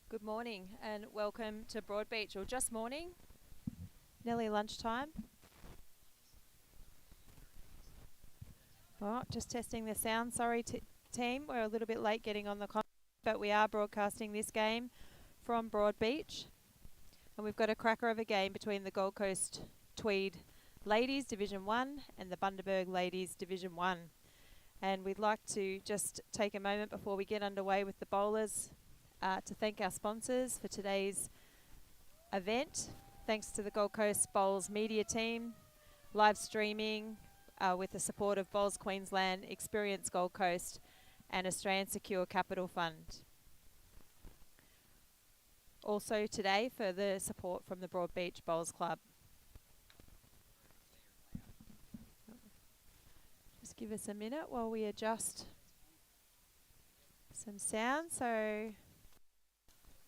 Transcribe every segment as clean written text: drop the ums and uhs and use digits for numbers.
Good morning and welcome to Broadbeach, or just morning, nearly lunchtime. Well, just testing the sound. Sorry, team, we're a little bit late getting on the con, but we are broadcasting this game from Broadbeach. And we've got a cracker of a game between the Gold Coast-TWEED Ladies Division 1 and the Bundaberg Ladies Division 1. And we'd like to just take a moment before we get underway with the bowlers to thank our sponsors for today's event. Thanks to the Gold Coast Bowls media team, live streaming with the support of Bowls Queensland, Experience Gold Coast and Australian Secure Capital Fund. Also today for the support from the Broadbeach Bowls Club. Just give us a minute while we adjust some sound. So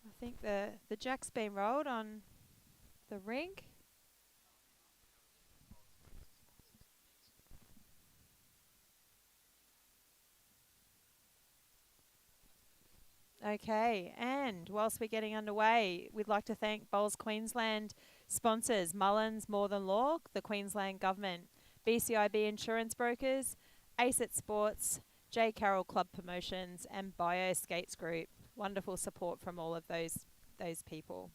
I think the jack's been rolled on the rink. Okay, and whilst we're getting underway, we'd like to thank Bowls Queensland sponsors Mullins More Than Law, the Queensland Government, BCIB Insurance Brokers, ACET Sports, J. Carroll Club Promotions and Bio Skates Group. Wonderful support from all of those people.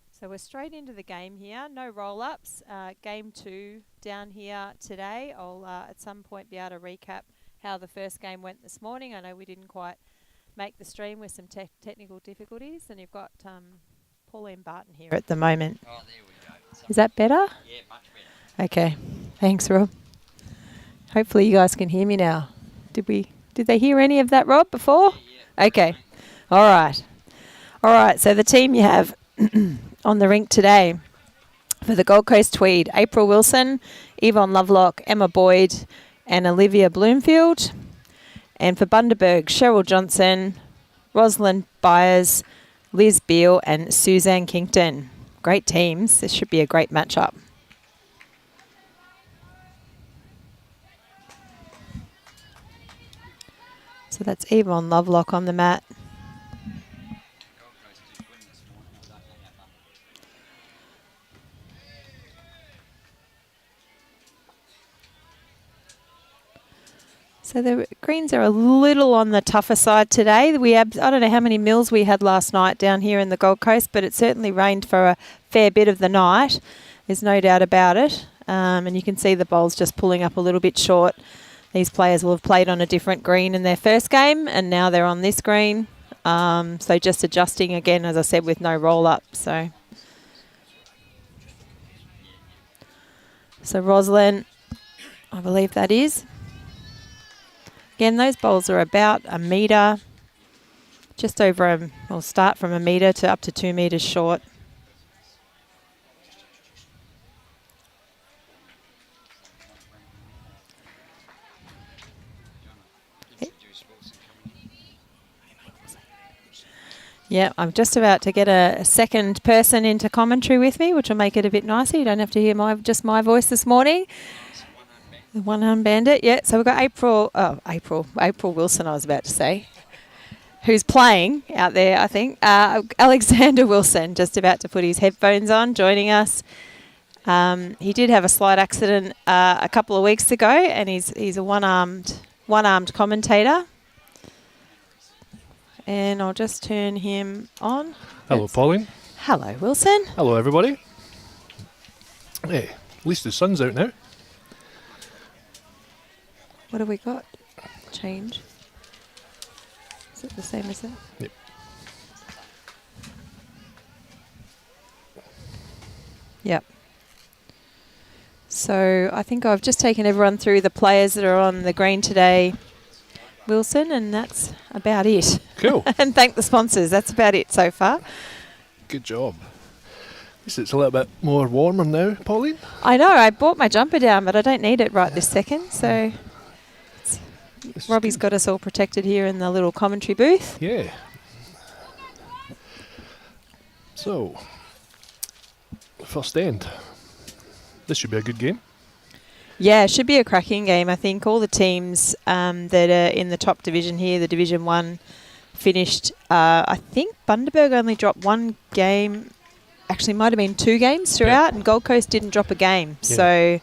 So we're straight into the game here. No roll-ups. Game 2 down here today. I'll at some point be able to recap how the first game went this morning. I know we didn't quite make the stream with some technical difficulties. And you've got Pauline Barton here at the moment. Oh, there we go. Is that better? Yeah, much better. Okay. Thanks, Rob. Hopefully you guys can hear me now. Did they hear any of that, Rob, before? Yeah. Okay. All right. So the team you have on the rink today for the Gold Coast-TWEED, April Wilson, Yvonne Lovelock, Emma Boyd and Olivia Bloomfield. And for Bundaberg, Cheryl Johnson, Rosalind Byers, Liz Beale and Suzanne Kington. Great teams. This should be a great matchup. So that's Yvonne Lovelock on the mat. So the greens are a little on the tougher side today. I don't know how many mils we had last night down here in the Gold Coast, but it certainly rained for a fair bit of the night. There's no doubt about it. And you can see the bowls just pulling up a little bit short. These players will have played on a different green in their first game, and now they're on this green. So just adjusting again, as I said, with no roll-up. So Rosalind, I believe that is. Again, those bowls are about a metre, just over, we'll start from a metre to up to 2 metres short. Yeah, I'm just about to get a second person into commentary with me, which will make it a bit nicer. You don't have to hear just my voice this morning. The one-arm bandit, yeah. So we've got April Wilson, I was about to say, who's playing out there, I think. Alexander Wilson, just about to put his headphones on, joining us. He did have a slight accident a couple of weeks ago, and he's a one-armed commentator. And I'll just turn him on. Hello, Pauline. Hello, Wilson. Hello, everybody. Hey, at least the sun's out now. What have we got? Change. Is it the same as that? Yep. Yep. So I think I've just taken everyone through the players that are on the green today, Wilson, and that's about it. Cool. And thank the sponsors. That's about it so far. Good job. At least it's a little bit more warmer now, Pauline. I know. I brought my jumper down, but I don't need it right this second. So Robbie's got us all protected here in the little commentary booth. Yeah. So, first end. This should be a good game. Yeah, it should be a cracking game. I think all the teams that are in the top division here, the Division 1, finished. I think Bundaberg only dropped one game. Actually, might have been 2 games throughout, and Gold Coast didn't drop a game. Yeah. So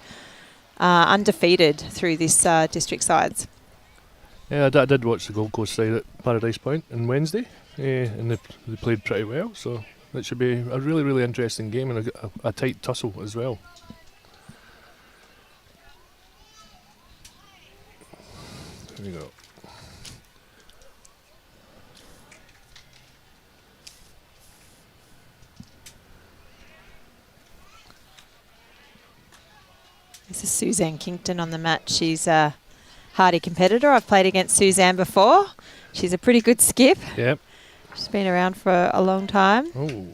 undefeated through this district sides. Yeah, I did watch the Gold Coast side at Paradise Point on Wednesday, and they played pretty well, so it should be a really, really interesting game and a tight tussle as well. There we go. This is Suzanne Kington on the mat. She's a hardy competitor. I've played against Suzanne before. She's a pretty good skip. Yep. She's been around for a long time. Oh.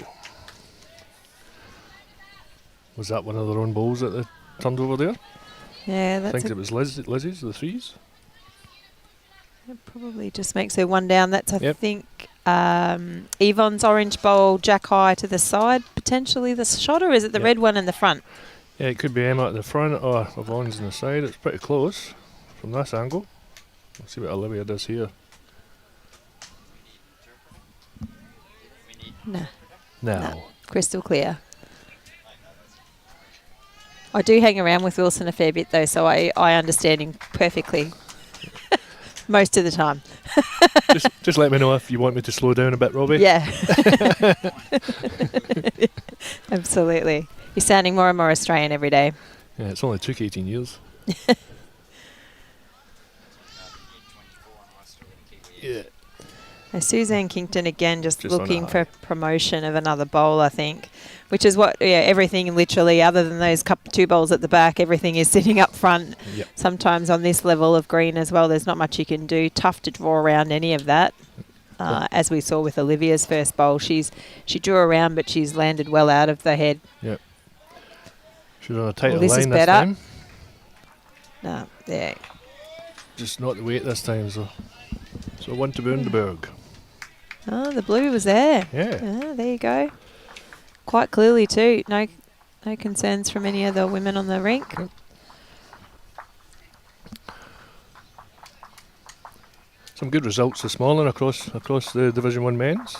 Was that one of their own balls that they turned over there? Yeah, I that's think it was Lizzie's, the threes. it probably just makes her one down. That's, I Yep. think, Yvonne's orange bowl, Jack High to the side, potentially the shot, or is it the Yep. red one in the front? Yeah, it could be Emma at the front or Yvonne's on the side. It's pretty close from this angle. Let's see what Olivia does here. No, Now. No. Crystal clear. I do hang around with Wilson a fair bit though, so I understand him perfectly most of the time. just let me know if you want me to slow down a bit, Robbie. Yeah. Absolutely. You're sounding more and more Australian every day. Yeah, it's only took 18 years. Yeah. Now, Suzanne Kington again just Just on looking a for promotion of another bowl, I think, which is what, everything literally, other than those 2 bowls at the back, everything is sitting up front. Yep. Sometimes on this level of green as well, there's not much you can do. Tough to draw around any of that. As we saw with Olivia's first bowl, she drew around, but she's landed well out of the head. Yep. She's on a tighter this is line this better. time. No, yeah. Just not the weight this time, so 1 to Bundaberg. Oh, the blue was there. Yeah. There you go. Quite clearly too. No concerns from any of the women on the rink. Yep. Some good results this morning across the Division 1 men's.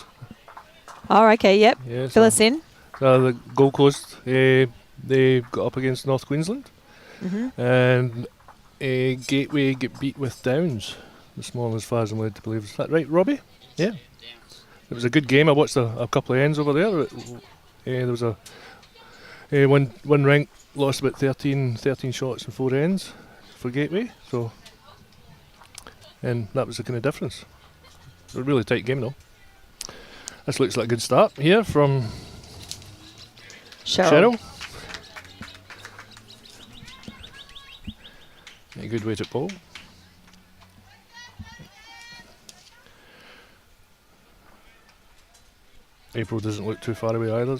Oh, okay, yep. Yeah, Fill us in. The Gold Coast, they got up against North Queensland, and Gateway get beat with Downs this morning, as far as I'm led to believe. Is that right, Robbie? Yeah. It was a good game. I watched a couple of ends over there. There was one rank lost about 13 shots in 4 ends for Gateway. So, and that was the kind of difference. It was a really tight game though. This looks like a good start here from Cheryl. A good way to ball. April doesn't look too far away either.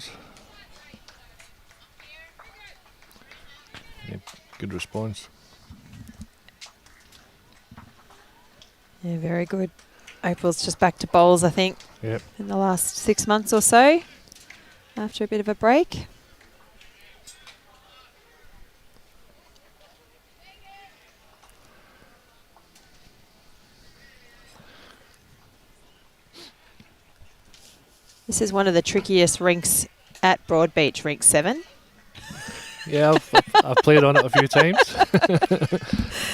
Yeah, good response. Yeah, very good. April's just back to bowls, I think, Yep. in the last 6 months or so, after a bit of a break. This is one of the trickiest rinks at Broadbeach, rink 7. Yeah, I've played on it a few times.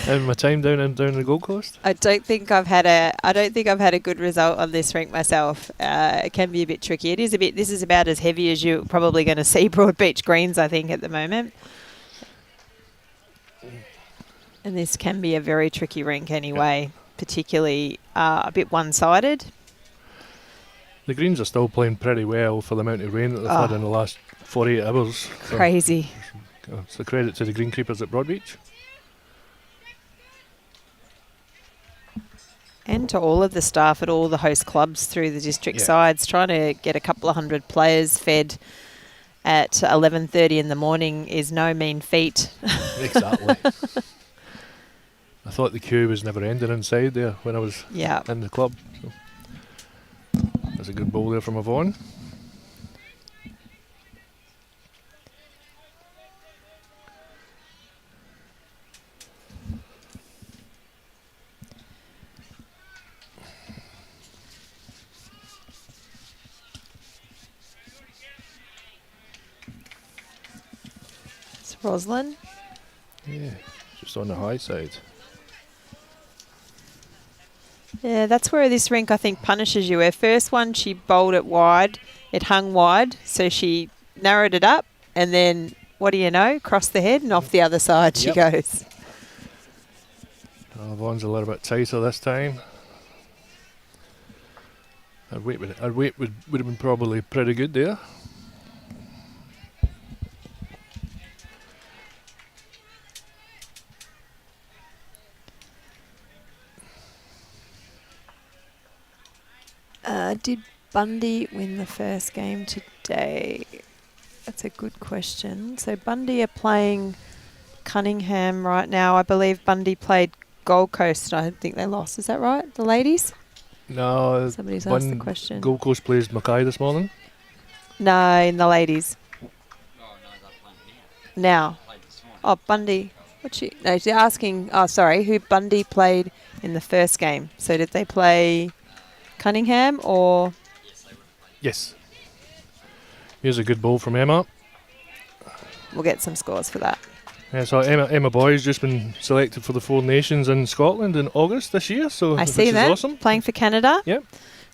In my time down in the Gold Coast. I don't think I've had a good result on this rink myself. It can be a bit tricky. This is about as heavy as you're probably going to see Broadbeach greens, I think, at the moment. And this can be a very tricky rink anyway, particularly a bit one-sided. The greens are still playing pretty well for the amount of rain that they've had in the last 48 hours. Crazy. So it's a credit to the greenkeepers at Broadbeach. And to all of the staff at all the host clubs through the district sides, trying to get a couple of hundred players fed at 11:30 in the morning is no mean feat. Exactly. I thought the queue was never ending inside there when I was in the club. So. That's a good ball there from Yvonne. Roslyn. Yeah, just on the high side. Yeah, that's where this rink, I think, punishes you. Her first one, she bowled it wide. It hung wide, so she narrowed it up, and then, what do you know, crossed the head and off the other side she goes. Vaughan's a little bit tighter this time. Her weight would have been probably pretty good there. Did Bundy win the first game today? That's a good question. So Bundy are playing Cunningham right now. I believe Bundy played Gold Coast. I think they lost. Is that right, the ladies? No. Somebody's asked the question. Gold Coast plays Mackay this morning. No, in the ladies. Oh, no, they're playing here. Now. Played this morning. Oh, Bundy. No, she's asking, who Bundy played in the first game. So did they play Cunningham or? Yes, they would have played. Yes. Here's a good ball from Emma. We'll get some scores for that. Yeah, so Emma Boy's just been selected for the Four Nations in Scotland in August this year. So I see that. Awesome. Playing for Canada. Yep.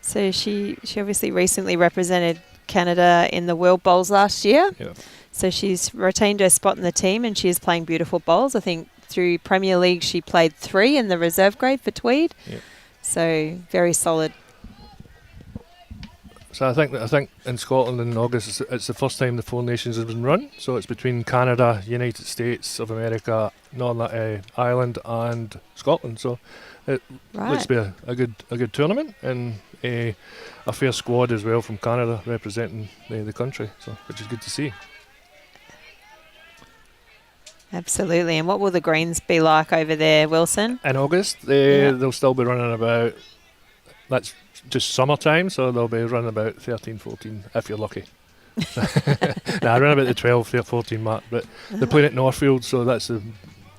So she obviously recently represented Canada in the World Bowls last year. Yeah. So she's retained her spot in the team and she is playing beautiful bowls. I think through Premier League she played 3 in the reserve grade for Tweed. Yep. So very solid. So I think in Scotland in August it's the first time the Four Nations has been run. So it's between Canada, United States of America, Northern Ireland, and Scotland. So it looks to be a good tournament and a fair squad as well from Canada representing the country. So which is good to see. Absolutely. And what will the greens be like over there, Wilson? In August, they'll still be running about. That's just summertime, so they'll be running about 13, 14, if you're lucky. I run about the 12, 14 mark, but they're playing at Northfield, so that's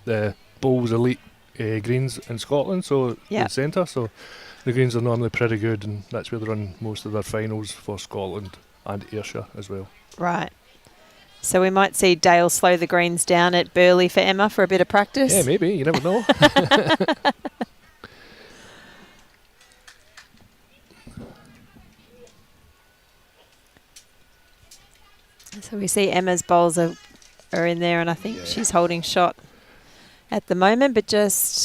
the Bowls Elite greens in Scotland, so the centre, so the greens are normally pretty good, and that's where they run most of their finals for Scotland and Ayrshire as well. Right. So we might see Dale slow the greens down at Burleigh for Emma for a bit of practice? Yeah, maybe, you never know. So we see Emma's bowls are in there, and I think she's holding shot at the moment, but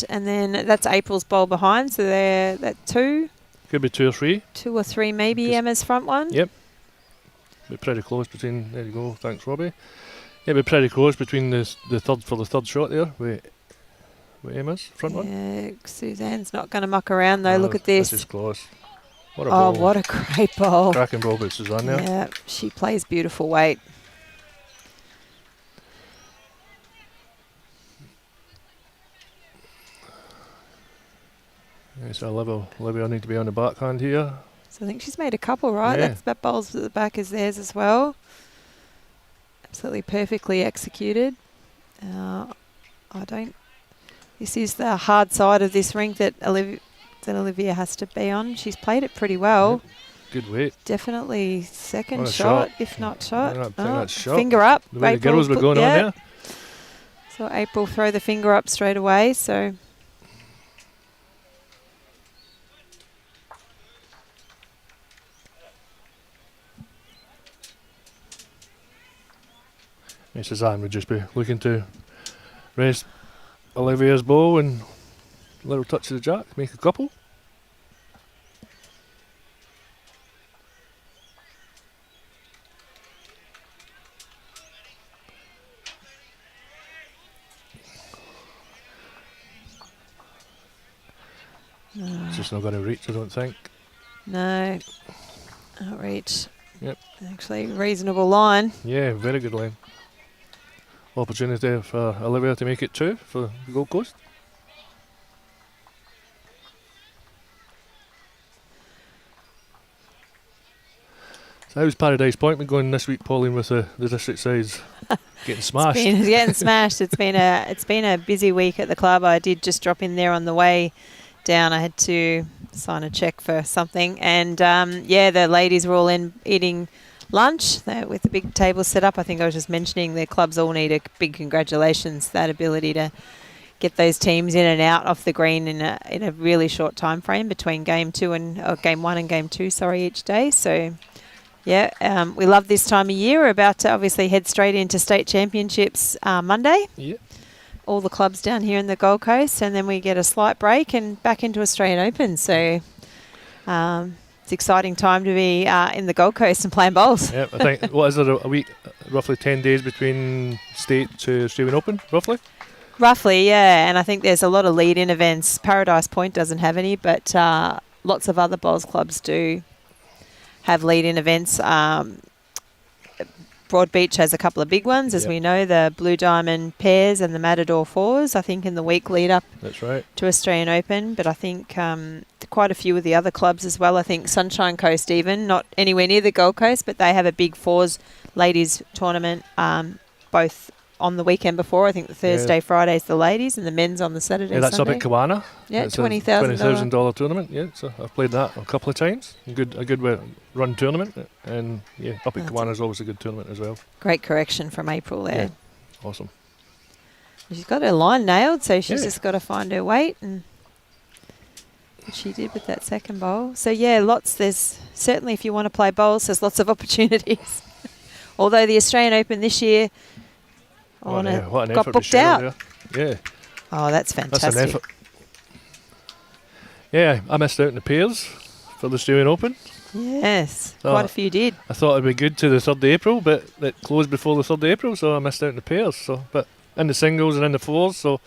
and then that's April's bowl behind, so they're that 2. Could be 2 or 3. 2 or 3 maybe, Emma's front one. Yep. Be pretty close between, there you go, thanks Robbie. Yeah, be pretty close between the third shot there with Emma's front one. Yeah, Suzanne's not going to muck around though, look at this. This is close. What a ball. What a great ball. Cracking ball by Suzanne there. Yeah, she plays beautiful weight. Yeah, so Olivia need to be on the backhand here. So I think she's made a couple, right? Yeah. That bowl's at the back is theirs as well. Absolutely perfectly executed. This is the hard side of this rink that Olivia has to be on. She's played it pretty well. Yep. Good weight. Definitely second shot, if not shot. I think that's shot. Finger up. The way the girls were going on there. So April throw the finger up straight away. So Suzanne would just be looking to rest Olivia's bow and a little touch of the jack, make a couple. It's just not going to reach, I don't think. No, not reach. Yep. Actually, reasonable line. Yeah, very good line. Opportunity for Olivia to make it 2 for the Gold Coast. So how's Paradise Point been going this week, Pauline, with the district sides getting smashed? It's getting smashed. It's been a busy week at the club. I did just drop in there on the way down. I had to sign a cheque for something, and the ladies were all in eating lunch with the big table set up. I think I was just mentioning the clubs all need a big congratulations, that ability to get those teams in and out off the green in a really short time frame between game 1 and game 2, each day. So, yeah, we love this time of year. We're about to obviously head straight into state championships Monday. Yeah. All the clubs down here in the Gold Coast, and then we get a slight break and back into Australian Open. So, it's an exciting time to be in the Gold Coast and playing bowls. Yeah, I think, what is there, a week, roughly 10 days between state to Australian Open, roughly? Roughly, yeah, and I think there's a lot of lead-in events. Paradise Point doesn't have any, but lots of other bowls clubs do have lead-in events. Broadbeach has a couple of big ones, as we know, the Blue Diamond Pairs and the Matador Fours, I think, in the week lead up to Australian Open. But I think quite a few of the other clubs as well. I think Sunshine Coast even, not anywhere near the Gold Coast, but they have a big fours ladies tournament, both on the weekend before. I think the Thursday, Friday's the ladies, and the men's on the Saturday, yeah, that's Sunday. up at Kawana. Yeah, it's $20,000 tournament. Yeah, so I've played that a couple of times. A good run tournament, and yeah, up at Kawana is always a good tournament as well. Great correction from April there. Yeah, awesome. She's got her line nailed, so she's just got to find her weight, and she did with that second bowl. So yeah, there's certainly, if you want to play bowls, there's lots of opportunities. Although the Australian Open this year, what an got effort booked out. Yeah. Oh, that's fantastic. That's an effort. Yeah, I missed out in the pairs for the Australian Open. Yes, quite a few did. I thought it'd be good to the 3rd of April, but it closed before the 3rd of April, so I missed out in the pairs. So, but in the singles and in the fours, so.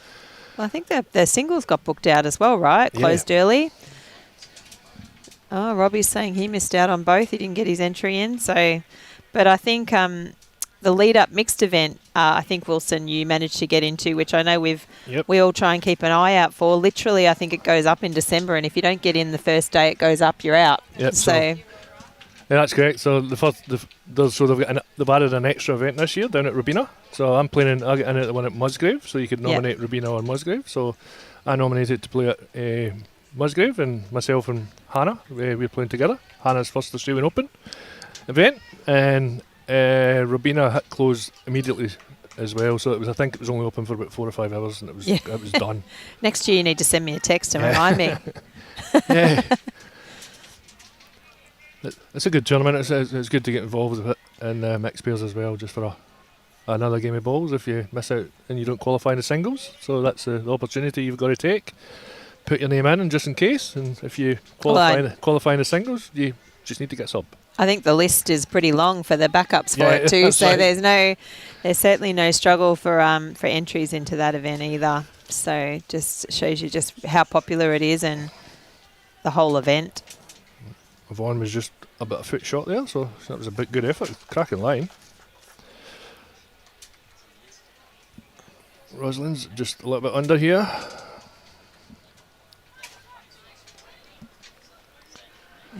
Well, I think the singles got booked out as well, right? Closed early. Oh, Robbie's saying he missed out on both. He didn't get his entry in. So, but I think the lead-up mixed event, I think, Wilson, you managed to get into, which I know we all try and keep an eye out for. Literally, I think it goes up in December, and if you don't get in the first day it goes up, you're out. Yep, so yeah, that's correct. So they've added an extra event this year down at Robina. So I'm playing I get in at the one at Musgrave, so you could nominate Robina or Musgrave. So I nominated to play at Musgrave, and myself and Hannah, we're playing together. Hannah's first Australian Open event, and Robina closed immediately as well, so I think it was only open for about 4 or 5 hours, and it was done. Next year you need to send me a text to remind me. Yeah, it's a good tournament. It's good to get involved with it, and mixed pairs as well, just for another game of bowls if you miss out and you don't qualify in the singles. So that's the opportunity you've got to take. Put your name in, and just in case, and if you qualify in the singles, you just need to get sub. I think the list is pretty long for the backups for it too, so there's certainly no struggle for entries into that event either. So just shows you just how popular it is and the whole event. Vaughan was just about a foot short there, so that was a good effort. Cracking line. Rosalind's just a little bit under here.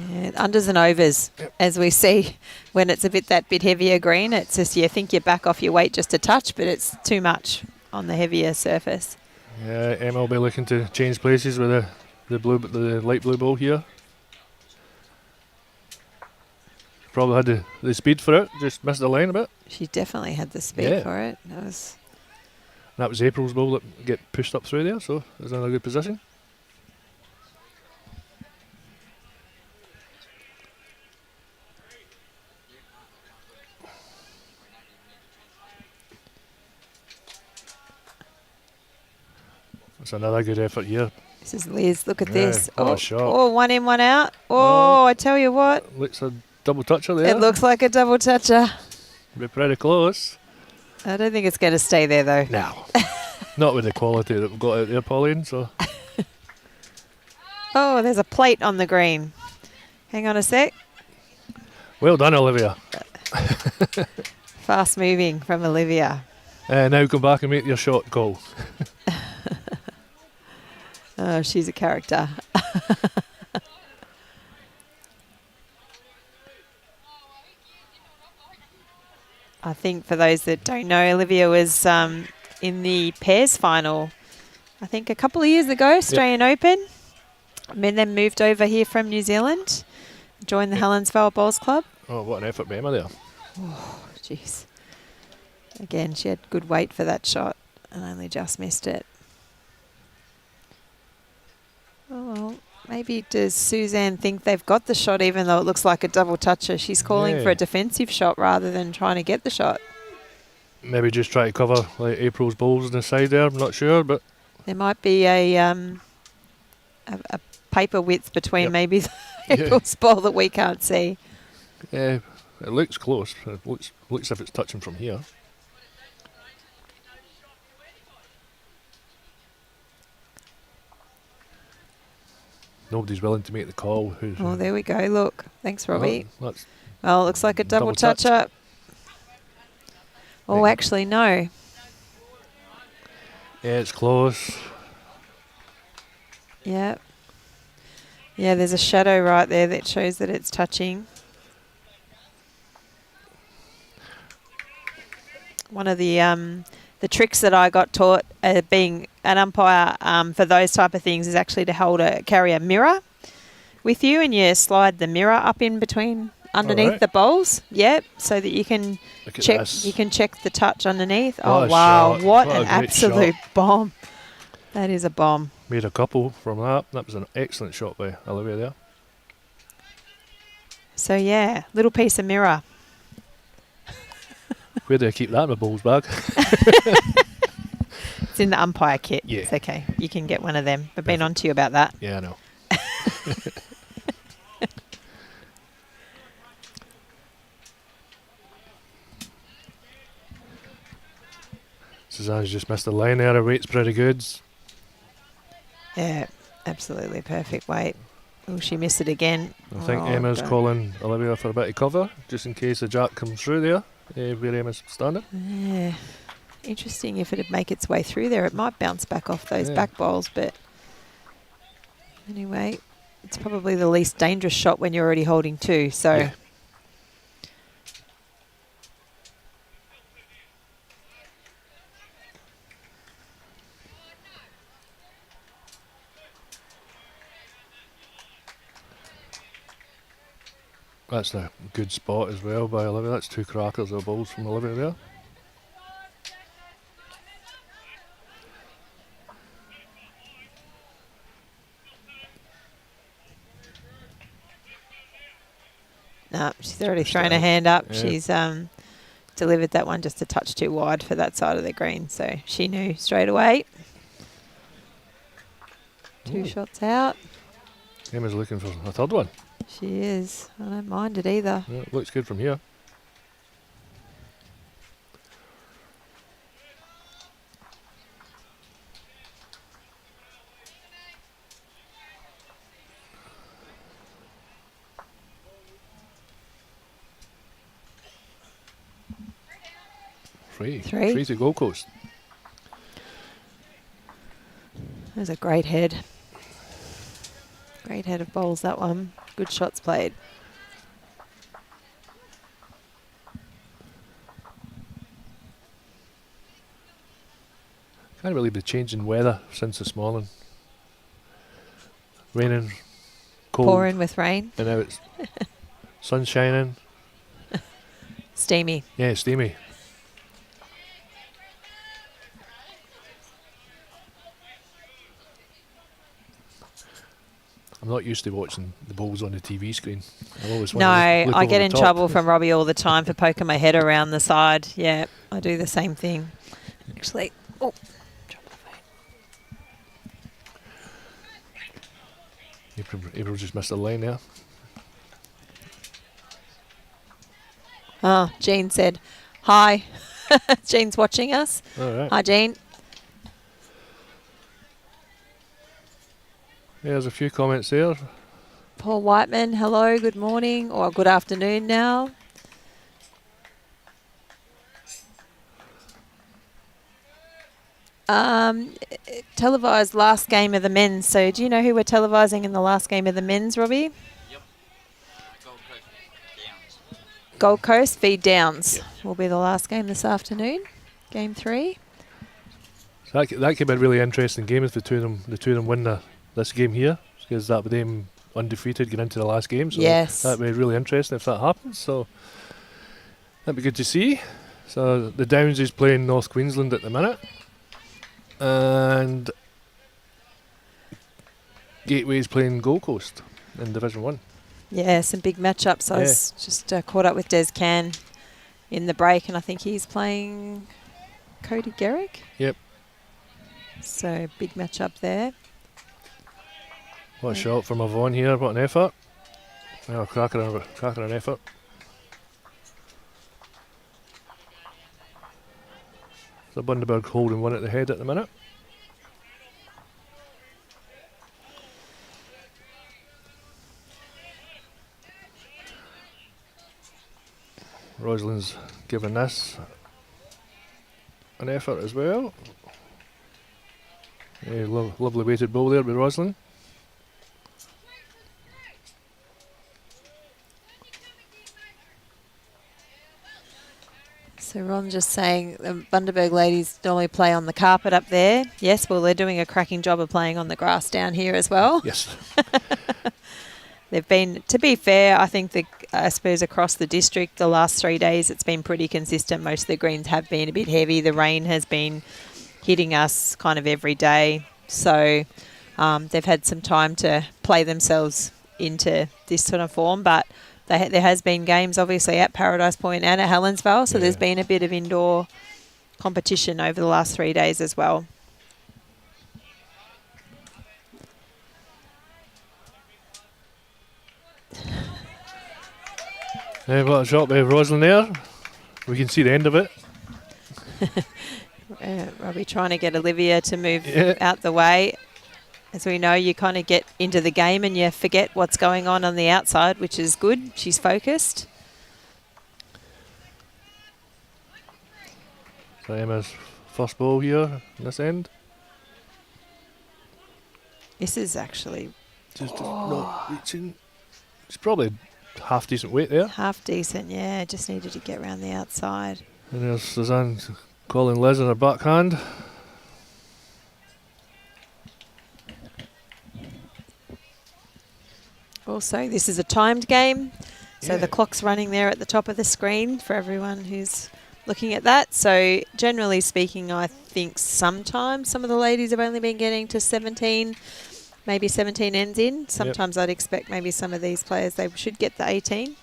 Yeah, unders and overs, as we see when it's that bit heavier green. It's just you think you're back off your weight just a touch, but it's too much on the heavier surface. Yeah, Emma will be looking to change places with the light blue ball here. Probably had the speed for it, just missed the line a bit. She definitely had the speed for it. That was April's ball that get pushed up through there, so it was another good position. That's another good effort here. This is Liz. Look at this. What a shot. Oh, one in, one out. Oh, I tell you what. Looks a double toucher there. It looks like a double toucher. Be pretty close. I don't think it's going to stay there, though. No. Not with the quality that we've got out there, Pauline. So. Oh, there's a plate on the green. Hang on a sec. Well done, Olivia. Fast moving from Olivia. Now come back and make your shot call. Oh, she's a character. I think for those that don't know, Olivia was in the pairs final, I think a couple of years ago, Australian Open. And then moved over here from New Zealand, joined the Helensvale Bowls Club. Oh, what an effort by Emma there. Oh, jeez. Again, she had good weight for that shot and only just missed it. Oh, well, maybe does Suzanne think they've got the shot even though it looks like a double toucher? She's calling for a defensive shot rather than trying to get the shot. Maybe just try to cover like April's balls on the side there. I'm not sure, but there might be a paper width between maybe April's ball that we can't see. Yeah, it looks close. It looks as if it's touching from here. Nobody's willing to make the call. Oh, there we go. Look. Thanks, Robbie. Well, it looks like a double touch-up. Oh, actually, no. Yeah, it's close. Yeah. Yeah, there's a shadow right there that shows that it's touching. One of the tricks that I got taught being an umpire for those type of things is actually to carry a mirror with you, and you slide the mirror up in between underneath the bowls. Yep, so that you can check. You can check the touch underneath. Oh wow! What an absolute bomb! That is a bomb. Made a couple from that. That was an excellent shot by Olivia there. So yeah, little piece of mirror. Where do I keep that in my bowls bag? It's in the umpire kit. Yeah. It's okay. You can get one of them. I've been on to you about that. Yeah, I know. Suzanne's just missed the line there. Her weight's pretty good. Yeah, absolutely perfect weight. Oh, she missed it again. I think Emma's calling Olivia for a bit of cover, just in case the jack comes through there, where Emma's standing. Yeah. Interesting if it'd make its way through there. It might bounce back off those back bowls, but anyway, it's probably the least dangerous shot when you're already holding two. So. Yeah. That's a good spot as well by Olivia. That's two crackers of balls from Olivia there. No, she's already thrown her hand up. Yeah. She's delivered that one just a touch too wide for that side of the green. So she knew straight away. Two shots out. Emma's looking for a third one. She is. I don't mind it either. Yeah, it looks good from here. Three to Gold Coast. That was a great head. Great head of bowls, that one. Good shots played. Can't believe the change in weather since this morning. Raining, cold. Pouring with rain. And now it's sun shining. Steamy. Yeah, steamy. I'm not used to watching the bowls on the TV screen. No, I get in trouble from Robbie all the time for poking my head around the side. Yeah, I do the same thing. Actually, oh, drop the phone. April just missed a line there. Oh, Jean said, hi. Jean's watching us. All right. Hi, Jean. Yeah, there's a few comments there. Paul Whiteman, hello, good morning, or good afternoon now. Televised last game of the men's. So do you know who we're televising in the last game of the men's, Robbie? Yep. Gold Coast Downs. Gold Coast v Downs will be the last game this afternoon, game 3. So that could be a really interesting game if the two of them win this game here, because that would undefeated getting into the last game. So Yes. that'd be really interesting if that happens. So that'd be good to see. So the Downs is playing North Queensland at the minute, and Gateway's playing Gold Coast in Division 1. Yeah, some big matchups. I was just caught up with Des Can in the break, and I think he's playing Cody Garrick. Yep. So big matchup there. What a shot from Avon here, what an effort. Oh, cracker an effort. So Bundaberg holding one at the head at the minute. Rosalind's given this an effort as well. Yeah, lovely weighted ball there by Rosalind. So Ron just saying the Bundaberg ladies normally play on the carpet up there. Yes, well, they're doing a cracking job of playing on the grass down here as well. Yes. They've been, to be fair, I think I suppose across the district the last 3 days it's been pretty consistent. Most of the greens have been a bit heavy. The rain has been hitting us kind of every day. So they've had some time to play themselves into this sort of form. But there has been games obviously at Paradise Point and at Helensvale. So there's been a bit of indoor competition over the last 3 days as well. Yeah, what a shot by Rosalind there. We can see the end of it. Robbie trying to get Olivia to move out the way. As we know, you kind of get into the game and you forget what's going on the outside, which is good. She's focused. So Emma's first ball here on this end. This is actually Just not reaching. It's probably half decent weight there. half decent, yeah. Just needed to get around the outside. And there's Suzanne calling Liz on her backhand. Also, this is a timed game, so the clock's running there at the top of the screen for everyone who's looking at that. So generally speaking, I think sometimes some of the ladies have only been getting to 17, maybe 17 ends in. Sometimes I'd expect maybe some of these players, they should get the 18.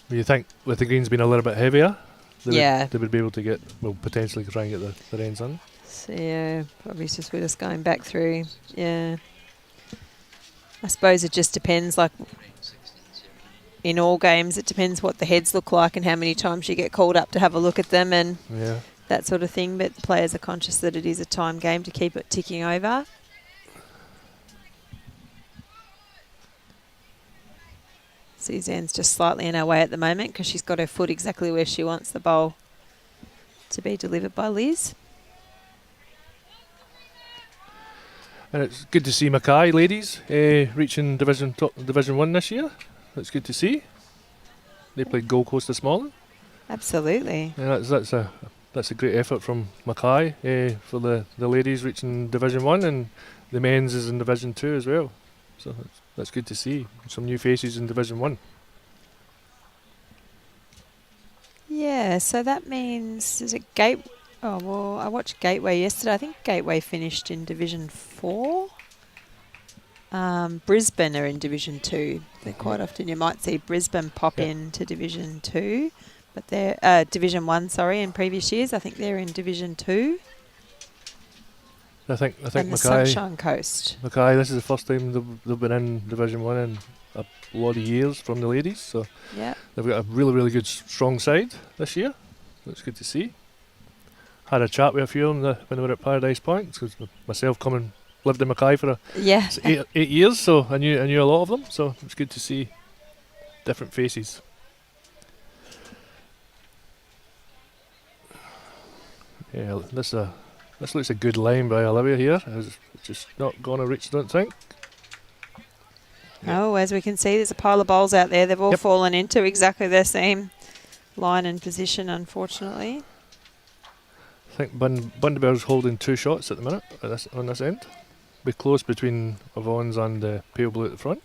You think with the greens being a little bit heavier, Yeah. they would be able to get, well, potentially try and get the ends on. So yeah, probably just we're just going back through. Yeah. I suppose it just depends, like in all games, it depends what the heads look like and how many times you get called up to have a look at them and that sort of thing. But the players are conscious that it is a time game to keep it ticking over. Suzanne's just slightly in her way at the moment because she's got her foot exactly where she wants the bowl to be delivered by Liz. And it's good to see Mackay ladies reaching Division 1 this year. That's good to see. They played Gold Coast this morning. Absolutely. Yeah, that's a great effort from Mackay for the ladies reaching Division 1, and the men's is in Division 2 as well. So that's good to see. Some new faces in Division 1. Yeah, so that means, is it Oh, well, I watched Gateway yesterday. I think Gateway finished in Division 4. Brisbane are in Division 2. Quite often you might see Brisbane pop into Division 2. But they're Division 1, sorry, in previous years. I think they're in Division 2. I think and Mackay, the Sunshine Coast. Mackay, this is the first time they've been in Division 1 in a lot of years from the ladies. So they've got a really, really good, strong side this year. That's good to see. Had a chat with a few of them when they were at Paradise Point, because myself lived in Mackay for 8 years, so I knew a lot of them. So it's good to see different faces. Yeah, this looks a good line by Olivia here. It's just not going to reach, I don't think. Oh, as we can see, there's a pile of bowls out there. They've all fallen into exactly the same line and position, unfortunately. I think Bundaberg's holding 2 shots at the minute on this end. be close between Avon's and Pale Blue at the front.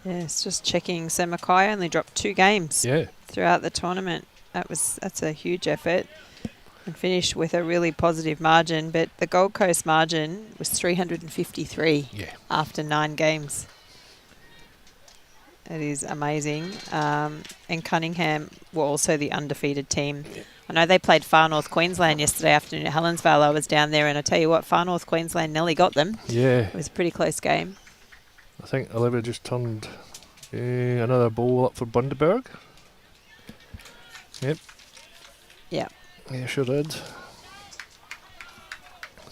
Yes, just checking. So Mackay only dropped 2 games throughout the tournament. That's a huge effort, and finished with a really positive margin. But the Gold Coast margin was 353 after 9 games. It is amazing. And Cunningham were also the undefeated team. I know they played Far North Queensland yesterday afternoon at Helensvale. I was down there, and I tell you what, Far North Queensland nearly got them. Yeah. It was a pretty close game. I think Olivia just turned another bowl up for Bundaberg. Yep. Yeah. Yeah, sure did. So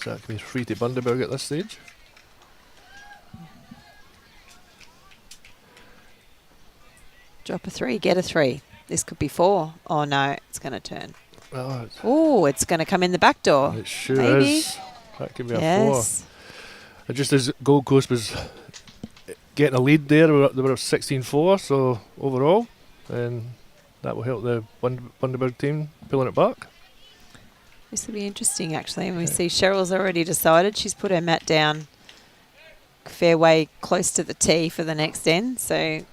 that can be free to Bundaberg at this stage. Drop a 3, get a 3. This could be 4. Oh no, it's going to turn. Oh, it's going to come in the back door. It sure Maybe. is. That could be a 4. It just as Gold Coast was getting a lead there, they were 16-4, so overall, and that will help the Bundaberg team pulling it back. This will be interesting, actually. And we see Cheryl's already decided. She's put her mat down fairway close to the tee for the next end. So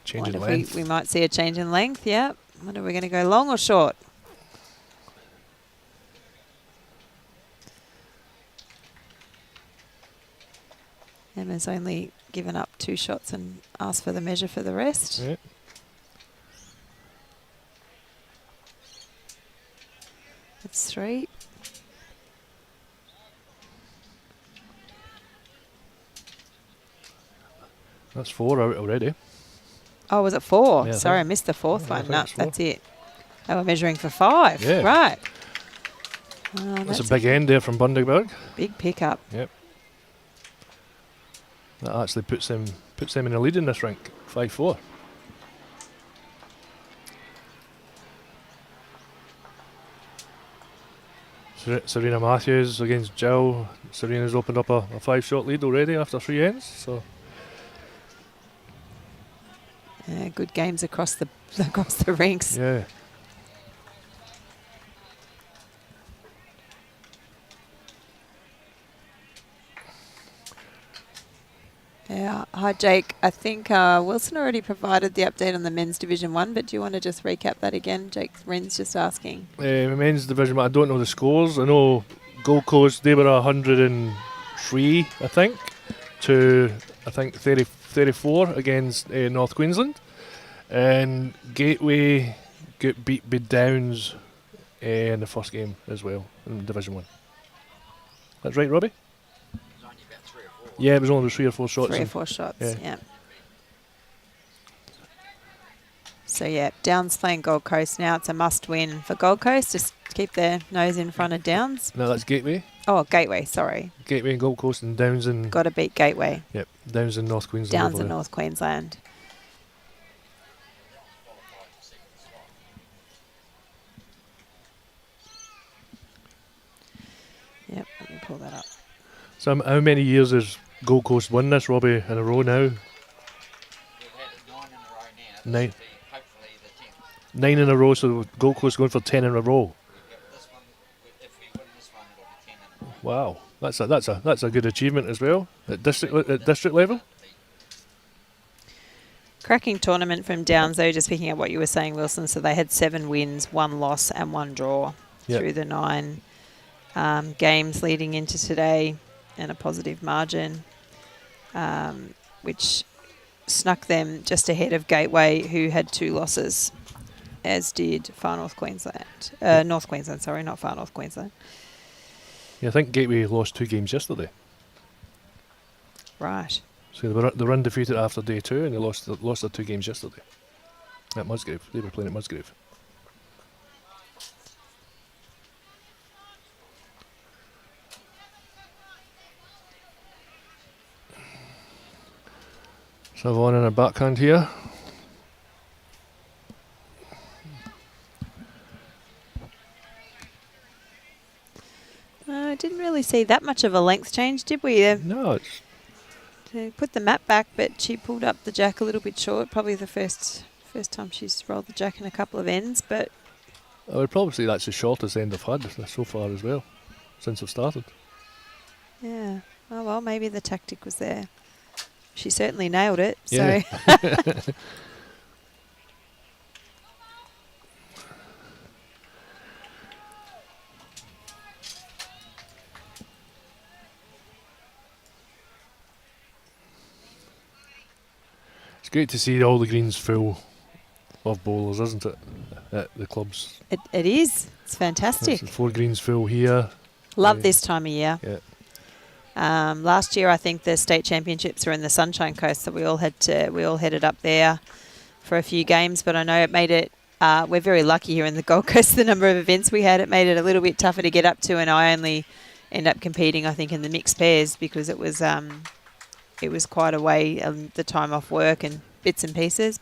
change in length. We might see a change in length, yeah. Wonder, are we going to go long or short? Emma's only given up 2 shots and asked for the measure for the rest. Yeah. It's 3. That's 4 out already. Oh, was it 4? Yeah, Sorry, I missed the 4th yeah, one. No, it's 4. that's it. They were measuring for 5. Yeah. Right. That's a big end there from Bundaberg. Big pickup. Yep. That actually puts them in the lead in this rank, 5-4. Serena Matthews against Jill. Serena's opened up a 5-shot lead already after 3 ends. So good games across the rinks. yeah. Yeah. Hi, Jake. I think Wilson already provided the update on the men's Division 1, but do you want to just recap that again? Jake Wren's just asking. Men's Division 1, I don't know the scores. I know Gold Coast, they were 103, I think, to 34 against North Queensland. And Gateway got beat by Downs in the first game as well in Division 1. That's right, Robbie? Yeah, it was only 3 or 4 shots. 3 or 4 shots, yeah. So, yeah, Downs playing Gold Coast now. It's a must-win for Gold Coast. Just keep their nose in front of Downs. No, that's Gateway. Oh, Gateway, sorry. Gateway and Gold Coast and Downs and... Got to beat Gateway. Yep, Downs and North Queensland. Downs and North Queensland. Yep, let me pull that up. So how many years has Gold Coast won this, Robbie, in a row now? We've had 9 in a row now. 9. Hopefully the 10th. 9 in a row, so Gold Coast going for 10 in a row. This one, if we win this one, it'll be 10 in a row. Wow, that's a good achievement as well at district level. Cracking tournament from Downs, though, just picking up what you were saying, Wilson. So they had 7 wins, 1 loss and 1 draw through the 9 games leading into today, and a positive margin, which snuck them just ahead of Gateway, who had 2 losses, as did Far North Queensland. North Queensland, sorry, not Far North Queensland. Yeah, I think Gateway lost 2 games yesterday. Right. So they were undefeated after day 2, and they lost their 2 games yesterday at Musgrave. They were playing at Musgrave. So Vaughan in a backhand here. I didn't see that much of a length change, did we? No, it's To put the mat back, but she pulled up the jack a little bit short. Probably the first time she's rolled the jack in a couple of ends, but I would probably say that's the shortest end I've had so far as well, since I've started. yeah. Oh well, maybe the tactic was there. She certainly nailed it. Yeah. So It's great to see all the greens full of bowlers, isn't it? At the clubs. it is. It's fantastic. There's 4 greens full here. Love this time of year. Yeah. Last year, I think the state championships were in the Sunshine Coast, so we all headed up there for a few games. But I know it made it. We're very lucky here in the Gold Coast. The number of events we had, it made it a little bit tougher to get up to, and I only end up competing, I think, in the mixed pairs because it was quite a way, the time off work and bits and pieces.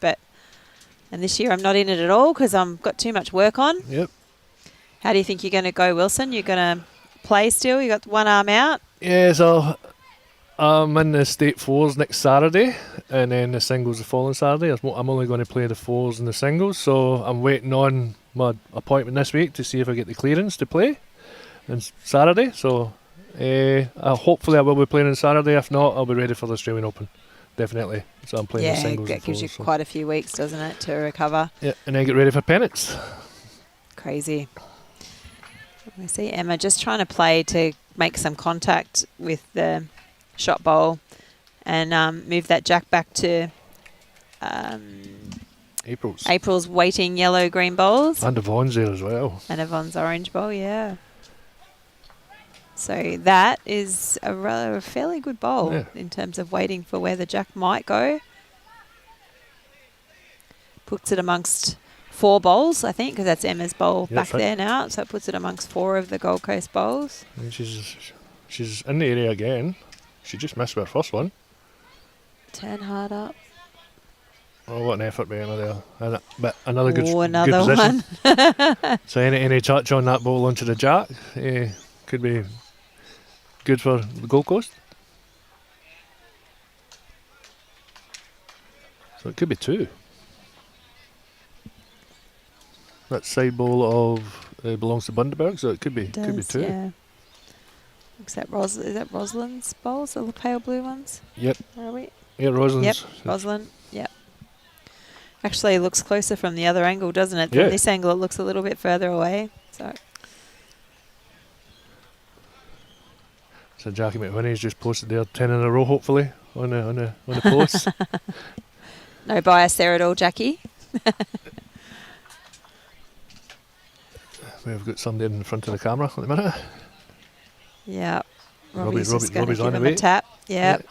And this year I'm not in it at all because I've got too much work on. Yep. How do you think you're going to go, Wilson? You're going to play still? You got one arm out? Yeah, so I'm in the state 4s next Saturday, and then the singles the following Saturday. I'm only going to play the 4s and the singles, so I'm waiting on my appointment this week to see if I get the clearance to play on Saturday. So hopefully I will be playing on Saturday. If not, I'll be ready for the Australian Open. Definitely. So I'm playing the singles. Yeah, and that gives you 4s, quite a few weeks, doesn't it, to recover? Yeah, and then get ready for pennants. Crazy. We see Emma just trying to play to make some contact with the shot bowl and move that jack back to April's waiting yellow-green bowls. And Yvonne's there as well. And Yvonne's orange bowl, yeah. So that is a fairly good bowl in terms of waiting for where the jack might go. Puts it amongst 4 bowls, I think, because that's Emma's bowl back there now. So it puts it amongst 4 of the Gold Coast bowls. And she's in the area again. She just missed her first one. Turn hard up. Oh, what an effort by Emma there. But another good another position. one. So any touch on that bowl onto the jack could be good for the Gold Coast. So it could be 2. That side bowl belongs to Bundaberg, so it could be 2. Yeah. Is that Rosalind's bowls, the pale blue ones? Yep. Are we? Yeah, Rosalind's. Yep, Rosalind. Yep. Actually, it looks closer from the other angle, doesn't it? Yeah. From this angle, it looks a little bit further away. So Jackie McWhinney's just posted there 10 in a row, hopefully, on the post. No bias there at all, Jackie. We've got somebody in front of the camera at the minute. Yeah. Robbie's just going to give on the him way. a tap. Yep.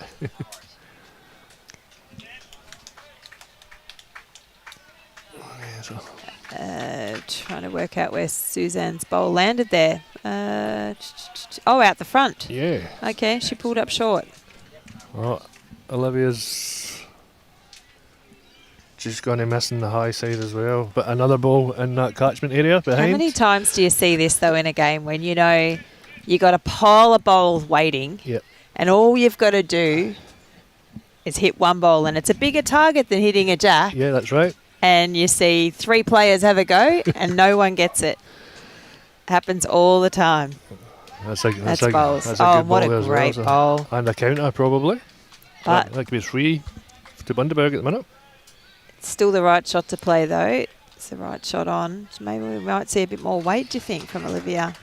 Trying to work out where Suzanne's bowl landed there. Out the front. Yeah. Okay, she pulled up short. Oh, Olivia's just going to miss in the high side as well. But another ball in that catchment area behind. How many times do you see this, though, in a game when you know you got a pile of bowls waiting and all you've got to do is hit one bowl and it's a bigger target than hitting a jack? Yeah, that's right. And you see 3 players have a go and no one gets it. Happens all the time. That's bowls. good What ball a great bowl. And a counter, probably. But that could be 3 to Bundaberg at the minute. It's still the right shot to play, though. It's the right shot on. So maybe we might see a bit more weight, do you think, from Olivia?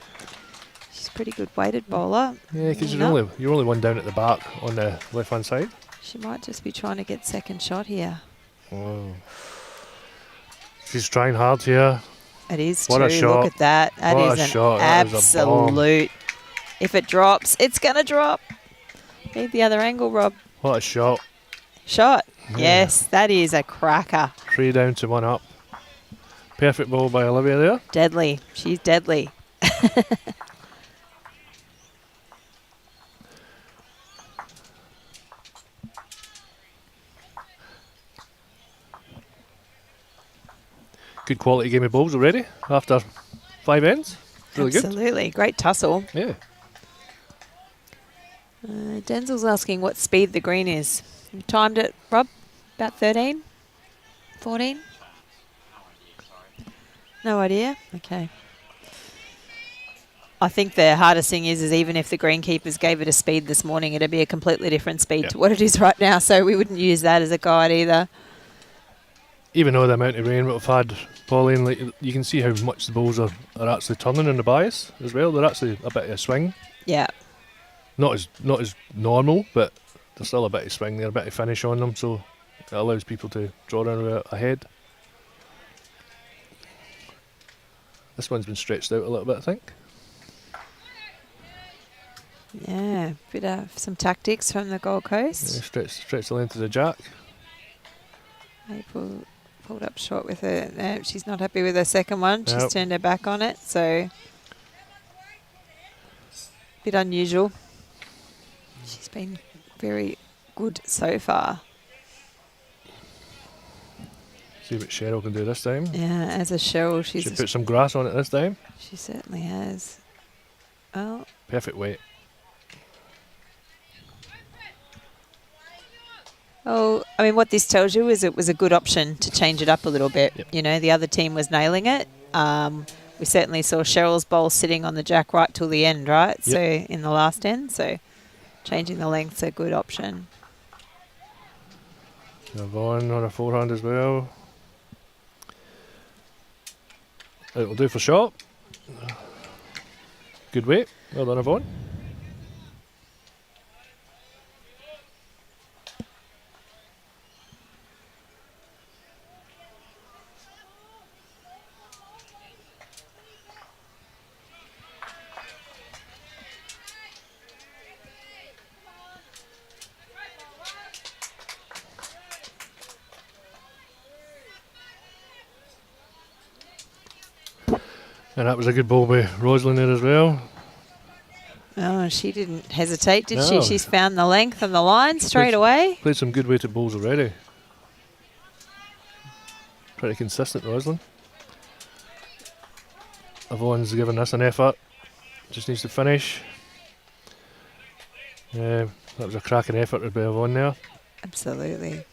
She's a pretty good weighted bowler. Yeah, because you're only one down at the back on the left-hand side. She might just be trying to get second shot here. Oh. She's trying hard here. It is what true. A shot. Look at that. That what is a an shot. absolute. If it drops, it's going to drop. Need the other angle, Rob. What a shot. Shot. Yeah. Yes, that is a cracker. 3 down to 1 up. Perfect ball by Olivia there. Deadly. She's deadly. Good quality game of balls already after 5 ends. Really good. Absolutely. Great tussle. Yeah. Denzel's asking what speed the green is. You timed it, Rob? About 13? 14? No idea? Okay. I think the hardest thing is even if the greenkeepers gave it a speed this morning, it'd be a completely different speed to what it is right now. So we wouldn't use that as a guide either. Even though the amount of rain we've had, Pauline, like, you can see how much the balls are actually turning in the bias as well. They're actually a bit of a swing. Yeah. Not as normal, but there's still a bit of swing there, a bit of finish on them, so it allows people to draw ahead. This one's been stretched out a little bit, I think. Yeah, bit of some tactics from the Gold Coast. Yeah, stretch the length of the jack. They pulled up short with her. No, she's not happy with her second one. She's turned her back on it, so bit unusual. She's been very good so far. See what Cheryl can do this time. Yeah, as a Cheryl, she put some grass on it this time. She certainly has. Oh, perfect weight. Oh, I mean, what this tells you is it was a good option to change it up a little bit. Yep. You know, the other team was nailing it. We certainly saw Cheryl's bowl sitting on the jack right till the end, right? Yep. So in the last end, so changing the length's a good option. Yvonne on a forehand as well. It'll do for shot. Good weight. Well done, Yvonne. And that was a good ball by Rosalind there as well. Oh, she didn't hesitate, did she? No. She's found the length and the line straight away. Played some good weighted balls already. Pretty consistent, Rosalind. Yvonne's given this an effort. Just needs to finish. That was a cracking effort by Yvonne there. Absolutely.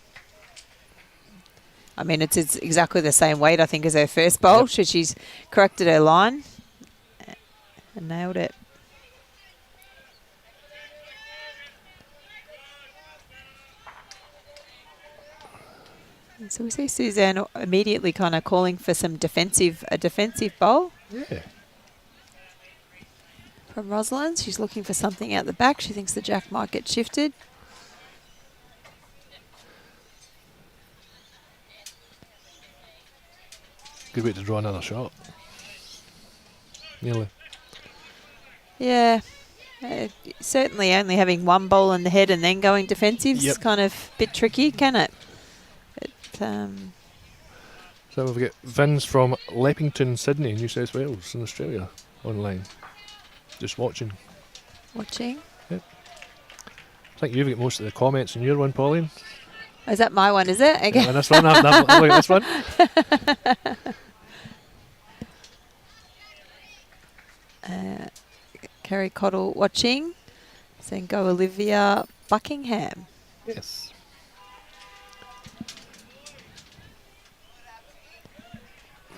I mean, it's exactly the same weight, I think, as her first bowl. Yep. So she's corrected her line and nailed it. And so we see Suzanne immediately kind of calling for a defensive bowl. Yeah. From Rosalind. She's looking for something out the back. She thinks the jack might get shifted. Good way to draw another shot. Nearly. Yeah. Certainly only having one bowl in the head and then going defensive is kind of a bit tricky, can it? But, so we've got Vince from Leppington, Sydney, New South Wales in Australia online. Just watching. Watching. Yep. I think you've got most of the comments in your one, Pauline. Oh, is that my one, is it? Okay. Yeah, this one, look at this one. Kerry Cottle watching. Saying go Olivia Buckingham. Yes.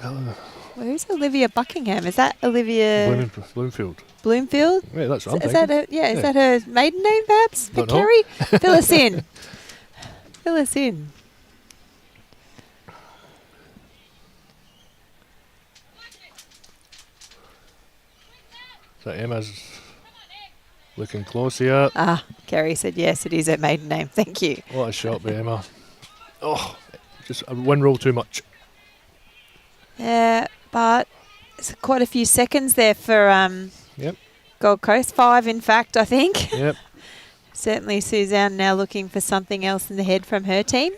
Well, who's Olivia Buckingham? Is that Olivia Bloomfield. Bloomfield? Yeah, that's what I'm Is thinking. is that her maiden name, perhaps? Don't know. Kerry? Fill us in. Fill us in. So Emma's looking close here. Ah, Kerry said yes, it is her maiden name. Thank you. What a shot by Emma. Oh, just one roll too much. Yeah, but it's quite a few seconds there for Yep. Gold Coast. 5, in fact, I think. Yep. Certainly Suzanne now looking for something else in the head from her team.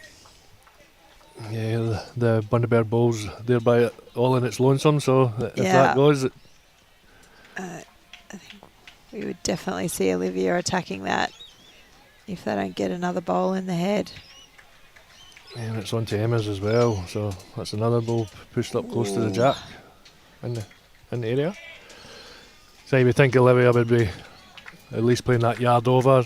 Yeah, the Bundaberg bowl's thereby all in its lonesome, so if that goes... I think we would definitely see Olivia attacking that if they don't get another bowl in the head. And it's on to Emma's as well, so that's another ball pushed up close to the jack in the area. So you would think Olivia would be at least playing that yard over.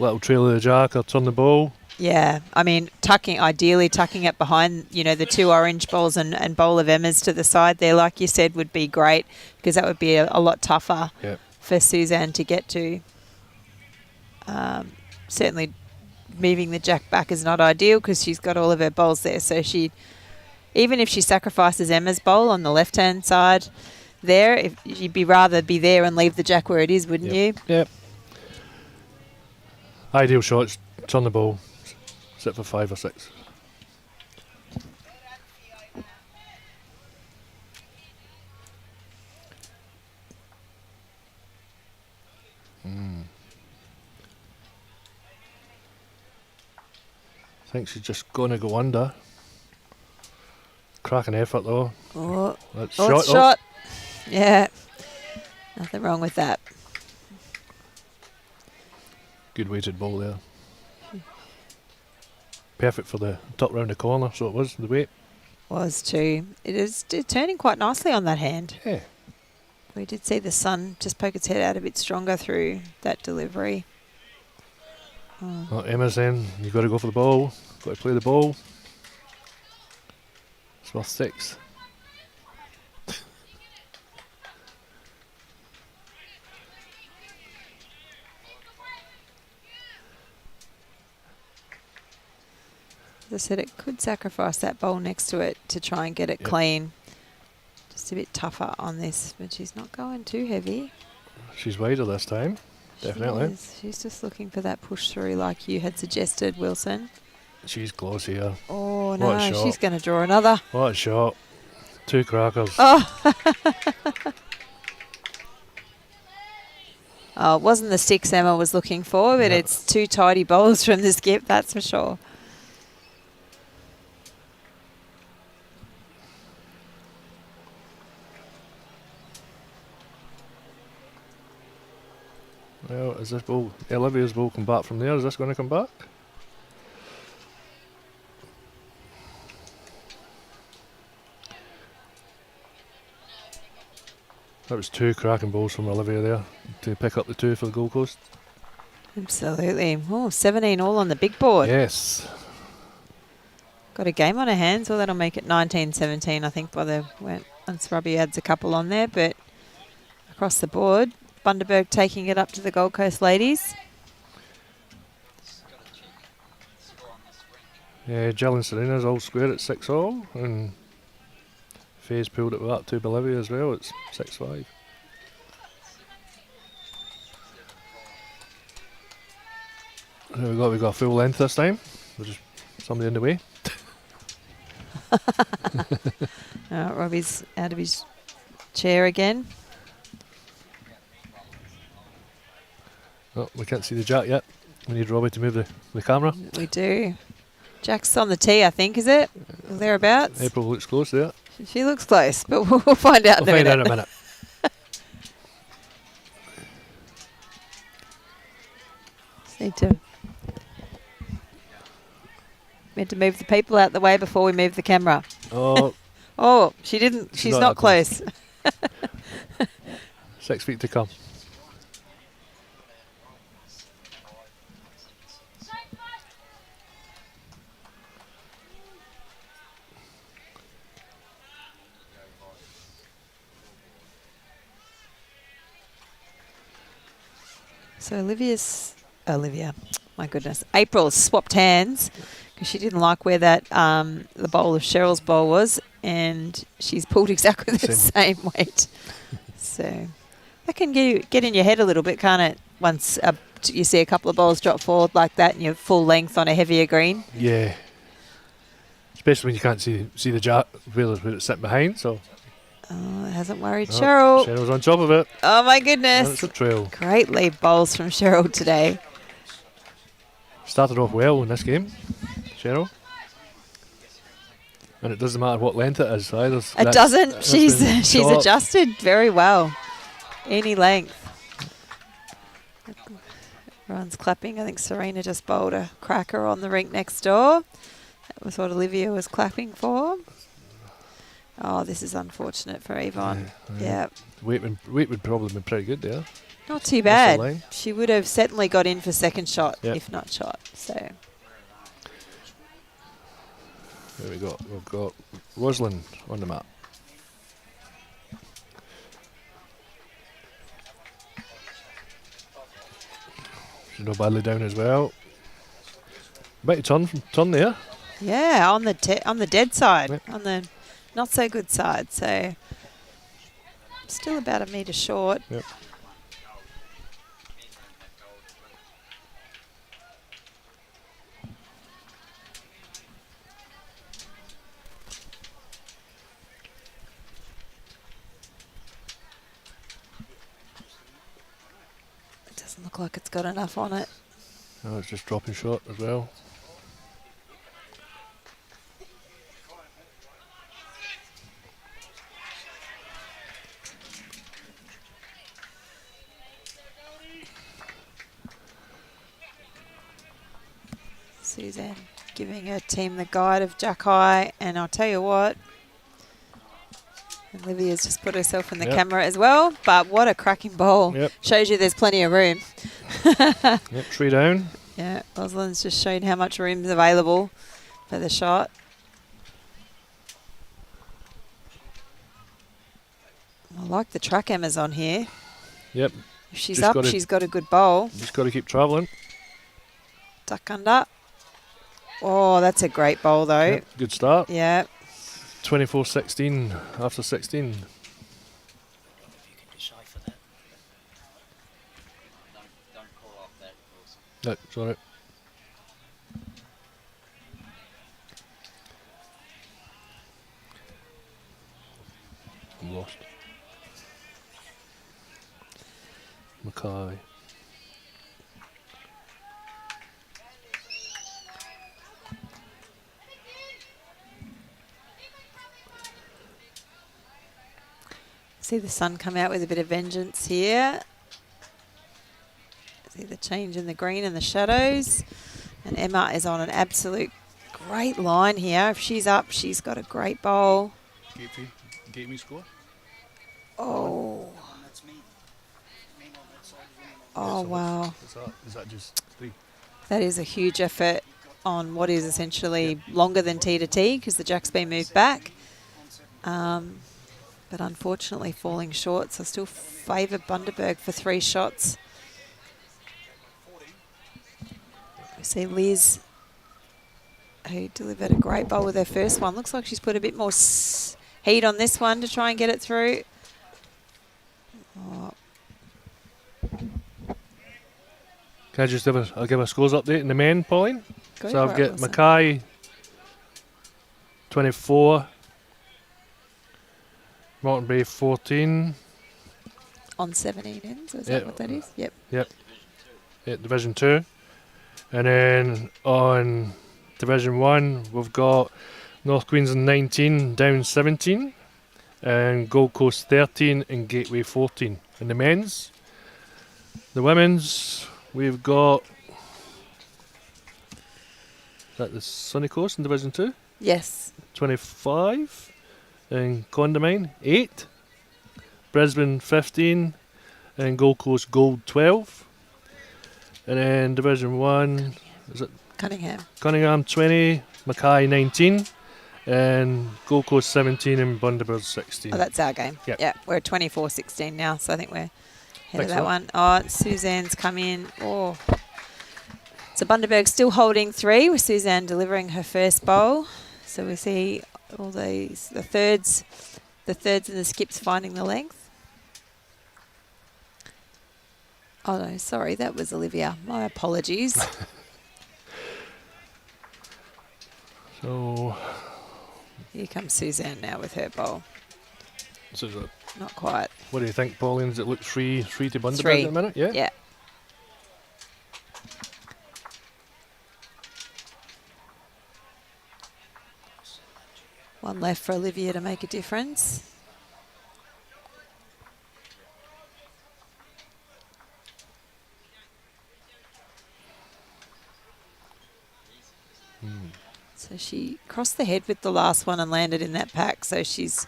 little trail of the jack or turn the ball. Yeah, I mean, ideally tucking it behind, you know, the 2 orange balls and bowl of Emma's to the side there, like you said, would be great because that would be a lot tougher for Suzanne to get to. Certainly moving the jack back is not ideal because she's got all of her bowls there. So even if she sacrifices Emma's bowl on the left-hand side there, you'd rather be there and leave the jack where it is, wouldn't you? Yep. Ideal shots, turn the ball. Sit for 5 or 6. I think she's just going to go under. Cracking effort though. Oh, that's shot. Yeah, nothing wrong with that. Good weighted ball there. Perfect for the top round the corner, so it was the weight. Was too. It is turning quite nicely on that hand. Yeah. We did see the sun just poke its head out a bit stronger through that delivery. Well, Emma's then, you've got to go for the ball. Got to play the ball. It's worth 6. As I said, it could sacrifice that bowl next to it to try and get it clean. Just a bit tougher on this, but she's not going too heavy. She's wider this time, definitely. She's just looking for that push through like you had suggested, Wilson. She's close here. Oh, no, she's going to draw another. What a shot. 2 crackers. Oh. Oh, it wasn't the 6 Emma was looking for, but it's 2 tidy bowls from the skip, that's for sure. Well, is this ball, Olivia's ball come back from there? Is this going to come back? That was 2 cracking balls from Olivia there to pick up the 2 for the Gold Coast. Absolutely. Oh, 17 all on the big board. Yes. Got a game on her hands. Well, that'll make it 19-17, I think, once Robbie adds a couple on there. But across the board, Bundaberg taking it up to the Gold Coast ladies. Yeah, Jill and Serena's all square at 6 all, and Faye's pulled it with that 2 Olivia as well. It's 6-5. So we've got a full length this time. There's just somebody in the way. Robbie's out of his chair again. Oh, we can't see the jack yet. We need Robbie to move the camera. We do. Jack's on the tee, I think, is it? Thereabouts? April looks close there. She looks close, but we'll find out in a minute. We'll find out in a minute. Meant to move the people out the way before we move the camera. Oh. Oh, she didn't. She's not close. 6 feet to come. So Olivia, my goodness, April's swapped hands because she didn't like where that the bowl of Cheryl's bowl was, and she's pulled exactly the same weight. So that can get in your head a little bit, can't it? Once you see a couple of bowls drop forward like that and you're full length on a heavier green. Yeah. Especially when you can't see the jack where it's sitting behind. So. Oh, it hasn't worried Cheryl. Cheryl's on top of it. Oh my goodness. And it's a trail. Great lead bowls from Cheryl today. Started off well in this game, Cheryl. And it doesn't matter what length it is either. It doesn't. She's adjusted very well. Any length. Everyone's clapping. I think Serena just bowled a cracker on the rink next door. That was what Olivia was clapping for. Oh, this is unfortunate for Yvonne. Yeah. Weight would probably be pretty good there. Not too That's the bad. line. She would have certainly got in for second shot, Yep. if not shot. So There we go. We've got Rosalind on the map. She's not badly down as well. Bit of turn there. yeah, on the dead side, Yep. on the not so good side. So still about a metre short. Yep. It doesn't look like it's got enough on it. Oh, it's just dropping short as well. Suzanne giving her team the guide of Jack High, and I'll tell you what, Olivia's just put herself in the Yep. camera as well, but what a cracking bowl. Yep. Shows you there's plenty of room. Yep, 3 down. Yeah, Rosalind's just showed how much room's available for the shot. I like the track Amazon here. Yep, If she's Just up, gotta- she's got a good bowl. just got to keep travelling. Duck under. Oh, that's a great bowl though. Yep, good start. Yeah. 24-16 after 16. If you can decipher that. Don't call off that, Wilson. No, it's alright. I'm lost. Mackay. See the sun come out with a bit of vengeance here. See the change in the green and the shadows. And Emma is on an absolute great line here. If she's up, she's got a great bowl. Gateway score? Oh, That's me. Me on that side is winning. oh wow. Is that just 3? That is a huge effort on what is essentially longer than tee to tee because the jack's been moved back. But unfortunately falling short, so still favour Bundaberg for 3 shots. We see Liz, who delivered a great bowl with her first one. Looks like she's put a bit more heat on this one to try and get it through. Oh, Can I just I'll give a scores update in the men, Pauline? go So for I've it, got Wilson. Mackay 24, Mountain Bay 14, On 17 ends, is Yeah. that what that is? Yep. Division 2. And then on Division 1, we've got North Queensland 19, down 17, and Gold Coast 13 and Gateway 14. In the men's, the women's, we've got, is that the Sunny Coast in Division 2? Yes. 25, and Condamine 8, Brisbane 15, and Gold Coast Gold 12. And then Division 1, is it Cunningham. Cunningham 20, Mackay 19, and Gold Coast 17 and Bundaberg 16. Oh, that's our game. Yep. Yeah, we're 24-16 now, so I think we're ahead of Thanks, that Rob. one. Oh, Suzanne's come in. Oh. So Bundaberg still holding 3 with Suzanne delivering her first bowl. So we see all these, the thirds and the skips finding the length. Oh no, sorry, that was Olivia. My apologies. So, Here comes Suzanne now with her bowl. Not quite. what do you think, Pauline? Does it look 3 to Bundaberg 3. at the minute? Yeah? Yeah. One left for Olivia to make a difference. So she crossed the head with the last one and landed in that pack. So she's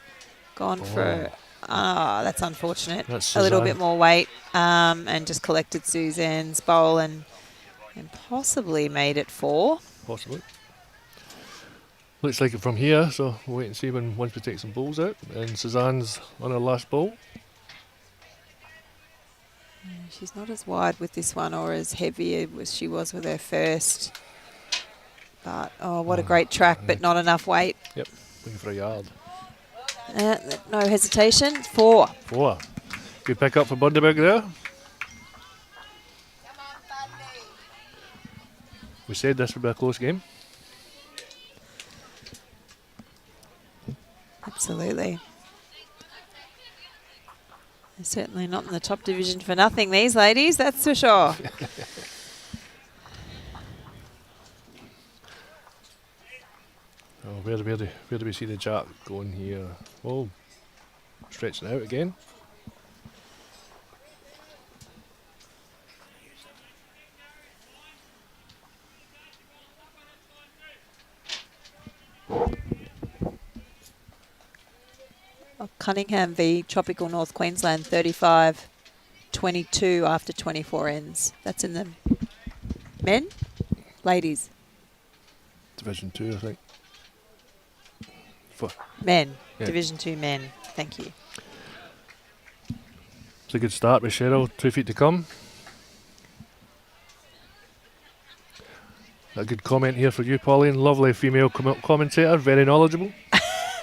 gone for Oh, that's unfortunate. That's a little Suzanne. bit more weight and just collected Suzanne's bowl and possibly made it 4. Possibly. Looks like it from here, so we'll wait and see once we take some bowls out. And Suzanne's on her last bowl. She's not as wide with this one or as heavy as she was with her first. But, what a great track, but not enough weight. Yep, looking for a yard. No hesitation. 4. 4. Good pick up for Bundaberg there. We said this would be a close game. Absolutely. They're certainly not in the top division for nothing, these ladies, that's for sure. Where do we see the jack going here? Oh, stretching out again. Cunningham v Tropical North Queensland, 35-22 after 24 ends. That's in the men? Ladies? Division 2, I think. Men. Yeah. Division 2 men. Thank you. It's a good start with Cheryl. 2 feet to come. A good comment here for you, Pauline. Lovely female commentator, very knowledgeable.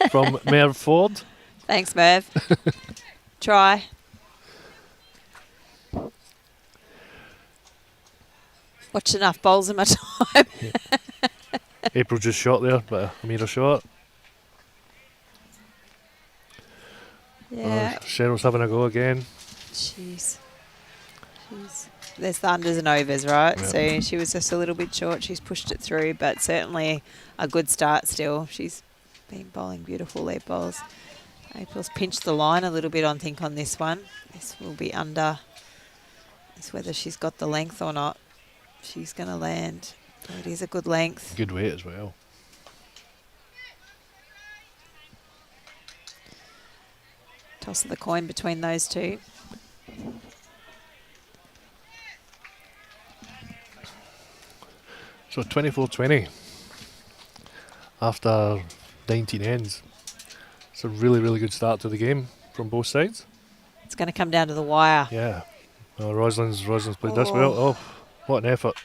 From Merv Ford. Thanks, Merv. Try. Watch enough bowls in my time. Yeah. April just shot there, but a metre short. Yeah. Cheryl's having a go again. Jeez. There's the unders and overs, right? Yep. So she was just a little bit short. She's pushed it through, but certainly a good start still. She's been bowling beautiful lead bowls. April's pinched the line a little bit, I think, on this one. This will be under. It's whether she's got the length or not. She's going to land. It is a good length. Good weight as well. Toss of the coin between those two. So 24-20 after 19 ends. It's a really, really good start to the game from both sides. It's going to come down to the wire. Yeah. Rosalind's played this well. Oh, what an effort.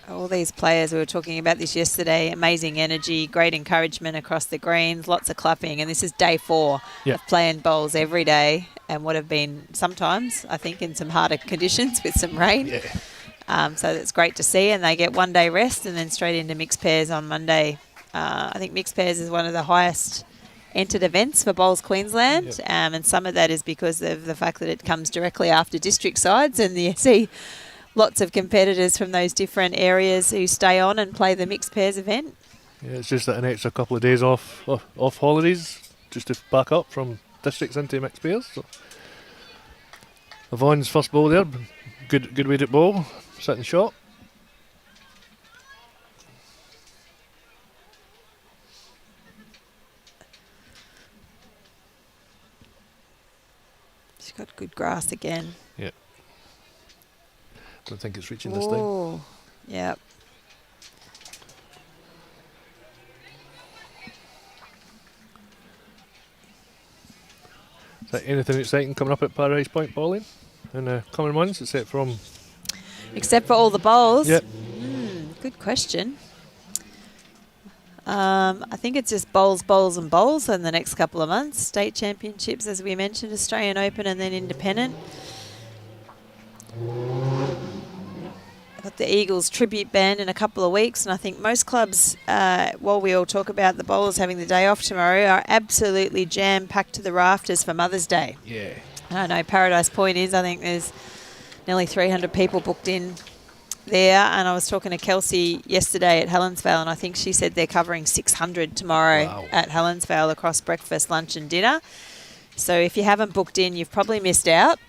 All these players, we were talking about this yesterday, amazing energy, great encouragement across the greens, lots of clapping. And this is day 4 of playing bowls every day and would have been sometimes, I think, in some harder conditions with some rain. Yeah. So that's great to see. And they get 1 day rest and then straight into mixed pairs on Monday. I think mixed pairs is one of the highest entered events for Bowls Queensland. Yep. And some of that is because of the fact that it comes directly after district sides and you see lots of competitors from those different areas who stay on and play the mixed pairs event. Yeah, it's just that an extra couple of days off holidays just to back up from districts into mixed pairs. So Yvonne's first ball there, good weighted ball, sitting shot. She's got good grass again. Yeah. Don't think it's reaching this time. Yep. Is there anything exciting coming up at Paradise Point, Pauline, in the coming months, except for all the bowls? Yep. Good question. I think it's just bowls and bowls in the next couple of months. State championships, as we mentioned, Australian Open and then independent. Got the Eagles tribute band in a couple of weeks, and I think most clubs, while we all talk about the bowlers having the day off tomorrow, are absolutely jam-packed to the rafters for Mother's Day. Yeah. I know Paradise Point is. I think there's nearly 300 people booked in there, and I was talking to Kelsey yesterday at Helensvale, and I think she said they're covering 600 tomorrow at Helensvale across breakfast, lunch and dinner. So if you haven't booked in, you've probably missed out.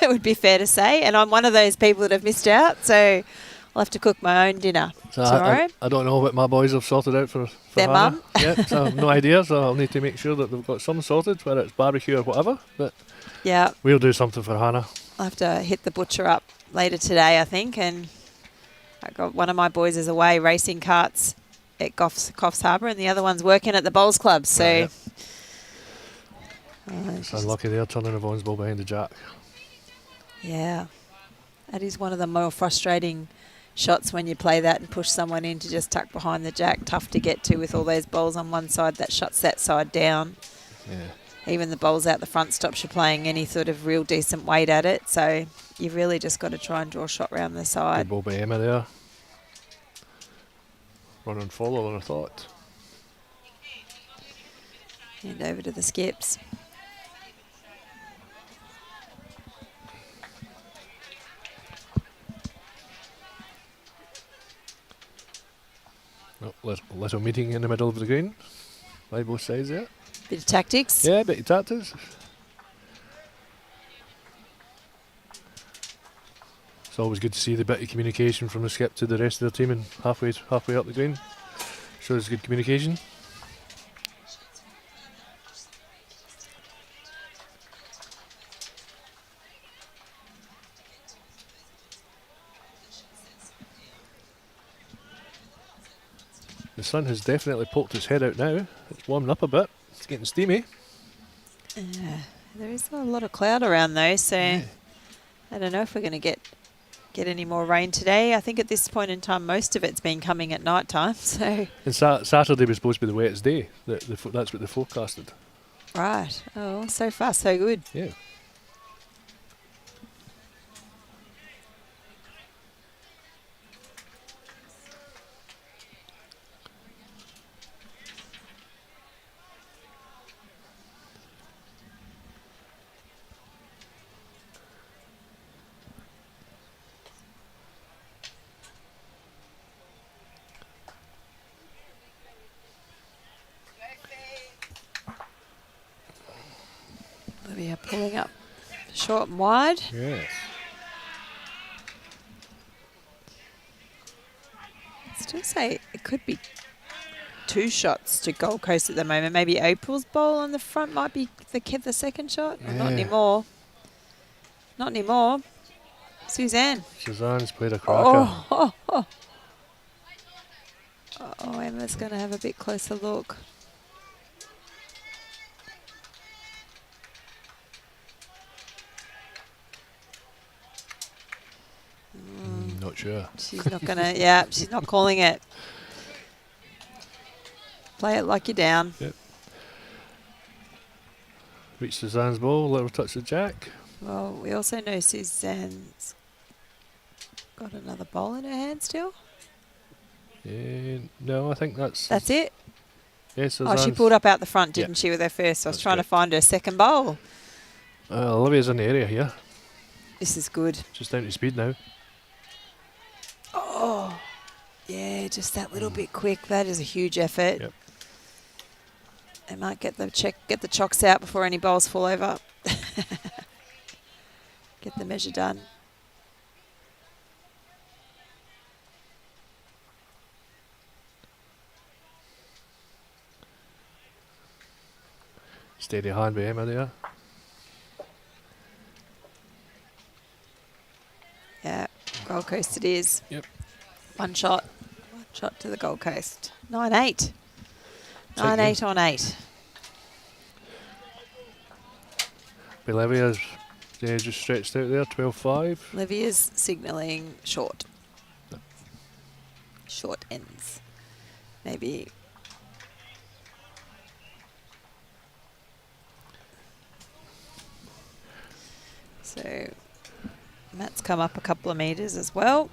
It would be fair to say. And I'm one of those people that have missed out. So I'll have to cook my own dinner tomorrow. I don't know what my boys have sorted out for Their Hannah mum? yet, so I have no idea. So I'll need to make sure that they've got some sorted, whether it's barbecue or whatever. But Yeah. we'll do something for Hannah. I'll have to hit the butcher up later today, I think. And I got one of my boys is away racing carts at Coffs Harbour, and the other one's working at the bowls club. So Right, it's unlucky they're turning everyone's ball behind the jack. yeah, that is one of the more frustrating shots when you play that and push someone in to just tuck behind the jack. Tough to get to with all those bowls on one side. That shuts that side down. Yeah. Even the bowls out the front stops you playing any sort of real decent weight at it. So you've really just got to try and draw a shot round the Good side. ball by Emma there. Run and follow than I thought. And over to the skips. Oh, little meeting in the middle of the green. By both sides there. Bit of tactics. Yeah, bit of tactics. It's always good to see the bit of communication from the skip to the rest of the team and halfway up the green. Shows good communication. The sun has definitely poked its head out now. It's warming up a bit. It's getting steamy. There is a lot of cloud around though, so I don't know if we're going to get any more rain today. I think at this point in time, most of it's been coming at night time. So And Saturday was supposed to be the wettest day. That's what they forecasted. right. Oh, so far so good. Yeah. Olivia pulling up short and wide. Yes. Still say it could be 2 shots to Gold Coast at the moment. Maybe April's bowl on the front might be the second shot. Or not Yeah. anymore. Not anymore. Suzanne. Suzanne's played a cracker. Oh, Emma's going to have a bit closer look. Not sure. She's not going to, yeah, she's not calling it. Play it like you're down. Yep. Reach Suzanne's ball, let her touch the jack. Well, we also know Suzanne's got another bowl in her hand still. No, I think that's it? Yes, Oh, she pulled up out the front, didn't Yep. she, with her first? So I was That's trying to right. find her second bowl. Olivia's in the area here. This is good. Just down to speed now. Oh, yeah, just that little bit quick. That is a huge effort. Yep. They might get the chocks out before any bowls fall over. Get the measure done. Steady hand by Emma there. Yeah, Gold Coast it is. Yep. One shot to the Gold Coast. 9-8. 9-8 on 8. Olivia's just stretched out there, 12-5. Olivia's signalling short. Short ends. Maybe. So Matt's come up a couple of metres as well.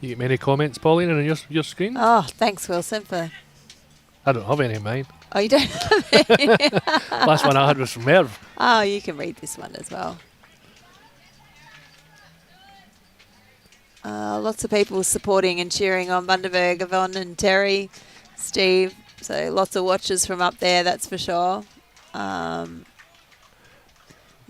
You get many comments, Pauline, on your screen? Oh, thanks, Wilson, for... I don't have any in mine. Oh, you don't have any? Last one I had was from Merv. Oh, you can read this one as well. Lots of people supporting and cheering on Bundaberg, Yvonne and Terry. Steve. So lots of watches from up there, that's for sure.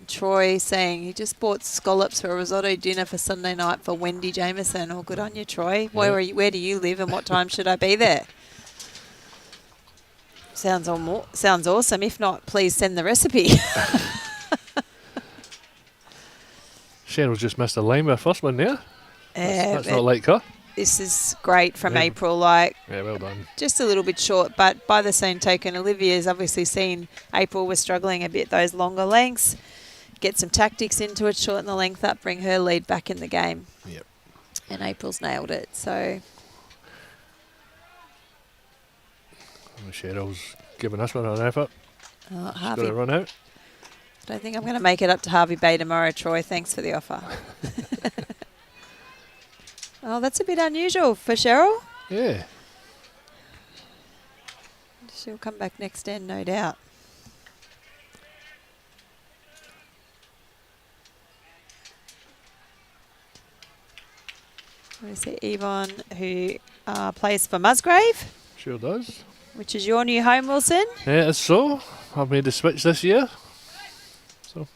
Troy saying he just bought scallops for a risotto dinner for Sunday night for Wendy Jameson. Oh, good on you, Troy. Yeah. Where do you live and what time should I be there? Sounds awesome. If not, please send the recipe. Cheryl's just missed a line with her first one there. That's not like her. This is great from April. Like, yeah, well done. Just a little bit short, but by the same token, Olivia's obviously seen April was struggling a bit, those longer lengths. Get some tactics into it, shorten the length up, bring her lead back in the game. Yep. And April's nailed it, so... Cheryl's giving us one an effort. She's got to run out. I don't think I'm going to make it up to Harvey Bay tomorrow, Troy. Thanks for the offer. Oh, that's a bit unusual for Cheryl. Yeah. She'll come back next end, no doubt. We see Yvonne, who plays for Musgrave. Sure does. Which is your new home, Wilson? Yeah, it's so. I've made the switch this year. So,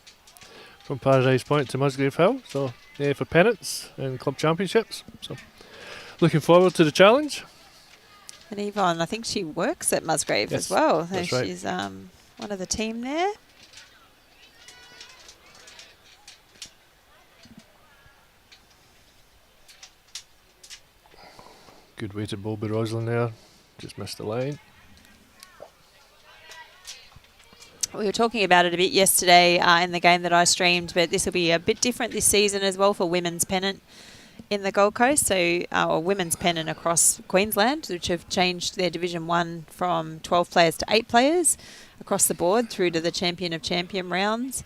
from Paradise Point to Musgrave Hill. So, yeah, for pennants and club championships. So, looking forward to the challenge. And Yvonne, I think she works at Musgrave Yes, as well. that's So she's one of the team there. Good way to Bobby Roslin there. Just missed the line. We were talking about it a bit yesterday in the game that I streamed, but this will be a bit different this season as well for women's pennant in the Gold Coast. So, or women's pennant across Queensland, which have changed their Division 1 from 12 players to 8 players across the board through to the Champion of Champion rounds.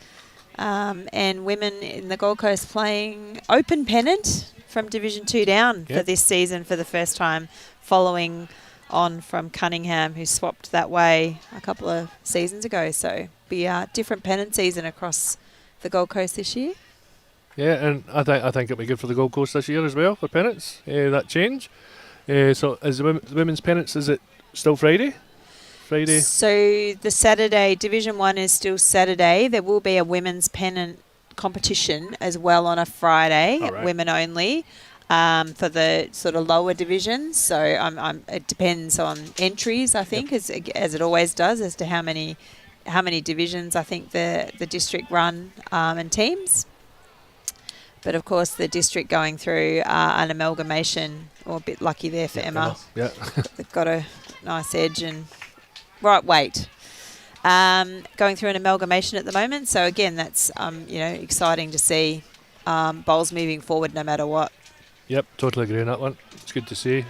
And women in the Gold Coast playing open pennant from Division 2 down for this season for the first time, following on from Cunningham, who swapped that way a couple of seasons ago. So be a different pennant season across the Gold Coast this year. Yeah, and I think it'll be good for the Gold Coast this year as well for pennants. That change. So is the women's pennants, is it still Friday? So the Saturday, Division 1 is still Saturday. There will be a women's pennant competition as well on a Friday, women only, for the sort of lower divisions. So it depends on entries, I think, as it always does, as to how many divisions I think the district run and teams. But of course, the district going through an amalgamation, or a bit lucky there for Emma. Yeah. They've got a nice edge and right weight. Going through an amalgamation at the moment. So again, that's exciting to see bowls moving forward no matter what. Yep, totally agree on that one. It's good to see.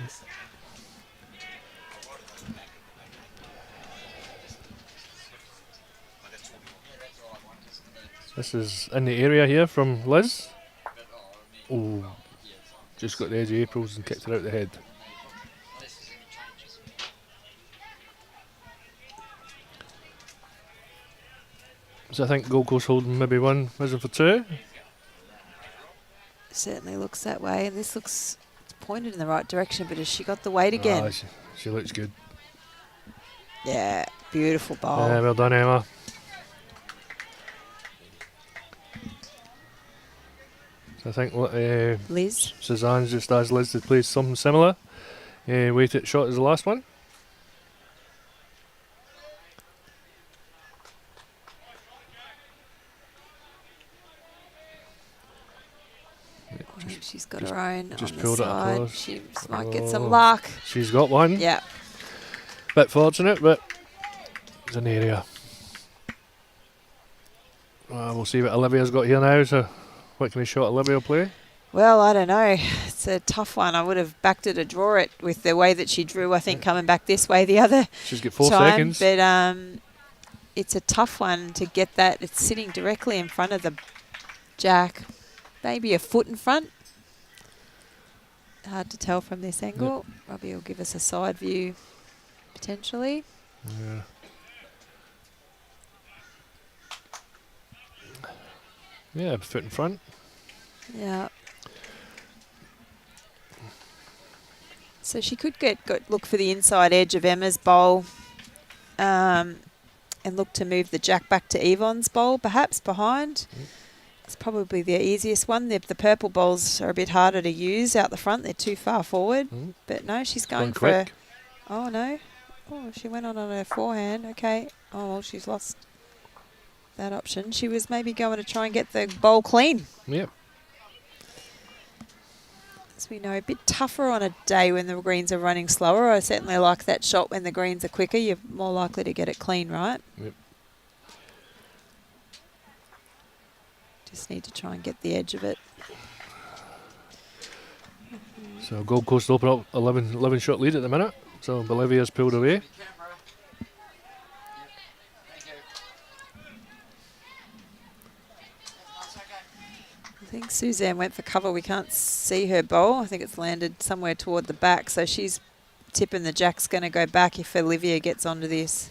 This is in the area here from Liz. Oh, just got the edge of April's and kicked her out the head. So I think Gold Coast holding maybe one, Wisdom for two. Certainly looks that way, and this looks pointed in the right direction, but has she got the weight again? She looks good. Yeah, beautiful bowl. Yeah, well done, Emma. So I think Liz. Suzanne's just asked Liz to play something similar. Weighted shot is the last one. I think she's got her own just on pulled the it side. across. She might get some luck. She's got one. Yeah. Bit fortunate, but it's an area. We'll see what Olivia's got here now. So, what can we shot Olivia play? Well, I don't know. It's a tough one. I would have backed her to draw it with the way that she drew, I think, coming back this way the other She's got 4 time. seconds. But it's a tough one to get that. It's sitting directly in front of the jack. Maybe a foot in front. Hard to tell from this angle. Yep. Robbie will give us a side view, potentially. Yeah. Yeah, a foot in front. Yeah. So she could look for the inside edge of Emma's bowl and look to move the jack back to Yvonne's bowl, perhaps behind. It's probably the easiest one. The purple bowls are a bit harder to use out the front. They're too far forward. But no, she's going for a... Oh, no. Oh, she went on her forehand. Okay. Oh, well, she's lost that option. She was maybe going to try and get the bowl clean. Yep. As we know, a bit tougher on a day when the greens are running slower. I certainly like that shot when the greens are quicker. You're more likely to get it clean, right? Yep. Just need to try and get the edge of it. So Gold Coast open up 11 shot lead at the minute. So Olivia's pulled away. I think Suzanne went for cover. We can't see her bowl. I think it's landed somewhere toward the back. So she's tipping the jack's going to go back if Olivia gets onto this.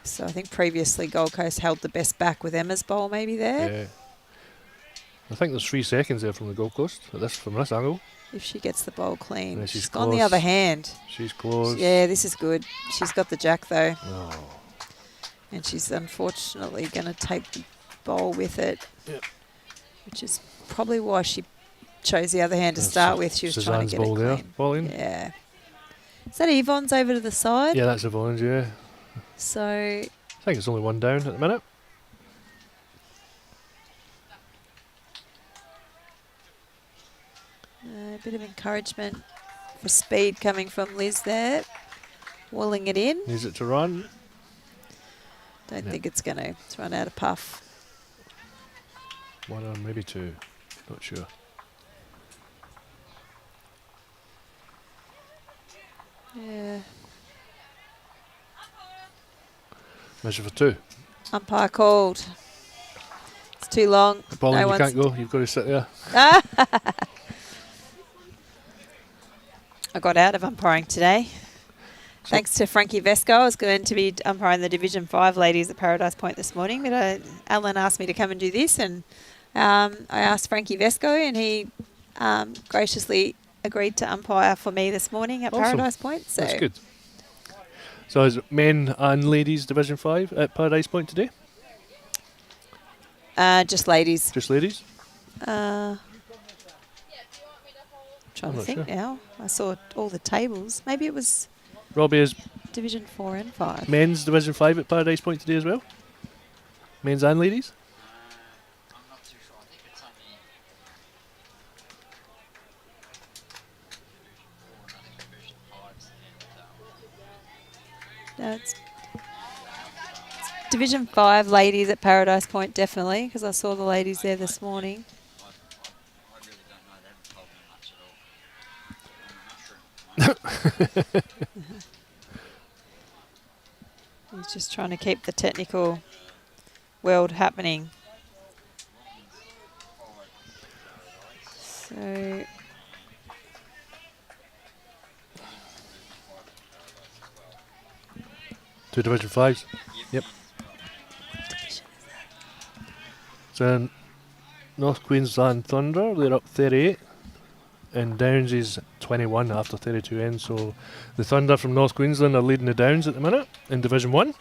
So I think previously Gold Coast held the best back with Emma's bowl maybe there. Yeah. I think there's 3 seconds there from the Gold Coast from this angle. If she gets the bowl clean. Yeah, she's on the other hand. She's close. Yeah, this is good. She's got the jack though. Oh. And she's unfortunately going to take the bowl with it. Yep. Which is probably why she chose the other hand to start with. She was Suzanne's trying to get ball it there. clean. Ball in. Yeah. Is that Yvonne's over to the side? Yeah, that's Yvonne's, yeah. So... I think it's only 1 down at the minute. A bit of encouragement for speed coming from Liz there. Walling it in. Needs it to run. Don't think it's going to run out of puff. 1 or maybe 2. Not sure. Yeah. Measure for 2. Umpire called. It's too long. Ball in, No you can't go. You've got to sit there. I got out of umpiring today. So thanks to Frankie Vesco. I was going to be umpiring the Division 5 ladies at Paradise Point this morning, but Alan asked me to come and do this, and I asked Frankie Vesco, and he graciously agreed to umpire for me this morning at Paradise Point. So that's good. So is it men and ladies Division 5 at Paradise Point today? Just ladies. Just ladies? Trying to think now. I saw all the tables. Maybe it was Robbie is Division 4 and 5. men's Division 5 at Paradise Point today as well? Men's and ladies? I'm not too sure. I think it's only No, it's Division 5 ladies at Paradise Point, definitely, because I saw the ladies there this morning. I really don't know. They haven't told me much at all. He's just trying to keep the technical world happening. So... Two Division 5s. Yep. So North Queensland Thunder, they're up 38. And Downs is 21 after 32 ends. So the Thunder from North Queensland are leading the Downs at the minute in Division 1.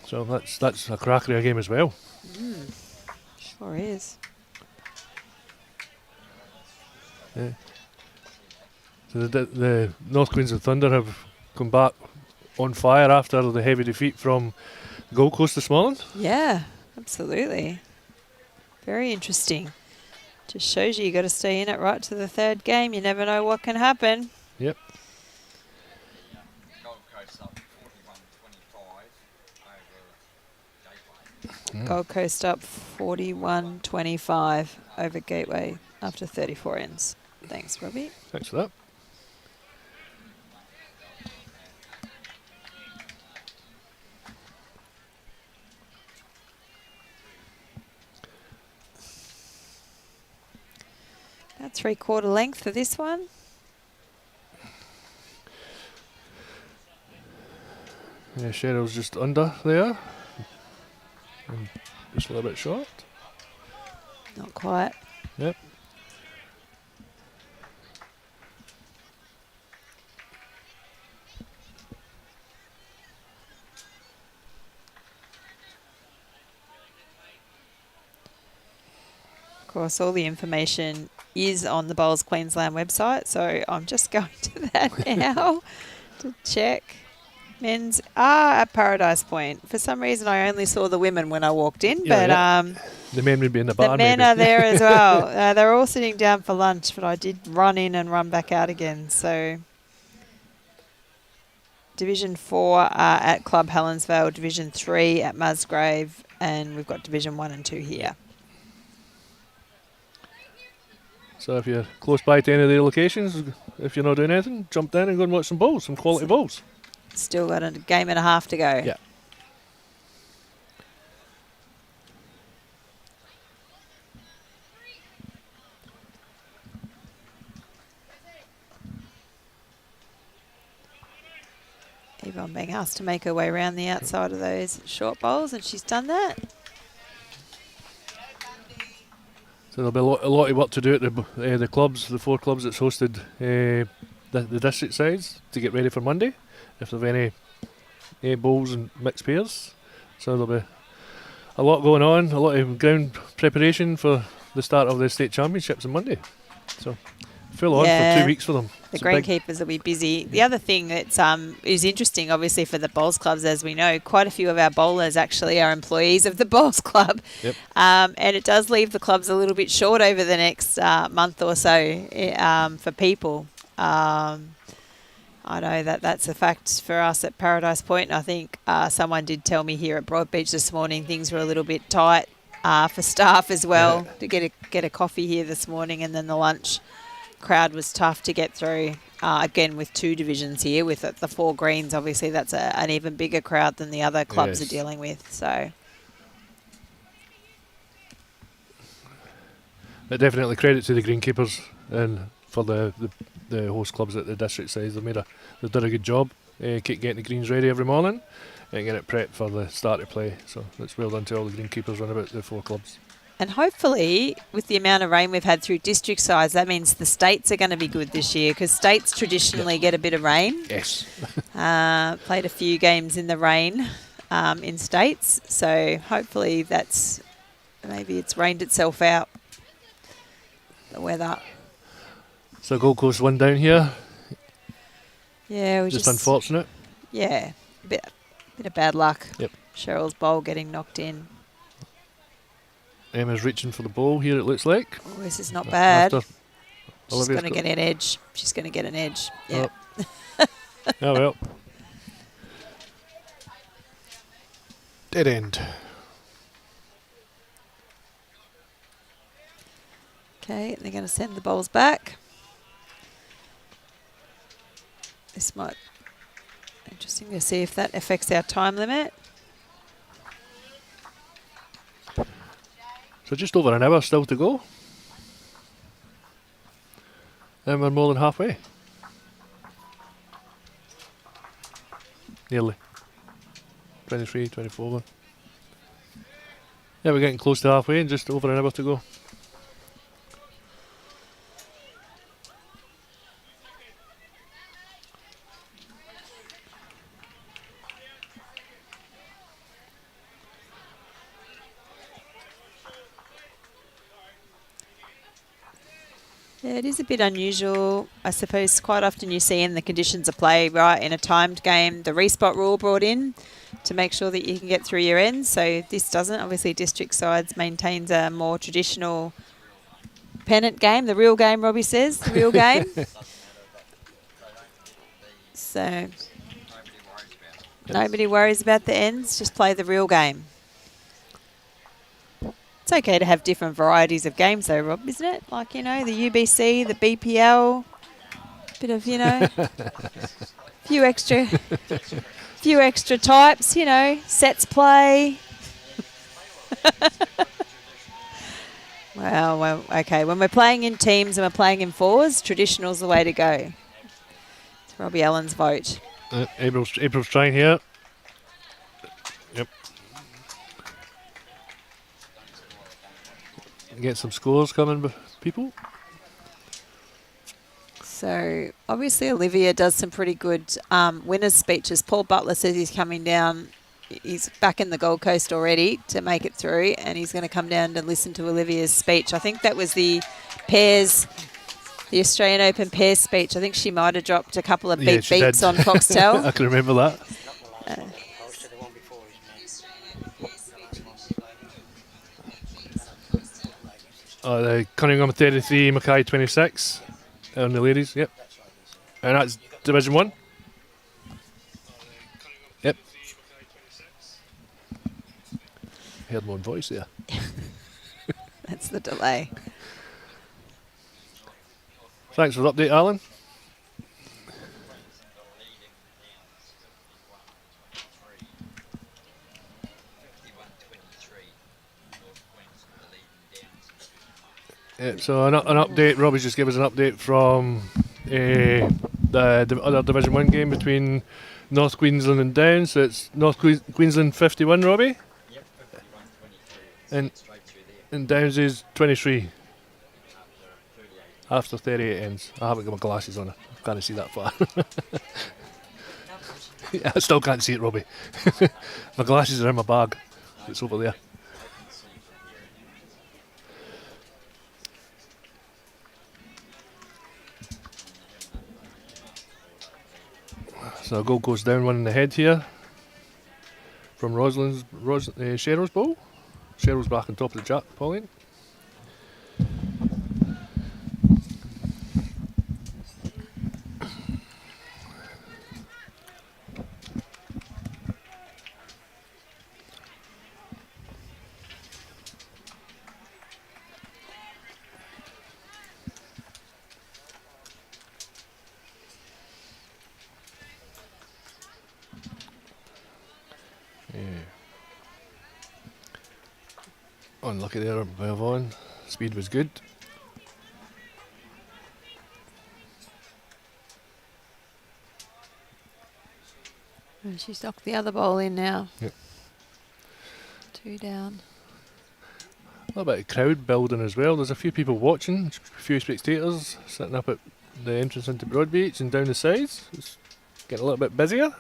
So that's a cracker of a game as well. Sure is. Yeah. So the North Queensland Thunder have come back on fire after the heavy defeat from Gold Coast this morning. Yeah, absolutely. Very interesting. Just shows you got to stay in it right to the third game. You never know what can happen. Yep. Gold Coast up 41-25 over Gateway. Gold Coast up 41-25 over Gateway after 34 ends. Thanks, Robbie. Thanks for that. About 3/4 length for this one. Yeah, Cheryl's just under there. And just a little bit short. Not quite. Yep. Of course, all the information is on the Bowls Queensland website, so I'm just going to that now to check. Men's are at Paradise Point. For some reason, I only saw the women when I walked in, the men would be in the bar. The men are there as well. They're all sitting down for lunch, but I did run in and run back out again. So Division 4 are at Club Helensvale, Division 3 at Musgrave, and we've got Division 1 and 2 here. So if you're close by to any of the locations, if you're not doing anything, jump down and go and watch some bowls, some quality bowls. Still got a game and a half to go. Yeah. Yvonne being asked to make her way around the outside of those short bowls, and she's done that. So there'll be a lot of work to do at the clubs, the 4 clubs that's hosted the district sides to get ready for Monday, if there are any bowls and mixed pairs. So there'll be a lot going on, a lot of ground preparation for the start of the state championships on Monday. So full on for 2 weeks for them. The greenkeepers will be busy. The other thing that is interesting, obviously, for the bowls clubs, as we know, quite a few of our bowlers actually are employees of the bowls club. Yep. And it does leave the clubs a little bit short over the next month or so for people. I know that's a fact for us at Paradise Point. And I think someone did tell me here at Broadbeach this morning things were a little bit tight for staff as well, to get a coffee here this morning, and then the lunch crowd was tough to get through. Again, with 2 divisions here, with the 4 greens, obviously that's an even bigger crowd than the other clubs are dealing with. So, but definitely credit to the greenkeepers and for the host clubs at the district size. They've done a good job, getting the greens ready every morning and getting it prepped for the start of play. So it's well done to all the greenkeepers run about the 4 clubs. And hopefully, with the amount of rain we've had through district sides, that means the states are going to be good this year, because states traditionally get a bit of rain. Yes. Played a few games in the rain in states, so hopefully maybe it's rained itself out, the weather. So Gold Coast won down here. Yeah, we just unfortunate. Yeah, a bit of bad luck. Yep. Cheryl's bowl getting knocked in. Emma's reaching for the ball here, it looks like. Oh, this is not bad. She's Olivia's going to get an edge. She's going to get an edge. Yeah. Oh well. Dead end. Okay, they're going to send the bowls back. This might be interesting to see if that affects our time limit. So just over an hour still to go. And we're more than halfway. Nearly. 23, 24. Yeah, we're getting close to halfway and just over an hour to go. Yeah, it is a bit unusual. I suppose quite often you see in the conditions of play, right, in a timed game, the respot rule brought in to make sure that you can get through your ends. So this doesn't. Obviously, district sides maintains a more traditional pennant game, the real game, Robbie says, the real game. So nobody worries about the ends, just play the real game. It's okay to have different varieties of games though, Rob, isn't it? Like, the UBC, the BPL, bit of, few extra types, sets play. Well, okay, when we're playing in teams and we're playing in 4s, traditional's the way to go. It's Robbie Allen's vote. April's trying here. Yep. Get some scores coming, people. So obviously Olivia does some pretty good winners' speeches. Paul Butler says he's coming down he's back in the Gold Coast already to make it through, and he's going to come down to listen to Olivia's speech. I think that was the pairs, the Australian Open pairs speech. I think she might have dropped a couple of beeps on Foxtel. I can remember that. The Cunningham 33, Mackay 26 on the ladies, yep. And that's Division 1. Yep. Heard my own voice there. That's the delay. Thanks for the update, Alan. So an update, Robbie's just gave us an update from the other Division 1 game between North Queensland and Downs. So it's North Queensland 51, Robbie? Yep, 51-23. And Downs is 23. After 38 ends. I haven't got my glasses on. I can't see that far. Yeah, I still can't see it, Robbie. My glasses are in my bag. It's over there. So Gold Coast down 1 in the head here from Cheryl's ball. Cheryl's back on top of the jack, Pauline. Unlucky there by Yvonne. Speed was good. And she's knocked the other ball in now. Yep. 2 down. A little bit of crowd building as well. There's a few people watching, a few spectators sitting up at the entrance into Broadbeach and down the sides. It's getting a little bit busier.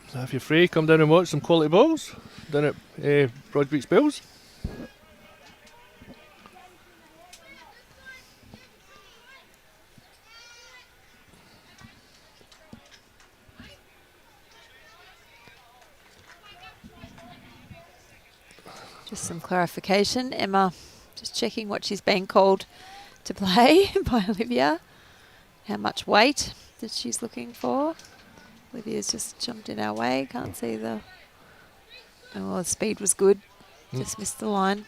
So if you're free, come down and watch some quality balls down at Broadbeach Bills. Just some clarification. Emma just checking what she's being called to play by Olivia. How much weight that she's looking for. Olivia's just jumped in our way. Can't see the... Oh, the speed was good. Just missed the line.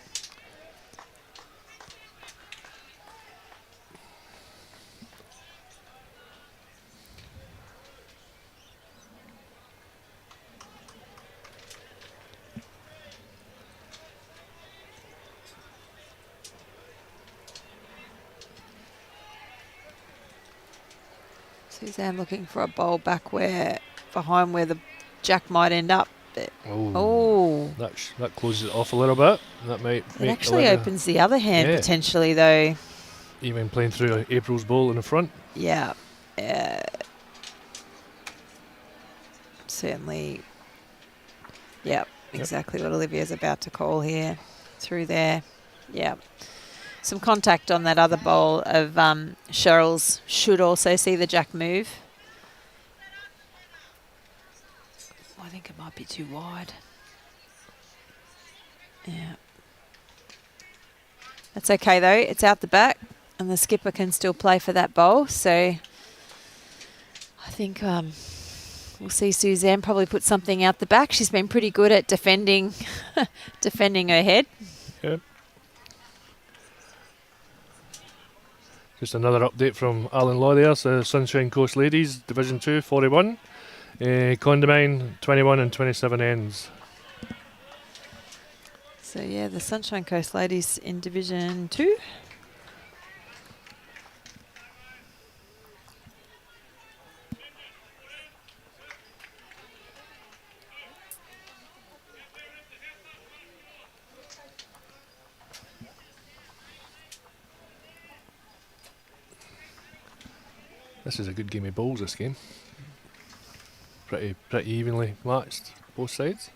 Suzanne looking for a bowl back behind where the jack might end up. That closes it off a little bit. That might it actually opens the other hand potentially though. Even playing through April's ball in the front. Yeah. Certainly. Yeah, exactly what Olivia's about to call here. Through there. Yeah. Some contact on that other bowl of Cheryl's should also see the jack move. I think it might be too wide. Yeah. That's okay though. It's out the back and the skipper can still play for that bowl. So I think we'll see Suzanne probably put something out the back. She's been pretty good at defending defending her head. Yeah. Just another update from Alan Law there. So Sunshine Coast Ladies, Division 2, 41. Condamine, 21 and 27 ends. So yeah, the Sunshine Coast Ladies in Division 2. This is a good game of bowls, this game. pretty evenly matched, both sides.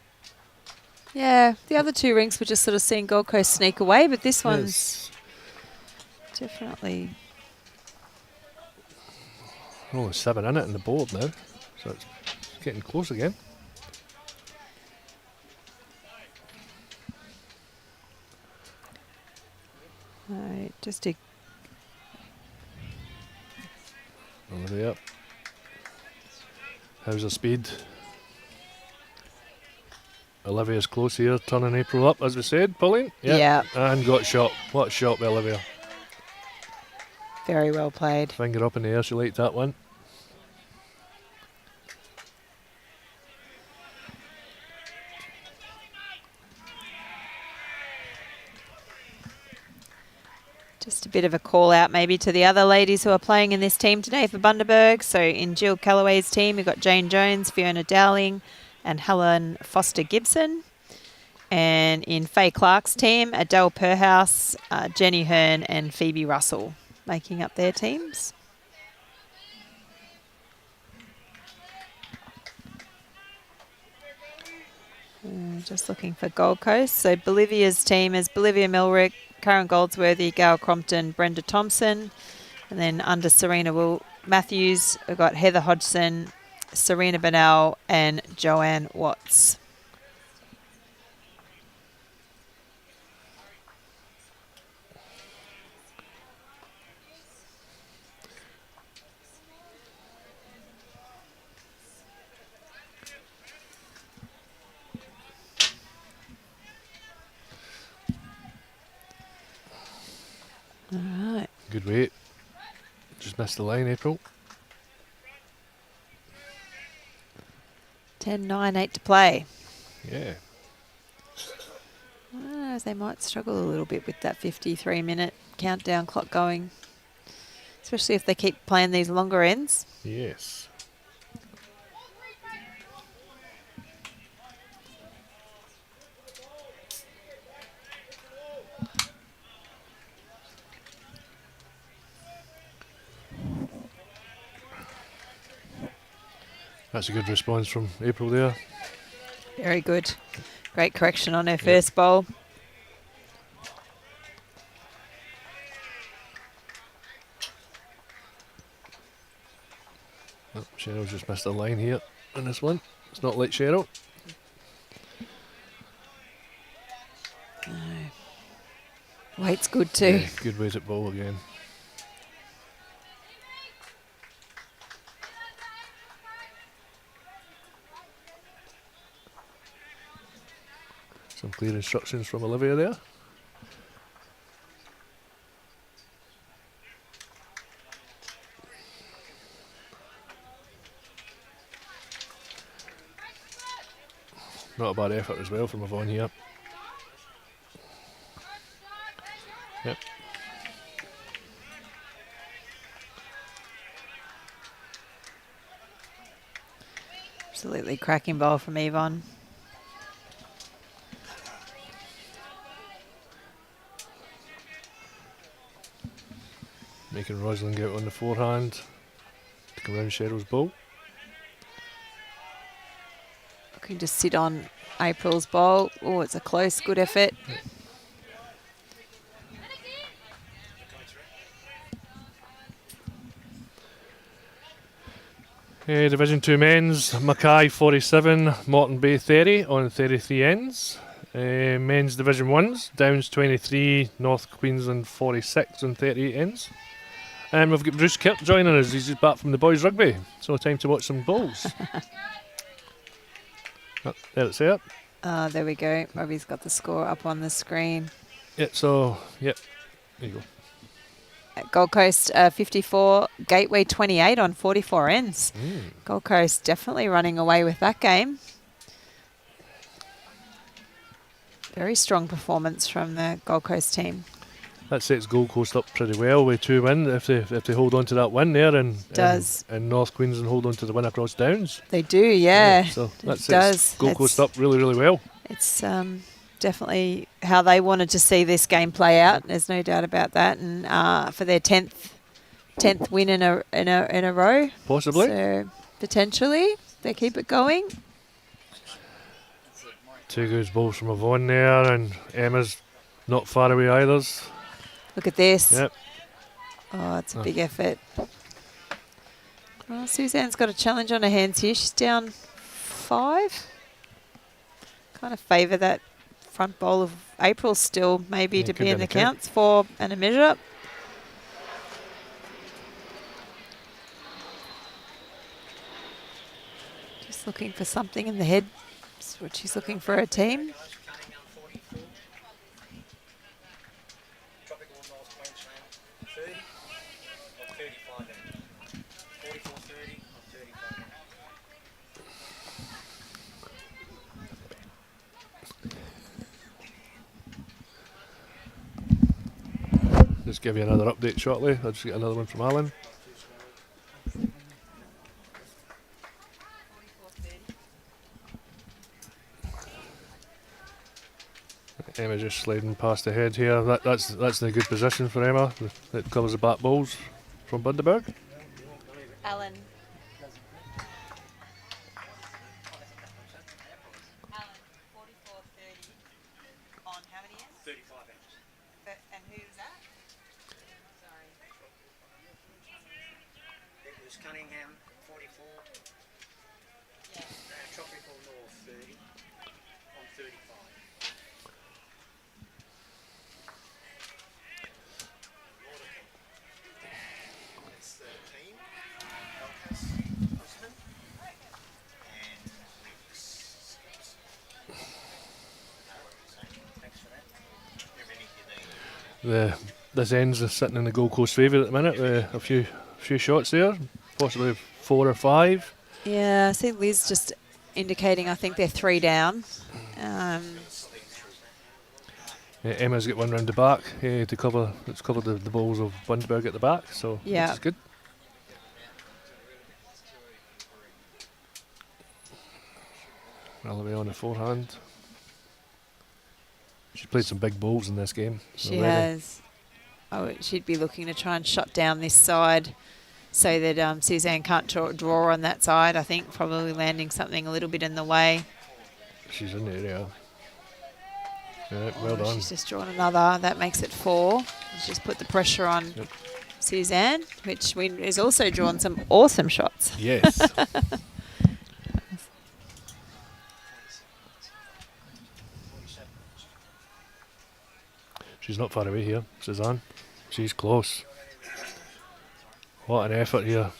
Yeah, the other two rinks were just sort of seeing Gold Coast sneak away, but this one's definitely... Only 7 in it in the board now, so it's getting close again. Right, just to... Olivia. How's her speed? Olivia's close here, turning April up, as we said, Pauline. Yeah. And got shot. What a shot by Olivia. Very well played. Finger up in the air, she liked that one. Just a bit of a call out maybe to the other ladies who are playing in this team today for Bundaberg. So in Jill Calloway's team, you've got Jane Jones, Fiona Dowling and Helen Foster-Gibson. And in Faye Clark's team, Adele Perhouse, Jenny Hearn and Phoebe Russell making up their teams. Just looking for Gold Coast. So Bolivia's team is Bolivia Milrick, Karen Goldsworthy, Gail Crompton, Brenda Thompson. And then under Serena Matthews, we've got Heather Hodgson, Serena Bennell and Joanne Watts. All right. Good weight. Just missed the line, April. 10-9-8 to play. Yeah. They might struggle a little bit with that 53-minute countdown clock going, especially if they keep playing these longer ends. Yes. That's a good response from April there. Very good. Great correction on her first bowl. Oh, Cheryl's just missed a line here on this one. It's not like Cheryl. No. Weight's good too. Yeah, good weight at ball again. Some clear instructions from Olivia there. Not a bad effort as well from Yvonne here. Yep. Absolutely cracking ball from Yvonne. Making Rosalind get on the forehand to come around Cheryl's ball. Looking to sit on April's ball. Oh, it's a close, good effort. Division 2 men's, Mackay 47, Moreton Bay 30 on 33 ends. Men's Division 1s, Downs 23, North Queensland 46 on 38 ends. And we've got Bruce Kirk joining us. He's back from the boys' rugby, so time to watch some balls. Oh, there it's there. There we go. Robbie's got the score up on the screen. Yeah, so, yep, there you go. At Gold Coast 54, Gateway 28 on 44 ends. Gold Coast definitely running away with that game. Very strong performance from the Gold Coast team. That sets Gold Coast up pretty well with 2 wins if they hold on to that win there, and North Queensland hold on to the win across Downs. They do, yeah. So that sets Gold Coast up really, really well. It's definitely how they wanted to see this game play out. There's no doubt about that. And for their 10th win in a row, possibly. So potentially they keep it going. Two good balls from Yvonne there, and Emma's not far away either. Look at this. Yep. Oh, it's a big effort. Well, Suzanne's got a challenge on her hands here. She's down 5. Kind of favour that front bowl of April still, maybe to be in the counts. 4 and a measure up. Just looking for something in the head. That's what she's looking for her team. Just give you another update shortly. I'll just get another one from Alan. Emma just sliding past ahead here. That's the good position for Emma. It covers the back balls from Bundaberg. Alan. Cunningham, 44. Yeah. Tropical North, 30. On 35. It's 13. Elkas, Osman. And Wicks. Thanks for that. Everything you need. This ends is sitting in the Gold Coast favour at the minute with a few shots there. Possibly 4 or 5. Yeah, I see Liz just indicating I think they're 3 down. Emma's got one round the back to cover. It's covered the balls of Bundaberg at the back, so yeah, which is good. Olivia on the forehand. She's played some big balls in this game. She has. Oh, she'd be looking to try and shut down this side, so that Suzanne can't draw on that side. I think probably landing something a little bit in the way. She's in there, yeah. Yeah, well done. She's just drawn another. That makes it 4. She's just put the pressure on Suzanne, which has also drawn some awesome shots. Yes. She's not far away here, Suzanne. She's close. What an effort here.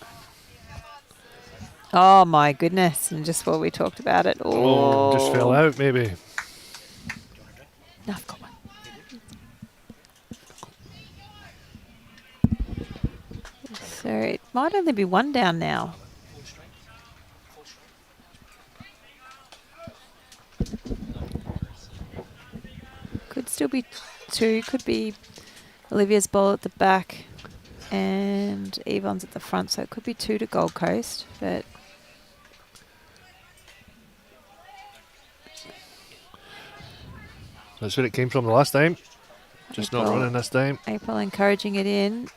Oh my goodness, and just what we talked about it. Oh, just fell out maybe. No, I've got one. So it might only be 1 down now. Could still be 2, could be Olivia's ball at the back and Yvonne's at the front, so it could be 2 to Gold Coast, but that's where it came from the last time. Just not running this time. April encouraging it in.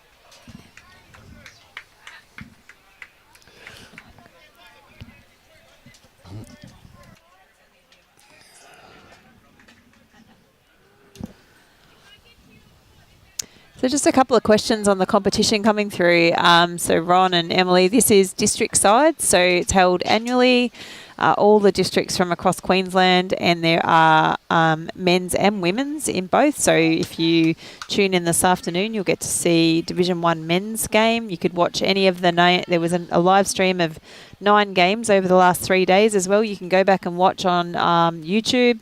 So just a couple of questions on the competition coming through. So Ron and Emily, this is district side, so it's held annually. All the districts from across Queensland, and there are men's and women's in both. So if you tune in this afternoon, you'll get to see Division 1 men's game. You could watch any of the there was a live stream of 9 games over the last 3 days as well. You can go back and watch on YouTube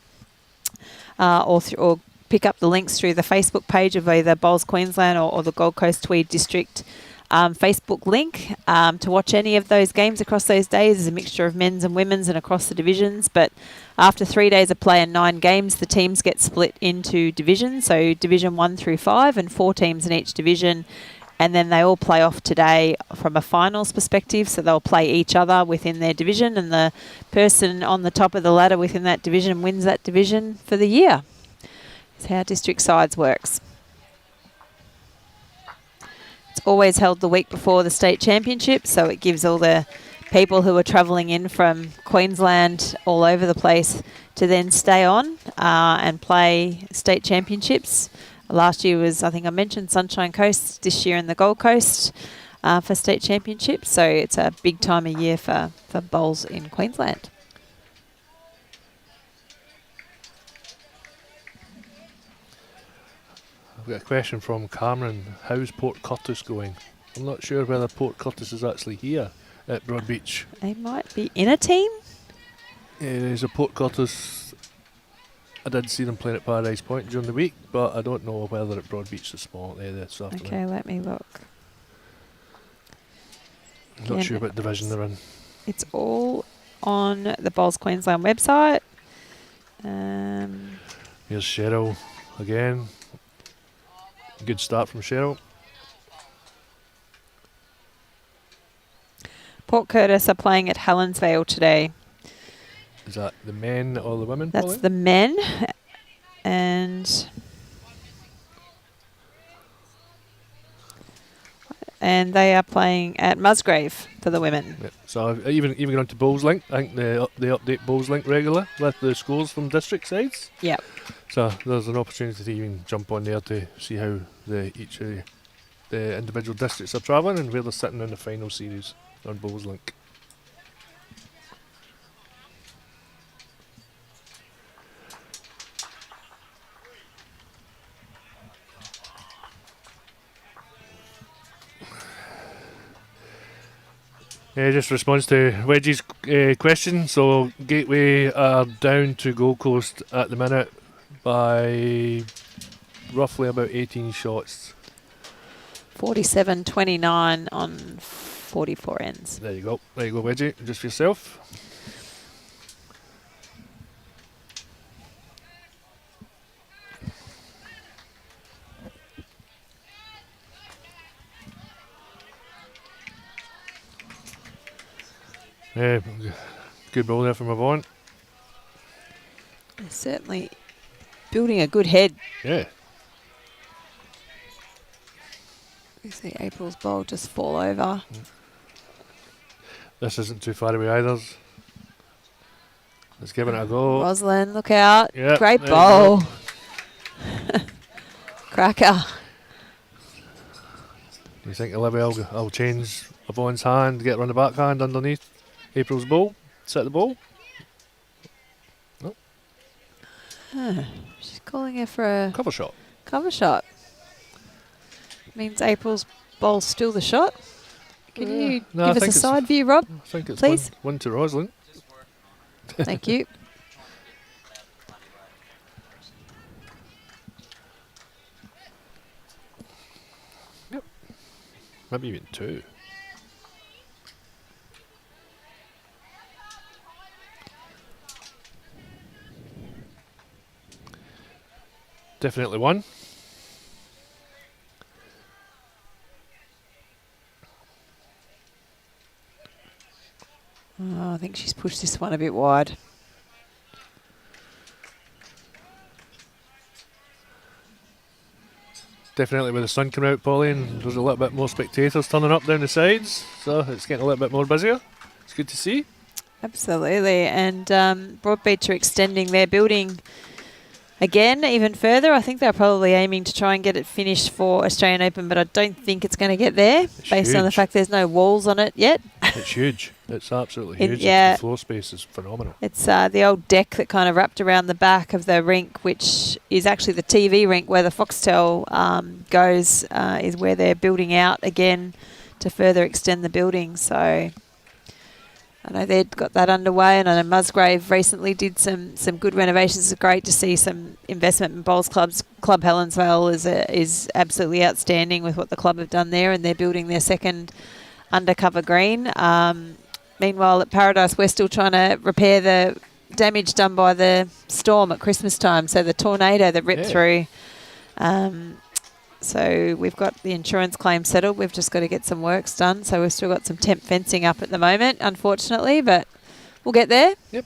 or pick up the links through the Facebook page of either Bowls Queensland or the Gold Coast-TWEED District Facebook link to watch any of those games across those days. There's a mixture of men's and women's and across the divisions, but after 3 days of play and 9 games, the teams get split into divisions, so Division 1 through 5 and 4 teams in each division, and then they all play off today from a finals perspective, so they'll play each other within their division, and the person on the top of the ladder within that division wins that division for the year. That's how district sides works. It's always held the week before the state championship, so it gives all the people who are travelling in from Queensland all over the place to then stay on and play state championships. Last year was, I think I mentioned, Sunshine Coast. This year in the Gold Coast for state championships. So it's a big time of year for bowls in Queensland. I've got a question from Cameron. How's Port Curtis going? I'm not sure whether Port Curtis is actually here at Broadbeach. They might be in a team. There's a Port Curtis. I did see them playing at Paradise Point during the week, but I don't know whether at Broadbeach this afternoon. Okay, let me look. Not sure what division they're in. It's all on the Bowls Queensland website. Here's Cheryl again. Good start from Cheryl. Port Curtis are playing at Helensvale today. Is that the men or the women? That's Pauline? the men. And they are playing at Musgrave for the women. Yep. So even going on to Bowls Link, I think they update Bowls Link regularly with the scores from district sides. Yep. So there's an opportunity to even jump on there to see how each of the individual districts are travelling and where they're sitting in the final series on Bowls Link. Just response to Wedgie's question. So Gateway are down to Gold Coast at the minute by roughly about 18 shots. 47-29 on 44 ends. There you go, Wedgie, just for yourself. Yeah, good ball there from Avon. They're certainly building a good head. Yeah. You see April's bowl just fall over. This isn't too far away either. Let's give it a go. Rosalind, look out. Yep, Great there you bowl. Cracker. Do you think Olivia will change Avon's hand, get her on the backhand underneath April's bowl, set the ball? No. She's calling her for a Cover shot. cover shot. Means April's bowl's still the shot. Can you No, I give us think a it's- side view, Rob? I think it's Please. one to Rosalind. Thank you. Maybe even two. Definitely one. Oh, I think she's pushed this one a bit wide. Definitely with the sun coming out, Pauline, there's a little bit more spectators turning up down the sides, so it's getting a little bit more busier. It's good to see. Absolutely. And Broadbeach are extending their building again even further. I think they're probably aiming to try and get it finished for Australian Open, but I don't think it's going to get there based on the huge. fact there's no walls on it yet. It's huge. It's absolutely It- huge. yeah. The floor space is phenomenal. It's the old deck that kind of wrapped around the back of the rink, which is actually the TV rink where the Foxtel goes, is where they're building out again to further extend the building. So I know they'd got that underway, and I know Musgrave recently did some good renovations. It's great to see some investment in bowls clubs. Club Helensvale is absolutely outstanding with what the club have done there, and they're building their second undercover green. Meanwhile, at Paradise, we're still trying to repair the damage done by the storm at Christmas time. So the tornado that ripped through. So we've got the insurance claim settled. We've just got to get some works done. So we've still got some temp fencing up at the moment, unfortunately, but we'll get there. Yep.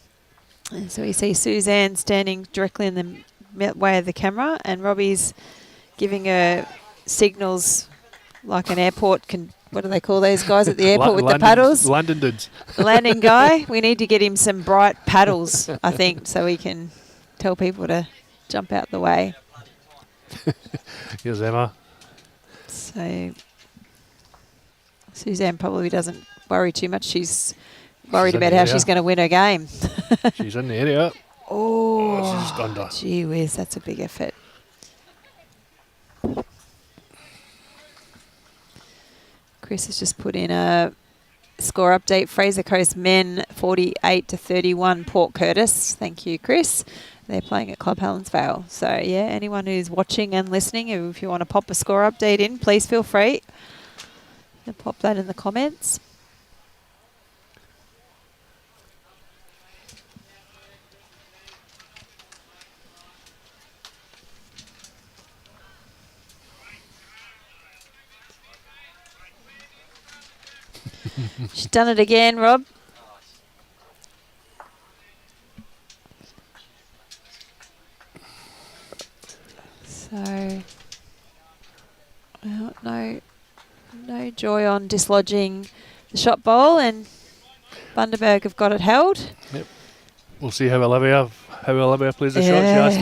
And so we see Suzanne standing directly in the way of the camera, and Robbie's giving her signals like an airport what do they call those guys at the airport with the paddles? Landing dudes. Landing guy. We need to get him some bright paddles, I think, so we can tell people to jump out the way. Here's Emma. So Suzanne probably doesn't worry too much. She's worried about how she's going to win her game. She's in the area. Oh, she's just under. Gee whiz, that's a big effort. Chris has just put in a score update. Fraser Coast men 48-31 Port Curtis. Thank you, Chris. They're playing at Club Helensvale. So, yeah, anyone who's watching and listening, if you want to pop a score update in, please feel free to pop that in the comments. She's done it again, Rob. So, well, no joy on dislodging the shot bowl, and Bundaberg have got it held. Yep. We'll see how Olivia plays the shot.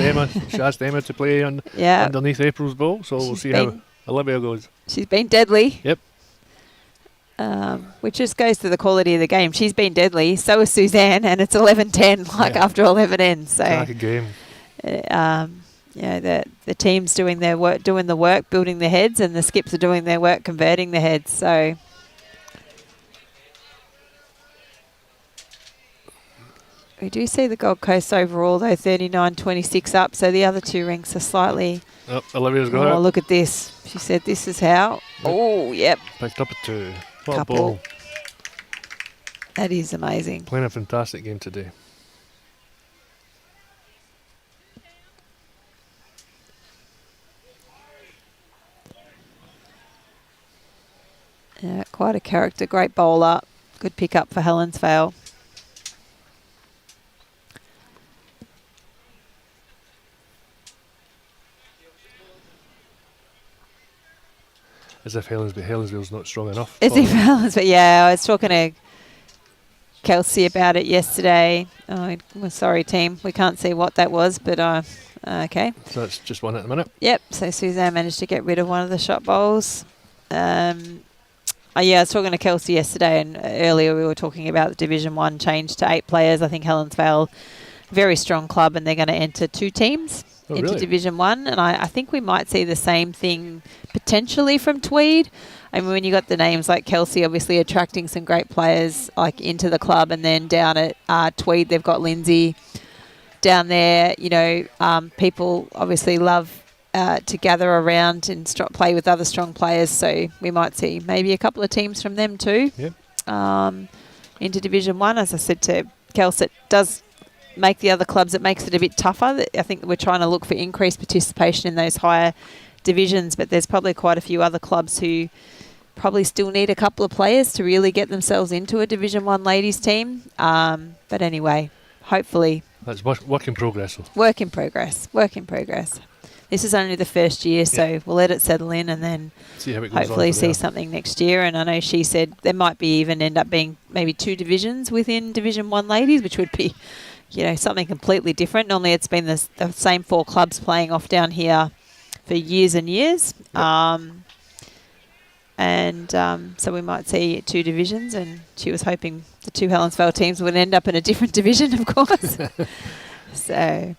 She asked Emma to play underneath April's ball, so we'll see how Olivia goes. She's been deadly. Yep. Which just goes to the quality of the game. She's been deadly. So is Suzanne, and it's 11-10, after 11 ends. So, like a game. The team's doing their work, building the heads, and the skips are doing their work, converting the heads. So, we do see the Gold Coast overall, though, 39-26 up. So the other two ranks are slightly. Oh, Olivia's got it. Oh, look at this. She said this is how. Yep. Oh, yep. Picked up a 2. What couple. a ball. That is amazing. Playing a fantastic game today. Yeah, quite a character. Great bowler. Good pick up for Helensvale. As if Helensville's not strong enough. But yeah, I was talking to Kelsey about it yesterday. Oh, well, sorry, team. We can't see what that was, but okay. So it's just one at the minute. Yep. So Suzanne managed to get rid of one of the shot bowls. I was talking to Kelsey yesterday, and earlier we were talking about the Division 1 change to 8 players. I think Helensvale, very strong club, and they're going to enter 2 teams into Division 1. And I think we might see the same thing potentially from Tweed. I mean, when you got the names like Kelsey, obviously attracting some great players like into the club, and then down at Tweed, they've got Lindsay down there. People obviously love to gather around and play with other strong players. So we might see maybe a couple of teams from them too. Yep. Into Division 1. As I said to Kelsey, it does make the other clubs, it makes it a bit tougher. I think we're trying to look for increased participation in those higher divisions, but there's probably quite a few other clubs who probably still need a couple of players to really get themselves into a Division 1 ladies team. But anyway, hopefully. That's work in progress. Work in progress. This is only the first year, so we'll let it settle in and then see how it goes hopefully see something next year. And I know she said there might be even end up being maybe 2 divisions within Division 1 ladies, which would be, something completely different. Normally it's been the same 4 clubs playing off down here for years and years. Yep. So we might see 2 divisions, and she was hoping the 2 Helensvale teams would end up in a different division, of course. So,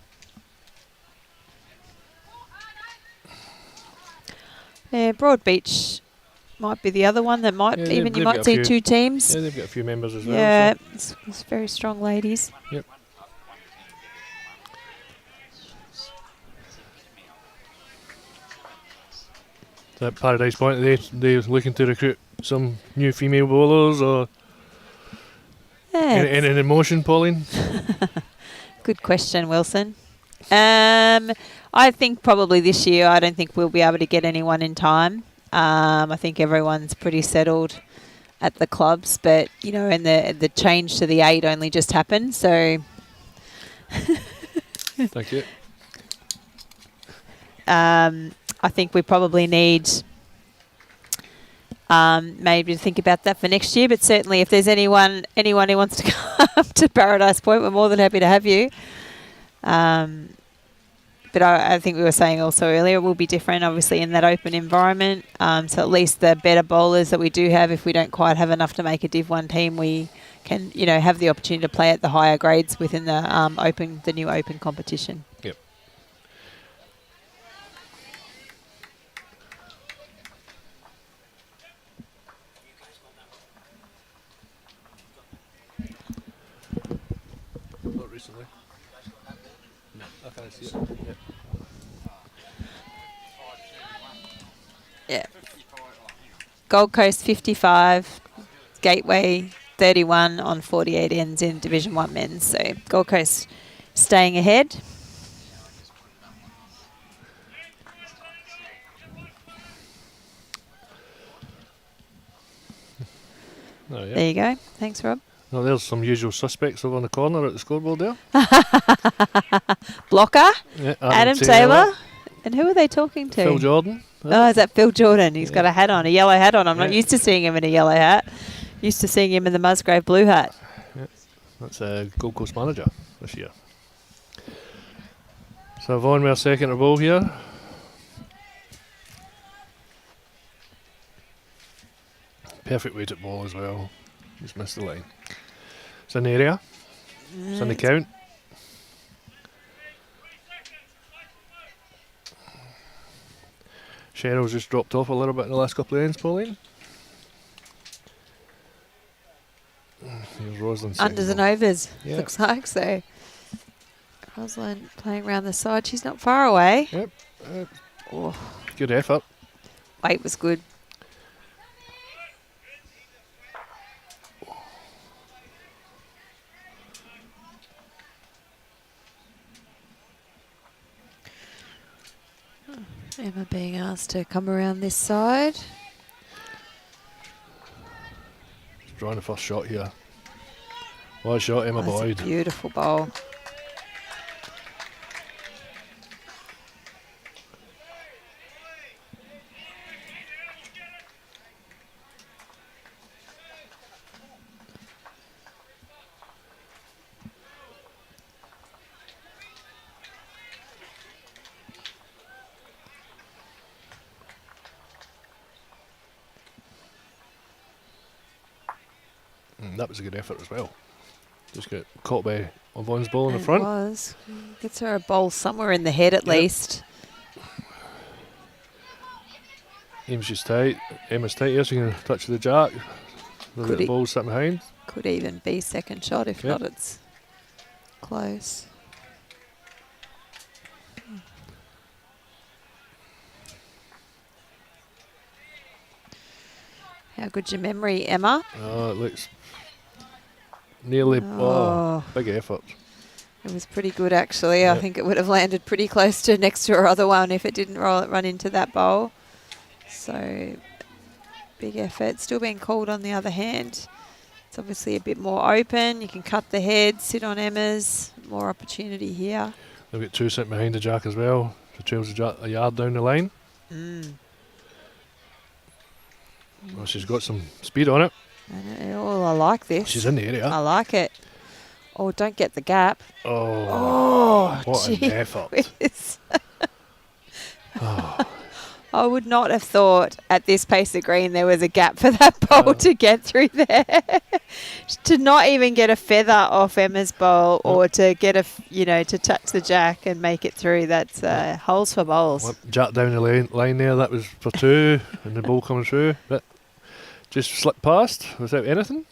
yeah, Broadbeach might be the other one that might you might see 2 teams. Yeah, they've got a few members as well. Yeah, so. It's very strong ladies. Yep. At Paradise Point, they're looking to recruit some new female bowlers, or any emotion, Pauline? Good question, Wilson. I think probably this year, I don't think we'll be able to get anyone in time. I think everyone's pretty settled at the clubs, but and the change to the 8 only just happened, so. Thank you. I think we probably need maybe to think about that for next year. But certainly, if there's anyone who wants to come to Paradise Point, we're more than happy to have you. But I think we were saying also earlier, it will be different, obviously, in that open environment. So at least the better bowlers that we do have, if we don't quite have enough to make a Div 1 team, we can, have the opportunity to play at the higher grades within the new open competition. Yep. Not recently. No, I can't see it. Yep. Yeah. Gold Coast 55, Gateway 31 on 48 ends in Division 1 men's. So Gold Coast staying ahead. Oh, yeah. There you go. Thanks, Rob. Now there's some usual suspects over on the corner at the scoreboard there. Blocker, Yeah, Adam Taylor. And who are they talking to? Phil Jordan. Oh, is that Phil Jordan? He's got a hat on, a yellow hat on. I'm not used to seeing him in a yellow hat. Used to seeing him in the Musgrave blue hat. Yeah. That's a Gold Coast manager this year. So Vaughan with our second ball here. Perfect weighted ball as well. Just missed the line. It's in the area. It's in the count. Cheryl's just dropped off a little bit in the last couple of ends, Pauline. Here's Rosalind. Unders and overs, Yeah. looks like. So Rosalind playing around the side. She's not far away. Yep. Oh, Good effort. weight was good. Emma being asked to come around this side. Drawing the first shot here. What shot, Emma That's Boyd. a beautiful bowl. That was a good effort as well. Just got caught by Vaughan's ball in the It front. was. Gets her a bowl somewhere in the head at least. Emma's tight. Emma's tight here, so you can touch the jack. The ball sitting behind. Could even be second shot. If not, it's close. How good's your memory, Emma? Oh, it looks nearly. Oh, big effort. It was pretty good, actually. I think it would have landed pretty close to next to her other one if it didn't run into that bowl. So, big effort. Still being called on the other hand. It's obviously a bit more open. You can cut the head, sit on Emma's. More opportunity here. They've got two sitting behind the jack as well. So trails the jack a yard down the line. Well, she's got some speed on it. Oh, I like this. She's in the area. I like it. Oh, don't get the gap. Oh, what an effort. I would not have thought at this pace of green there was a gap for that bowl to get through there. To not even get a feather off Emma's bowl or to get to touch the jack and make it through. That's holes for bowls. Well, jack down the line there, that was for two, and the ball coming through. But just slipped past without anything.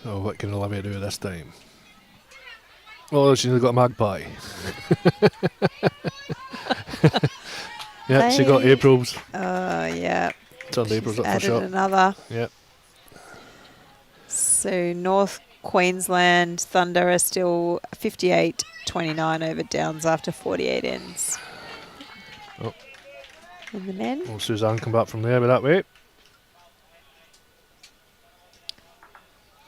Oh, what can Olivia do this time? Oh, she's got a magpie. Yeah, she got April's. Oh, yeah. Turned April's up for Added shot. another. Yep. So North Queensland Thunder are still 58-29 over Downs after 48 ends. Oh. And the men? Well, Suzanne come back from there with that way.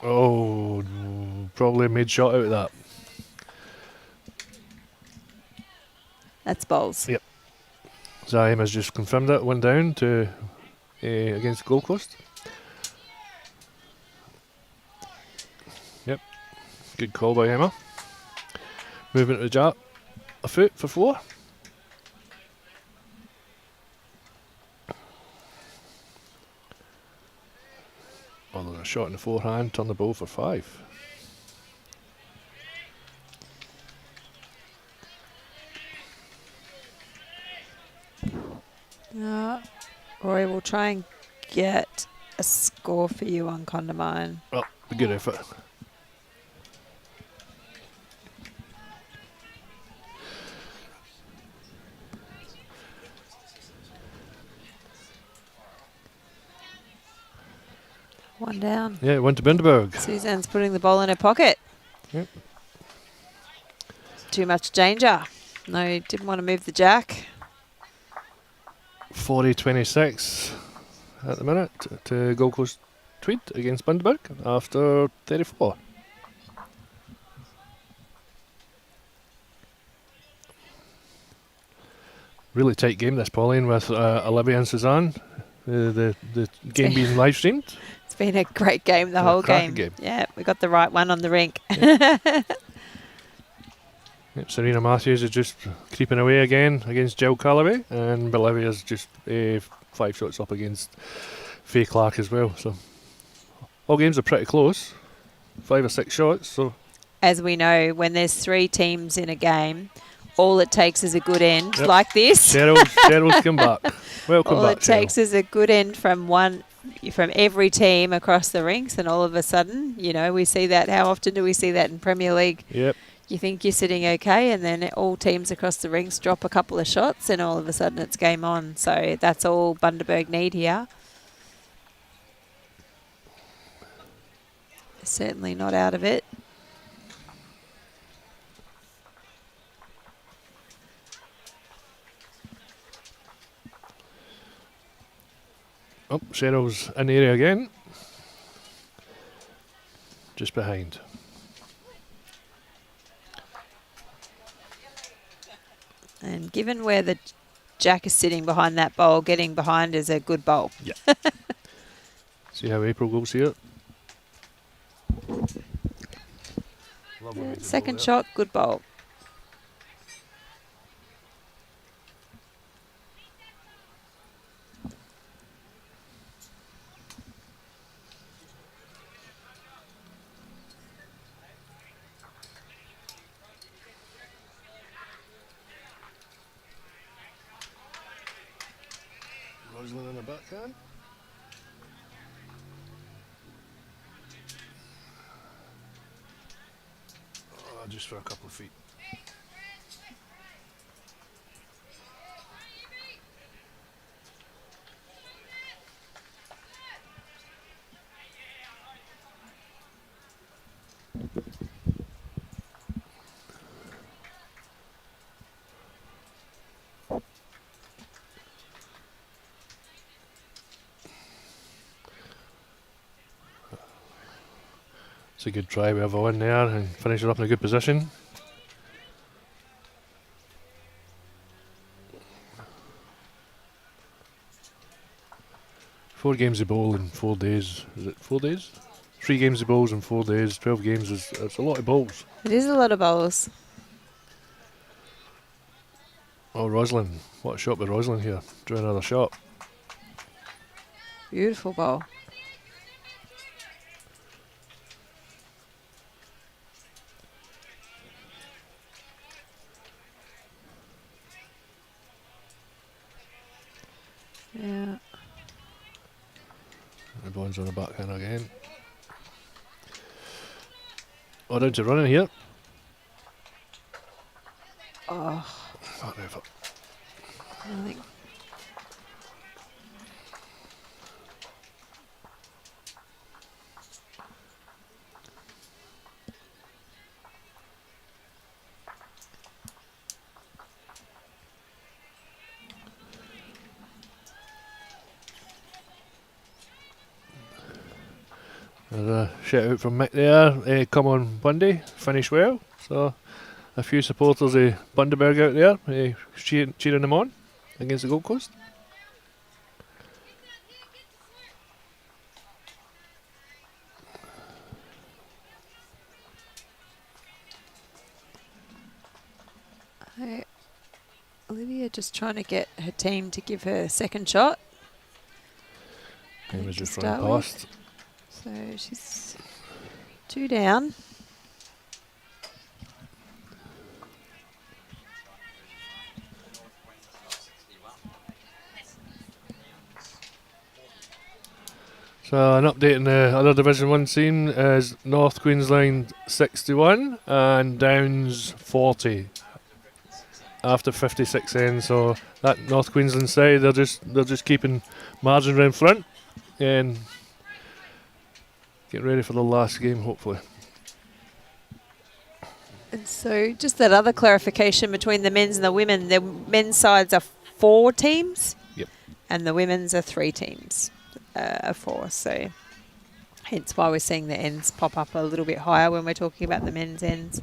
Oh, probably made shot out of that. That's bowls. Yep. Zaim has just confirmed it. 1 down to against Gold Coast. Yep. Good call by Emma. Movement to the jab. A foot for 4. Although a shot in the forehand, turn the ball for 5. Roy will try and get a score for you on Condamine. Oh, a good effort. One down. Yeah, it went to BUNDABERG. Suzanne's putting the ball in her pocket. Yep. Too much danger. No, didn't want to move the jack. 40-26 at the minute to Gold Coast Tweed against BUNDABERG after 34. Really tight game this, Pauline, with Olivia and Suzanne. The game being live streamed. It's been a great game, the whole game. Yeah, we got the right one on the rink. Yep, Serena Matthews is just creeping away again against Jill Callaway, and Olivia's just 5 shots up against Faye Clark as well. So all games are pretty close, 5 or 6 shots. So as we know, when there's 3 teams in a game, all it takes is a good end like this. Cheryl's come back. Welcome all back. All it takes is a good end from every team across the rinks, and all of a sudden, you know, we see that. How often do we see that in Premier League? Yep. You think you're sitting okay, and then all teams across the rinks drop a couple of shots, and all of a sudden it's game on. So that's all Bundaberg need here. Certainly not out of it. Oh, Cheryl's in the area again. Just behind. And given where the jack is sitting behind that bowl, getting behind is a good bowl. Yeah. See how April goes here. Yeah, second shot, good bowl. Rosalind in the backhand. Oh, just for a couple of feet. It's a good try. We have one there and finish it up in a good position. Four games of bowl in 4 days. Is it 4 days? 3 games of bowls in 4 days. 12 games is it's a lot of bowls. It is a lot of bowls. Oh, Rosalind. What a shot by Rosalind here. Drew another shot. Beautiful bowl. Yeah. Everyone's on the backhand again. Oh, down to running here. Oh. What an effort. I think There's a shout out from Mick there. Come on Bundy, finish well. So a few supporters of Bundaberg out there cheering them on against the Gold Coast. Olivia just trying to get her team to give her a second shot. He was to just start running with. past. So she's 2 down. So an update in the other Division 1 scene is North Queensland 61 and Downs 40 after 56 ends. So that North Queensland side, they're just keeping margin around front and getting ready for the last game, hopefully. And so just that other clarification between the men's and the women. The men's sides are 4 teams. Yep. And the women's are 3 teams of 4. So hence why we're seeing the ends pop up a little bit higher when we're talking about the men's ends.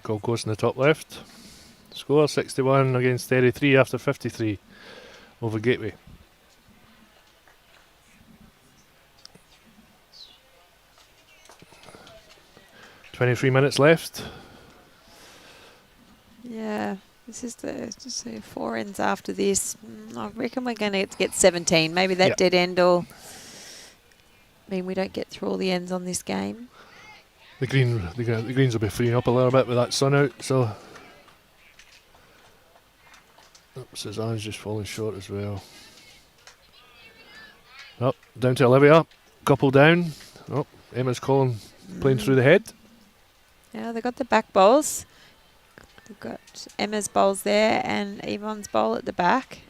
Gold Coast in the top left. Score 61 against 33 after 53 over Gateway. "23 minutes left." Yeah, this is just 4 ends after this. I reckon we're going to get 17. Maybe that Yep. dead end will mean we don't get through all the ends on this game. The greens will be freeing up a little bit with that sun out, so Suzanne's just falling short as well. Up, down to Olivia, couple down. Oh, Emma's playing through the head. Yeah, they've got the back bowls. They've got Emma's bowls there and Yvonne's bowl at the back.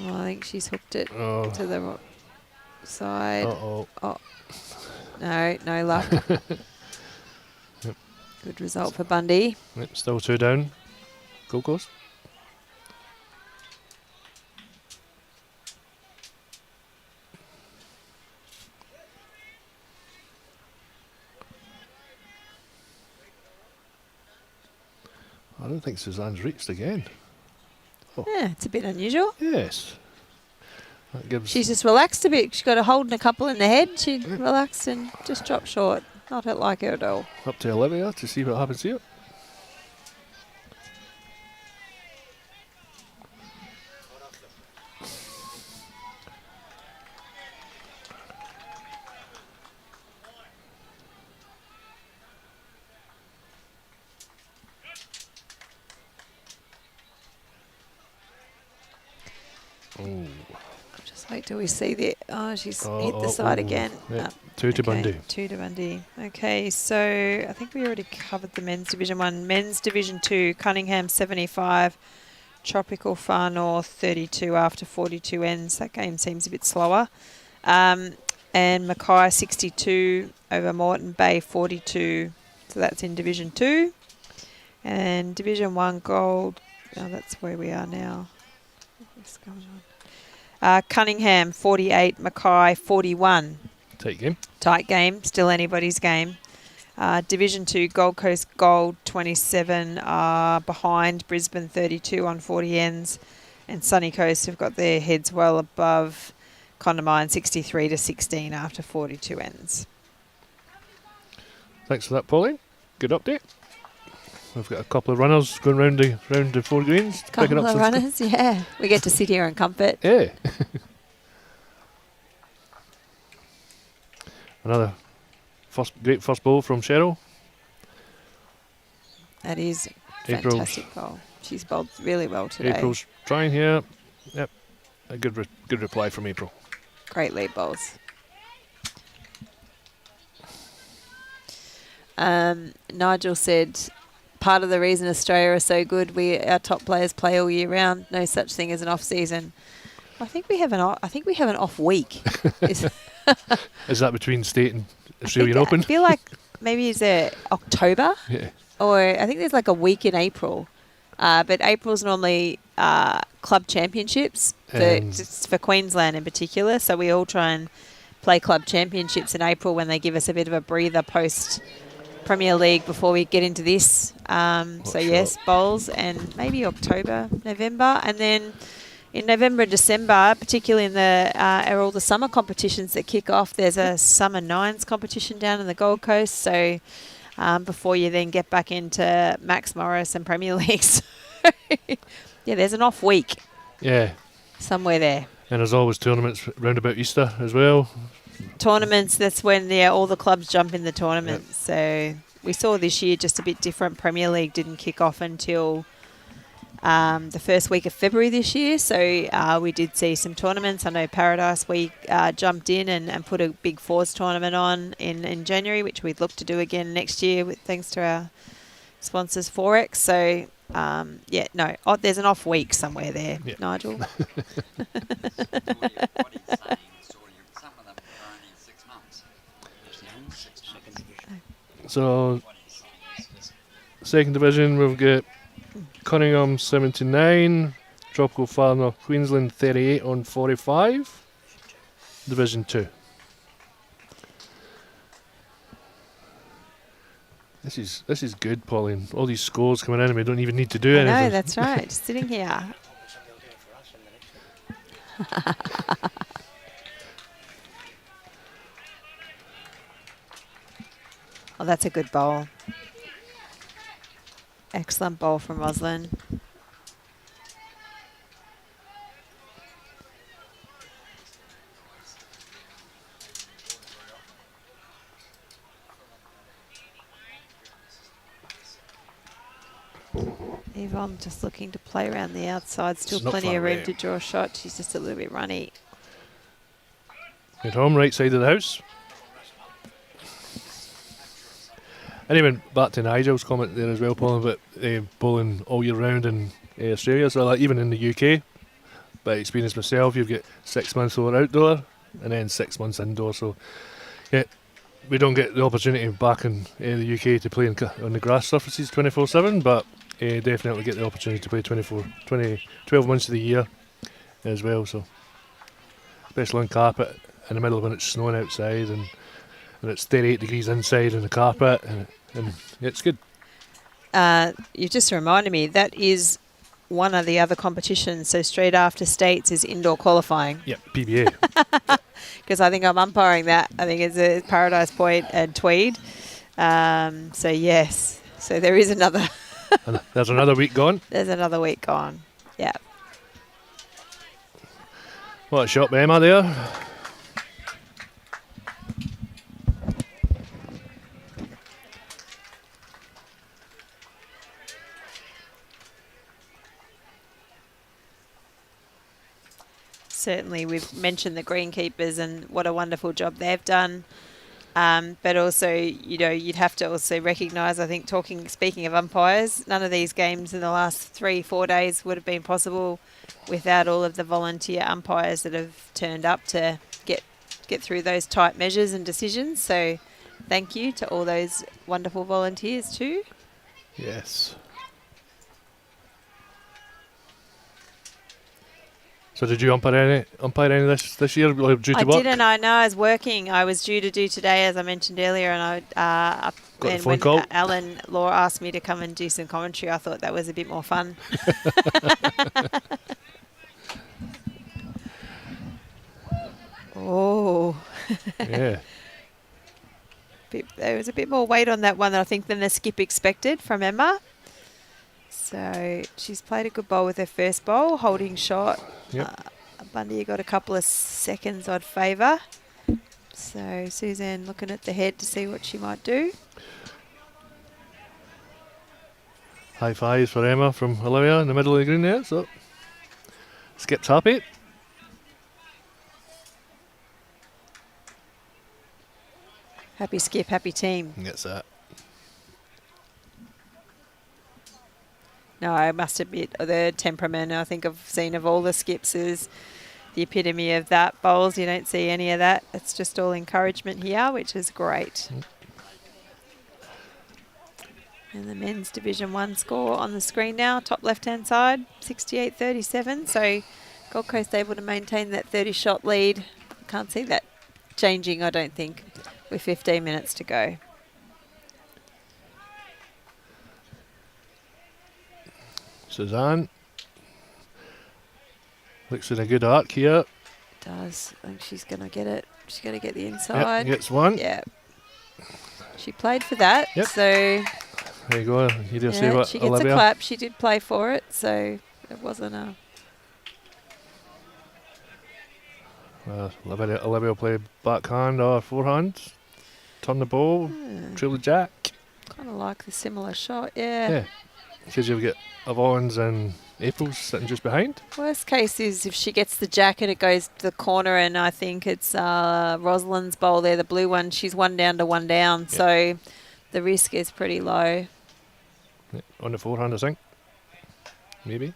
Oh, I think she's hooked it to the side. Uh-oh. Oh, no luck. Yep. Good result for Bundy. Yep, still 2 down. Gold Coast. I don't think Suzanne's reached again. Yeah, it's a bit unusual. Yes. That gives She's just relaxed a bit. She's got a holding a couple in the head. She relaxed and just dropped short. Not like her at all. up to Olivia to see what happens here. Oh. Just wait till we see the... Oh, she's hit the side again. Yep. 2 to Bundy. 2 to Bundy. Okay, so I think we already covered the men's Division 1. Men's Division 2, Cunningham 75, Tropical Far North 32 after 42 ends. That game seems a bit slower. And Mackay 62 over Moreton Bay 42. So that's in Division 2. And Division 1 Gold, that's where we are now. What's going on? Cunningham 48, Mackay 41. Tight game, still anybody's game. Division 2 Gold Coast Gold 27 are behind Brisbane 32 on 40 ends. And Sunny Coast have got their heads well above Condamine 63 to 16 after 42 ends. Thanks for that, Pauline. Good update. We've got a couple of runners going round the 4 greens. Couple of runners, yeah. We get to sit here in comfort. Yeah. Another great first bowl from Cheryl. That is a fantastic bowl. She's bowled really well today. April's trying here. Yep. A good reply from April. Great lead bowls. Nigel said, part of the reason Australia are so good, our top players play all year round. No such thing as an off season. I think we have an off week. Is that between state and Australian Open? I feel like maybe it's October. Yeah. Or I think there's like a week in April. But April's normally club championships just for Queensland in particular. So we all try and play club championships in April when they give us a bit of a breather post Premier League before we get into this. Yes, bowls and maybe October, November. And then in November and December, particularly in are all the summer competitions that kick off. There's a summer nines competition down in the Gold Coast. So before you then get back into Max Morris and Premier League. So yeah, there's an off week. Yeah. Somewhere there. And there's always tournaments round about Easter as well. Tournaments, that's when all the clubs jump in the tournament. Yep. So we saw this year just a bit different. Premier League didn't kick off until the first week of February this year. So we did see some tournaments. I know Paradise Week jumped in and put a big fours tournament on in January, which we'd look to do again next year thanks to our sponsors Forex. So there's an off week somewhere there, yep. Nigel. So, second division, we've got Cunningham 79, Tropical Far North Queensland 38 on 45, Division 2. This is good, Pauline. All these scores coming in and we don't even need to do anything. No, that's right. Just sitting here. Oh, that's a good bowl. Excellent bowl from Roslyn. Yvonne just looking to play around the outside. Still plenty of room to draw a shot. She's just a little bit runny. At home, right side of the house. And even back to Nigel's comment there as well, Paul, about bowling all year round in Australia. So like even in the UK, by experience myself, you've got 6 months over outdoor and then 6 months indoor. So yeah, we don't get the opportunity back in the UK to play on the grass surfaces 24/7, but definitely get the opportunity to play 12 months of the year as well. So especially on carpet in the middle when it's snowing outside and it's 38 degrees inside on the carpet, and it's good. You've just reminded me, that is one of the other competitions. So straight after States is indoor qualifying. Yep, PBA. Because I think I'm umpiring that. I think it's a Paradise Point and Tweed. So yes, so there is another. And there's another week gone. There's another week gone. Yeah. What a shot by Emma there. Certainly, we've mentioned the greenkeepers and what a wonderful job they've done. But also, you'd have to also recognise, I think, speaking of umpires, none of these games in the last 3-4 days would have been possible without all of the volunteer umpires that have turned up to get through those tight measures and decisions. So thank you to all those wonderful volunteers too. Yes. So did you umpire any this year? Due to I work? didn't. I know I was working. I was due to do today, as I mentioned earlier, and Got a phone call. Alan Law asked me to come and do some commentary, I thought that was a bit more fun. Oh. Yeah. There was a bit more weight on that one, I think, than the skip expected from Emma. So she's played a good bowl with her first bowl, holding shot. Yep. Bundy got a couple of seconds I'd favour. So Suzanne looking at the head to see what she might do. High fives for Emma from Olivia in the middle of the green there. So Skip's happy. Happy skip, happy team. Gets that. No, I must admit, the temperament I think I've seen of all the skips is the epitome of that. Bowls, you don't see any of that. It's just all encouragement here, which is great. And the men's Division 1 score on the screen now, top left-hand side, 68-37. So Gold Coast able to maintain that 30-shot lead. Can't see that changing, I don't think, with 15 minutes to go. Suzanne. Looks in a good arc here. Does. I think she's going to get it. She's going to get the inside. Yep, gets one. Yeah. She played for that. Yep. So there you go. You did see yeah, what she gets Olivia. a clap. She did play for it, so it wasn't a... Olivia will play backhand or forehand. Turn the ball. Truly jack. Kind of like the similar shot, yeah. Yeah. Because you've got Yvonne's and April's sitting just behind. Worst case is if she gets the jack and it goes to the corner, and I think it's Rosalind's bowl there, the blue one. She's 1 down to 1 down, so the risk is pretty low. Yeah, on the forehand, I think. Maybe.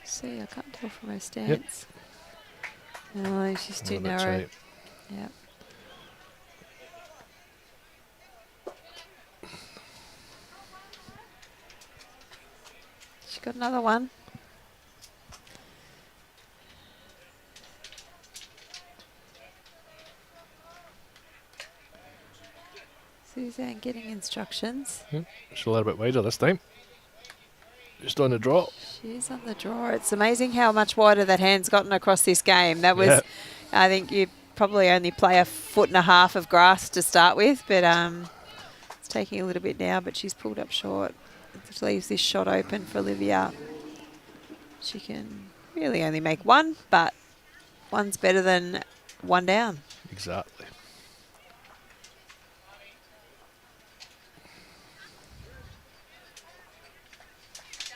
See, I can't tell from her stance. No, she's too narrow. Right. Yeah. She got another one. Suzanne getting instructions. Yeah, it's a little bit wider this time. Just on the draw. She's on the draw. It's amazing how much wider that hand's gotten across this game. That was, I think you probably only play 1.5 foot of grass to start with, but it's taking a little bit now, but she's pulled up short. It leaves this shot open for Olivia. She can really only make one, but one's better than 1 down. Exactly.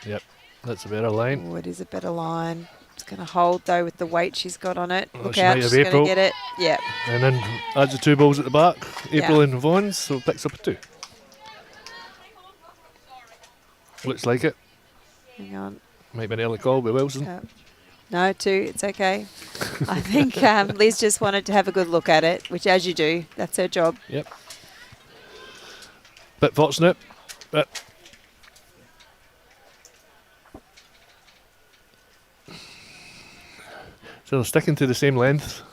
Yep, that's a better line. Oh, it is a better line. It's going to hold, though, with the weight she's got on it. Oh, Look she out, might have she's going to April. get it. Yep. And then adds the 2 balls at the back, April and Vaughn's, so picks up a 2. Looks like it. Hang on. Might be an early call by Wilson. No, 2, it's okay. I think Liz just wanted to have a good look at it, which as you do, that's her job. Yep. Bit fortunate, but so they're sticking to the same length,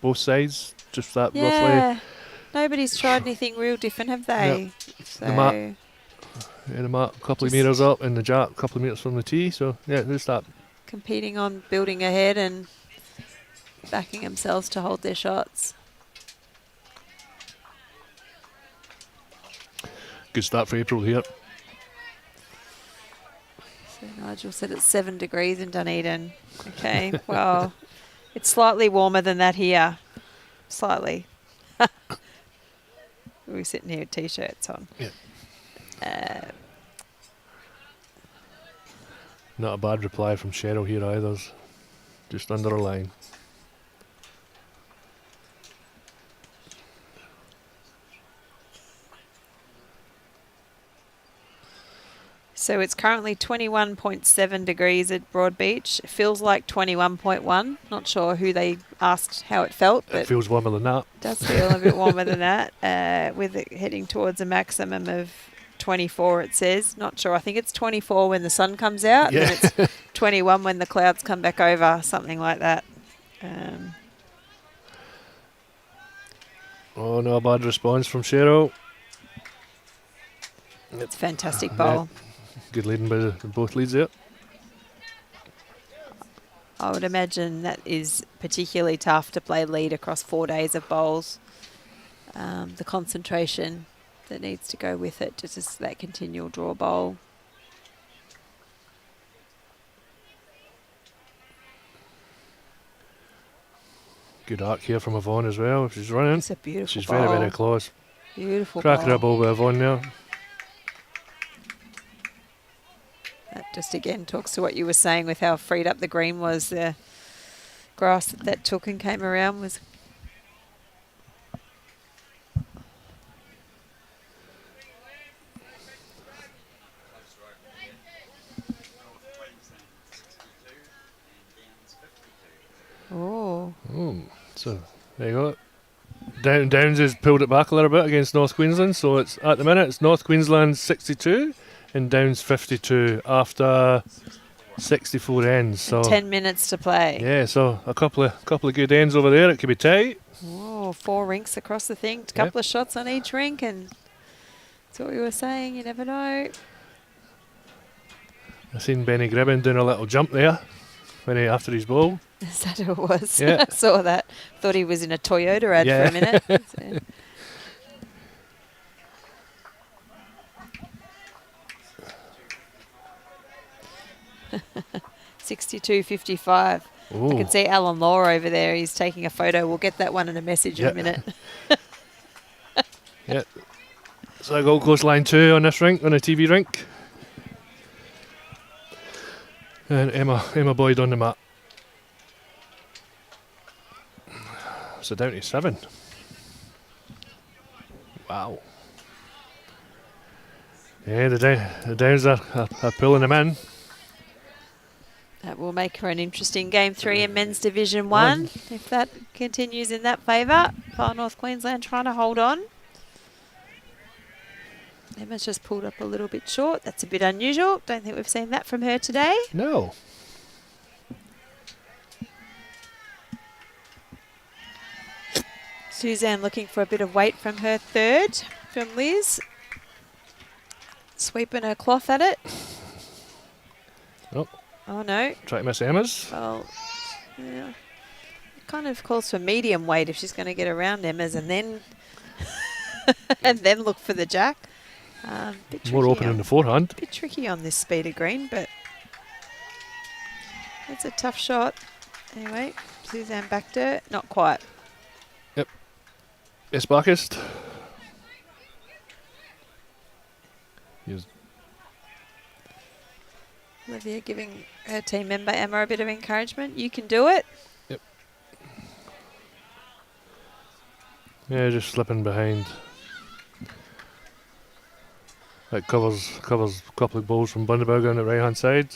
both sides, just that roughly. Nobody's tried anything real different, have they? Yep. So The mat, the mat a couple of metres up and the jack a couple of metres from the tee, so yeah, there's that. competing on building ahead and backing themselves to hold their shots. Good start for April here. So Nigel said it's 7 degrees in Dunedin. Okay, well, it's slightly warmer than that here. Slightly. We're sitting here with T-shirts on. Yeah. Not a bad reply from Cheryl here either. Just under a line. So it's currently 21.7 degrees at Broadbeach. It feels like 21.1. Not sure who they asked how it felt, but It feels warmer than that. does feel a bit warmer than that. With it heading towards a maximum of 24, it says. Not sure. I think it's 24 when the sun comes out. Yeah. And it's 21 when the clouds come back over, something like that. Oh, no bad response from Cheryl. It's a fantastic bowl. Yeah. Good leading by both leads there. I would imagine that is particularly tough to play lead across 4 days of bowls. The concentration that needs to go with it, just as that continual draw bowl. Good arc here from Yvonne as well. She's running. It's a beautiful She's bowl. very, very close. Beautiful Cracking bowl. a ball by Yvonne there. That just again talks to what you were saying with how freed up the green was. The grass that took and came around was. Oh. So there you go. Downs has pulled it back a little bit against North Queensland, so it's at the minute it's North Queensland 62 and Downs 52 after 64 ends. So 10 minutes to play. Yeah, so a couple of good ends over there. It could be tight. Oh, 4 rinks across the thing. A couple of shots on each rink, and that's what we were saying. You never know. I seen Benny Gribben doing a little jump there after his ball. Is that who it was? Yeah. I saw that. Thought he was in a Toyota ad for a minute. So. 62.55. I can see Alan Law over there. He's taking a photo. We'll get that one in a message in a minute. Yeah. So Gold Coast line 2 on this rink, on a TV rink. And Emma Boyd on the mat. So down to 7. Wow. Yeah, the Downs are pulling them in. That will make her an interesting game 3 in Men's Division 1 if that continues in that favour. Far North Queensland trying to hold on. Emma's just pulled up a little bit short. That's a bit unusual. Don't think we've seen that from her today. No. Suzanne looking for a bit of weight from her third from Liz. Sweeping her cloth at it. Oh no. Try to miss Emma's. Well, yeah. It kind of calls for medium weight if she's going to get around Emma's and then and then look for the jack. Bit More open in the forehand. Bit tricky on this speed of green, but it's a tough shot. Anyway, Suzanne backed her. Not quite. Yep. It's Barkist. Olivia giving her team member Emma a bit of encouragement. You can do it. Yep. Yeah, just slipping behind. That covers a couple of balls from Bundaberg on the right hand side.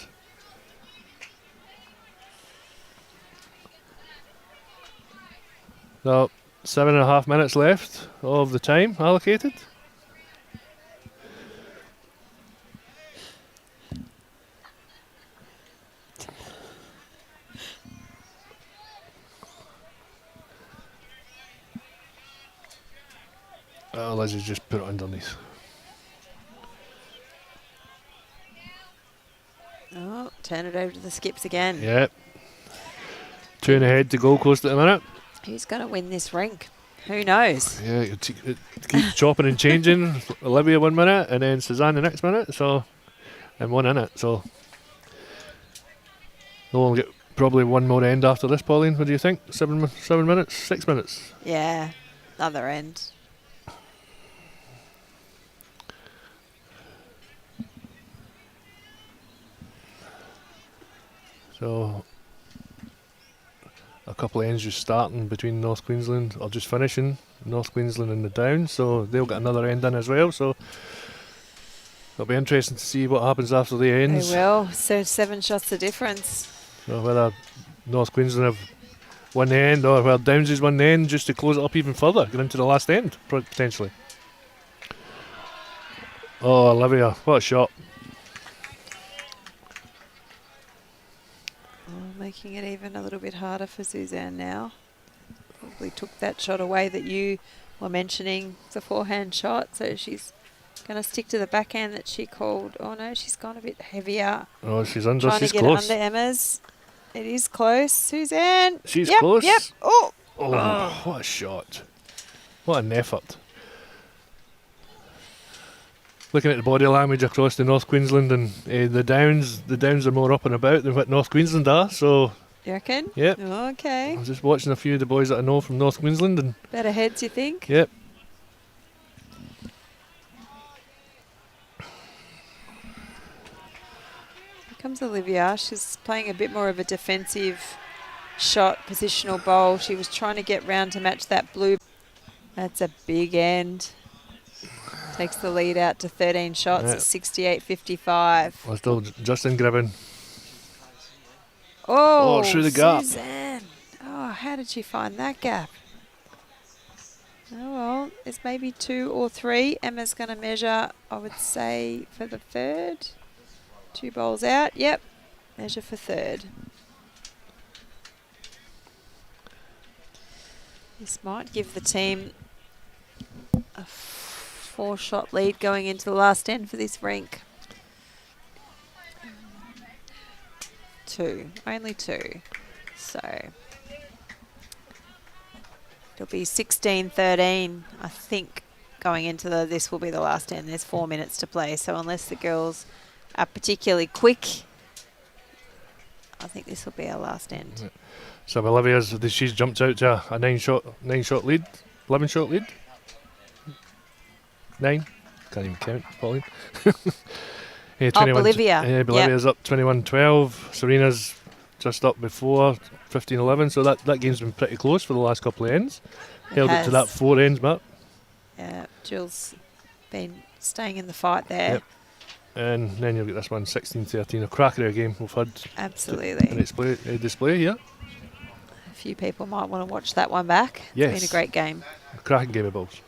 So 7.5 minutes left of the time allocated. Let's just put it underneath. Oh, turn it over to the skips again. Yep. 2 ahead to Gold Coast at the minute. Who's going to win this rink? Who knows? Yeah, it keeps chopping and changing. Olivia 1 minute and then Suzanne the next minute. So, and 1 in it. So, we'll get probably one more end after this, Pauline. What do you think? 7 minutes? 6 minutes? Yeah, another end. So, a couple of ends just starting between North Queensland, or just finishing North Queensland and the Downs, so they'll get another end in as well. So, it'll be interesting to see what happens after the ends. They will. So 7 shots the difference. So, whether North Queensland have won the end, or whether Downs has won the end just to close it up even further, get into the last end, potentially. Oh, Olivia, what a shot. Making it even a little bit harder for Suzanne now. Probably took that shot away that you were mentioning, the forehand shot, so she's going to stick to the backhand that she called. Oh no, she's gone a bit heavier. Oh, she's under. Trying she's to get close. It under Emma's. It is close. Suzanne. She's yep, close. Yep. Oh. What a shot. What an effort. Looking at the body language across the North Queensland and the Downs are more up and about than what North Queensland are. So, you reckon? Yep. Okay. I was just watching a few of the boys that I know from North Queensland, and better heads, you think? Yep. comes Olivia. She's playing a bit more of a defensive shot, positional bowl. She was trying to get round to match that blue. That's a big end. Takes the lead out to 13 shots at 68.55. Well, still Justin Gribben. Oh, through the gap. Suzanne. Oh, how did she find that gap? Oh, well, it's maybe 2 or 3. Emma's going to measure, I would say, for the third. 2 bowls out. Yep. Measure for third. This might give the team a 4-shot lead going into the last end for this rink. 2. Only 2. So it'll be 16-13, I think, going into this will be the last end. There's 4 minutes to play, so unless the girls are particularly quick, I think this will be our last end. So she's jumped out to a 9-shot lead, 11-shot lead. 9, can't even count, Pauline. Olivia. Bolivia's up 21-12. Serena's just up before 15-11. So that game's been pretty close for the last couple of ends. Held it to that 4 ends, Matt. Yeah, Jill's been staying in the fight there. Yep. And then you'll get this one, 16-13, a cracker of a game we've had. Absolutely. A display here. A few people might want to watch that one back. Yes. It's been a great game. A cracking game of balls.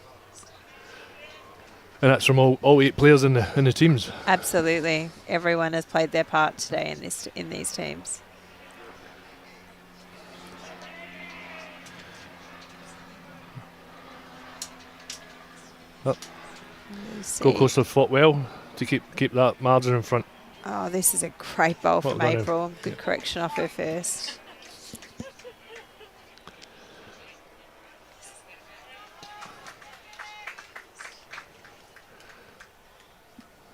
And that's from all 8 players in the teams. Absolutely. Everyone has played their part today in these teams. Gold Coast have fought well to keep that margin in front. Oh, this is a great bowl from done, April. Good correction off her first.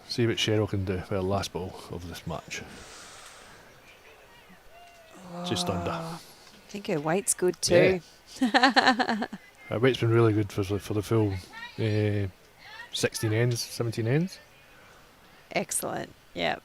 See what Cheryl can do for the last ball of this match. Just under. I think her weight's good too. Yeah. Her weight's been really good for the full 16 ends, 17 ends. Excellent. Yep.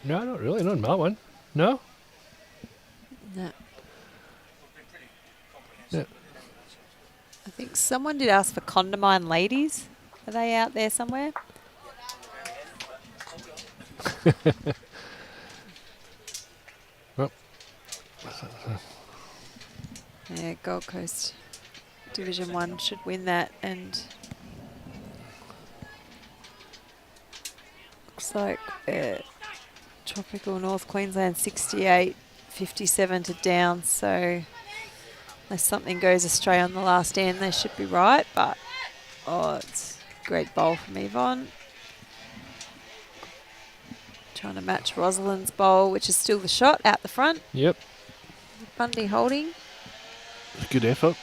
No, not really. Not in that one. No? No. Yeah. I think someone did ask for Condamine ladies. Are they out there somewhere? Well. Yeah, Gold Coast Division 1 should win that, and looks like Tropical North Queensland 68-57 to down, so unless something goes astray on the last end, they should be right, but it's a great bowl from Yvonne. Trying to match Rosalind's bowl, which is still the shot out the front. Yep. Bundy holding. Good effort.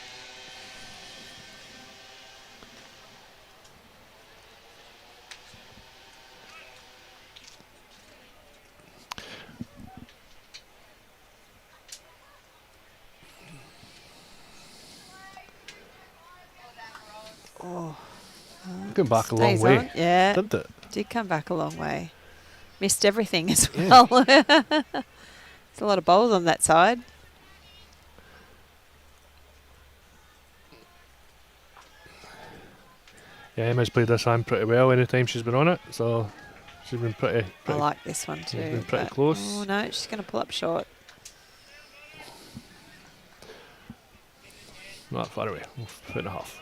Going back a long way. On. Yeah. Didn't it? Did come back a long way. Missed everything as well. Yeah. There's a lot of bowls on that side. Yeah, Emma's played this hand pretty well anytime she's been on it, so she's been pretty I like this one too. She's been pretty close. Oh no, she's going to pull up short. Not far away. 4.5.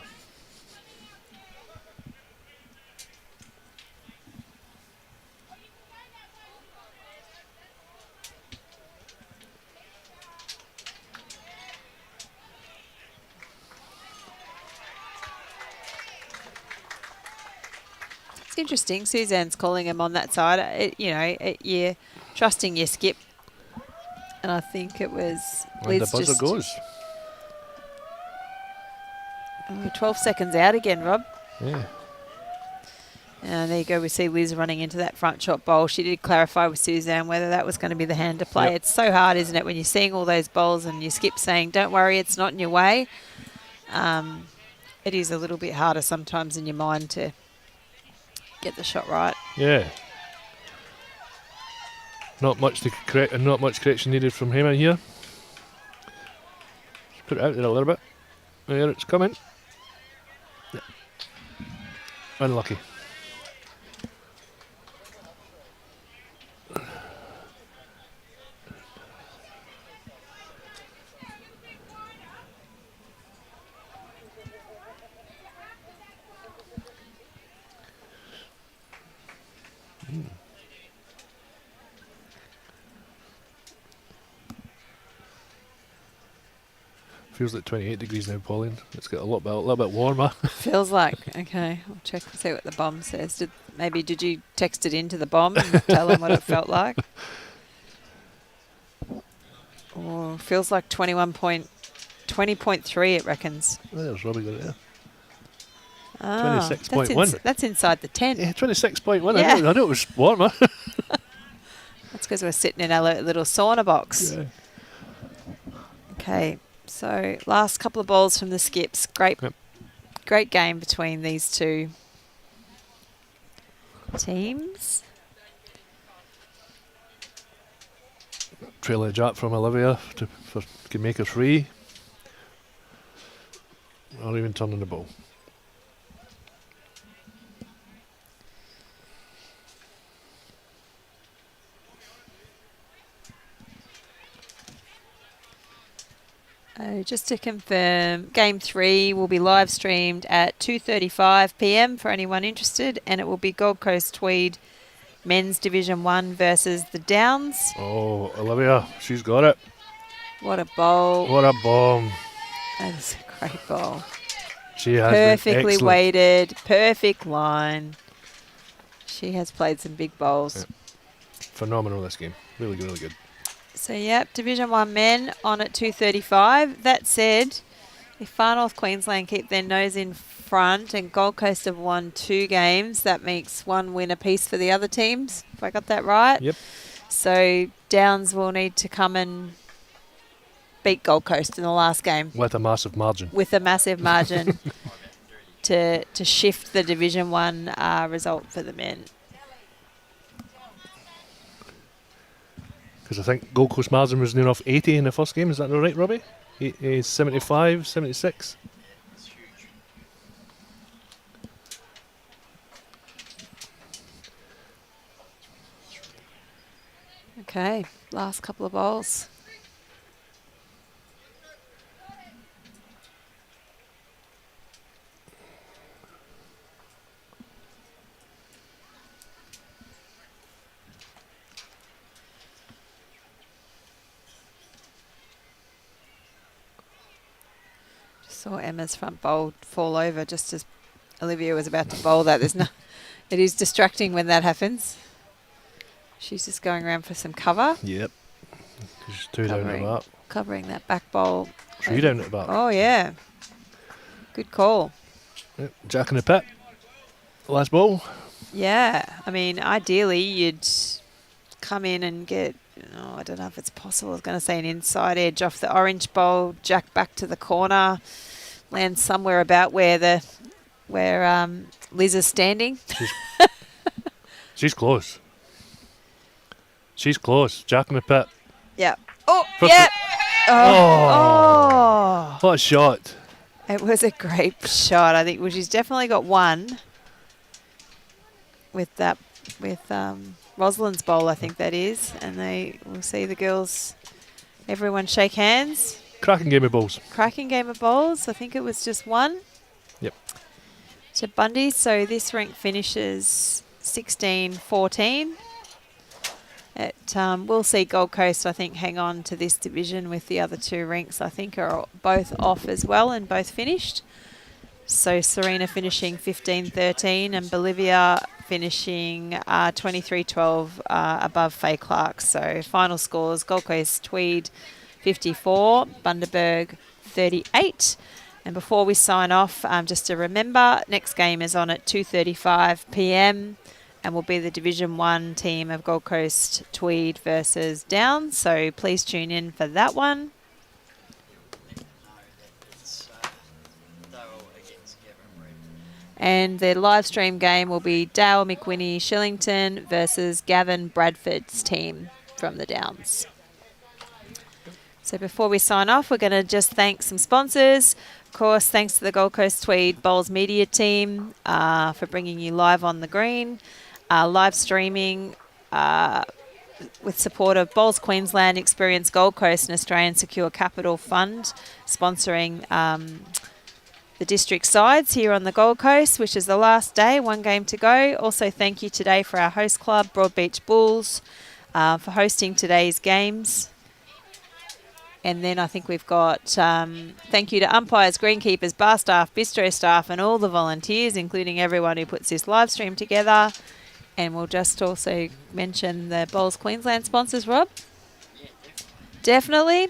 It's interesting. Suzanne's calling him on that side. You're trusting your skip. And I think it was When the buzzer just goes. Oh, 12 seconds out again, Rob. Yeah. And there you go. We see Liz running into that front shot bowl. She did clarify with Suzanne whether that was going to be the hand to play. Yep. It's so hard, isn't it, when you're seeing all those bowls and you skip saying, don't worry, it's not in your way. It is a little bit harder sometimes in your mind to get the shot right. Yeah. Not much to correct, and not much correction needed from Hema here. Just put it out there a little bit. There it's coming. Yeah. Unlucky. Feels like 28 degrees now, Pauline. It's got a little bit warmer. Feels like. Okay, I'll check and see what the bomb says. Did you text it into the bomb and tell them what it felt like? Oh, feels like 20.3 it reckons. There's Robbie got it there. Ah, 26.1. That's inside the tent. Yeah, 26.1. Yeah. I know it was warmer. That's because we're sitting in our little sauna box. Yeah. Okay, so last couple of balls from the skips. Great game between these two teams. Trail edge up from Olivia can make her free. Or even turning the ball. Just to confirm, Game 3 will be live streamed at 2:35 p.m. for anyone interested, and it will be Gold Coast-TWEED Men's Division 1 versus the Downs. Oh, Olivia, she's got it. What a bowl. What a bomb. That is a great bowl. She has Perfectly been excellent. weighted, perfect line. She has played some big bowls. Yeah. Phenomenal this game. Really good, really good. So, yep, Division 1 men on at 2:35. That said, if Far North Queensland keep their nose in front and Gold Coast have won 2 games, that makes 1 win apiece for the other teams, if I got that right. Yep. So, Downs will need to come and beat Gold Coast in the last game. With a massive margin. With a massive margin to shift the Division 1 result for the men. Because I think Gold Coast margin was near off 80 in the first game. Is that not right, Robbie? 75, 76. It's huge. Okay, last couple of bowls. Saw Emma's front bowl fall over just as Olivia was about to bowl that. It is distracting when that happens. She's just going around for some cover. Yep. She's 2 down at the bat. Covering that back bowl. 3 down at the bat. Oh, yeah. Good call. Yep. Jack in the pit. Last ball. Yeah. I mean, ideally, you'd come in and get, I don't know if it's possible. I was going to say an inside edge off the orange bowl, jack back to the corner, land somewhere about where Liz is standing. She's close. She's close. Jack in the pit. Yeah. Oh, For yeah. Oh. What a shot. It was a great shot. I think she's definitely got one with Rosalind's bowl, I think that is. And we'll see the girls, everyone shake hands. Cracking game of balls. Cracking game of bowls. I think it was just one. Yep. To Bundy. So this rink finishes 16-14. We'll see Gold Coast, I think, hang on to this division with the other 2 rinks. I think are both off as well and both finished. So Serena finishing 15-13 and Bolivia finishing 23-12 above Faye Clark. So final scores, Gold Coast-TWEED 54, Bundaberg 38. And before we sign off, just to remember, next game is on at 2:35 p.m. and will be the Division 1 team of Gold Coast Tweed versus Downs. So please tune in for that one. And the live stream game will be Dale McWhinney Shillington versus Gavin Bradford's team from the Downs. So before we sign off, we're going to just thank some sponsors. Of course, thanks to the Gold Coast Tweed Bowls Media team for bringing you Live on the Green. Live streaming with support of Bowls Queensland, Experience Gold Coast and Australian Secure Capital Fund, sponsoring the district sides here on the Gold Coast, which is the last day, 1 game to go. Also, thank you today for our host club, Broadbeach Bulls, for hosting today's games. And then I think we've got thank you to umpires, greenkeepers, bar staff, bistro staff, and all the volunteers, including everyone who puts this live stream together. And we'll just also mention the Bowls Queensland sponsors, Rob. Yeah, Definitely.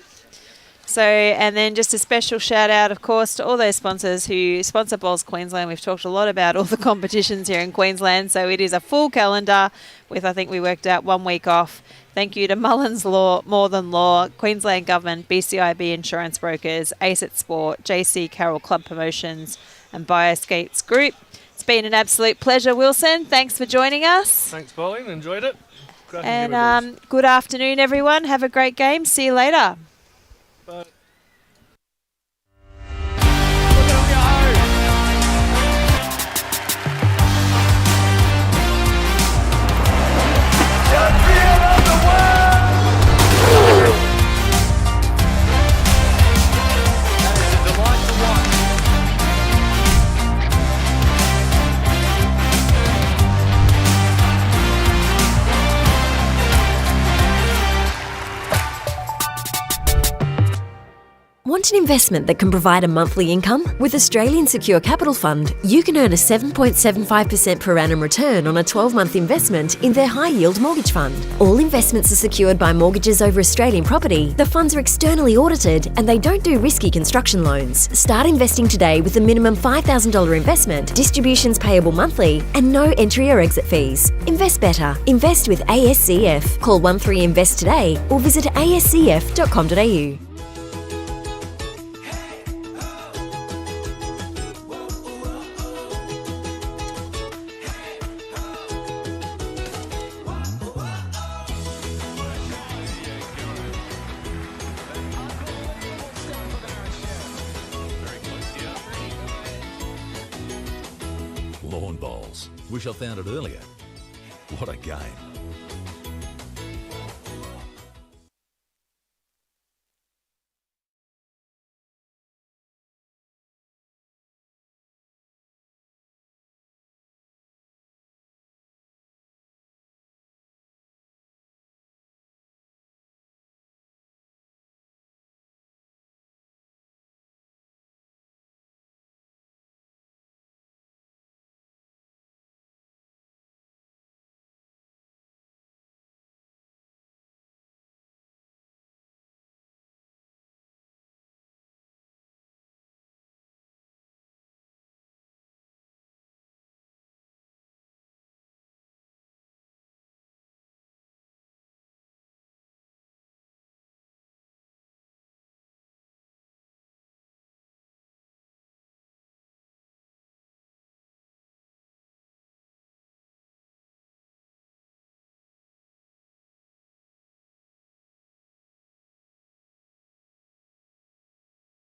So, and then just a special shout out, of course, to all those sponsors who sponsor Bowls Queensland. We've talked a lot about all the competitions here in Queensland. So it is a full calendar with, I think we worked out 1 week off. Thank you to Mullins Law, More Than Law, Queensland Government, BCIB Insurance Brokers, ACET Sport, JC Carroll Club Promotions and Bioskates Group. It's been an absolute pleasure, Wilson. Thanks for joining us. Thanks, Pauline. Enjoyed it. And good afternoon, everyone. Have a great game. See you later. Bye. Want an investment that can provide a monthly income? With Australian Secure Capital Fund, you can earn a 7.75% per annum return on a 12-month investment in their high-yield mortgage fund. All investments are secured by mortgages over Australian property. The funds are externally audited and they don't do risky construction loans. Start investing today with a minimum $5,000 investment, distributions payable monthly, and no entry or exit fees. Invest better. Invest with ASCF. Call 13invest today or visit ascf.com.au. Lawn bowls. Wish I found it earlier. What a game.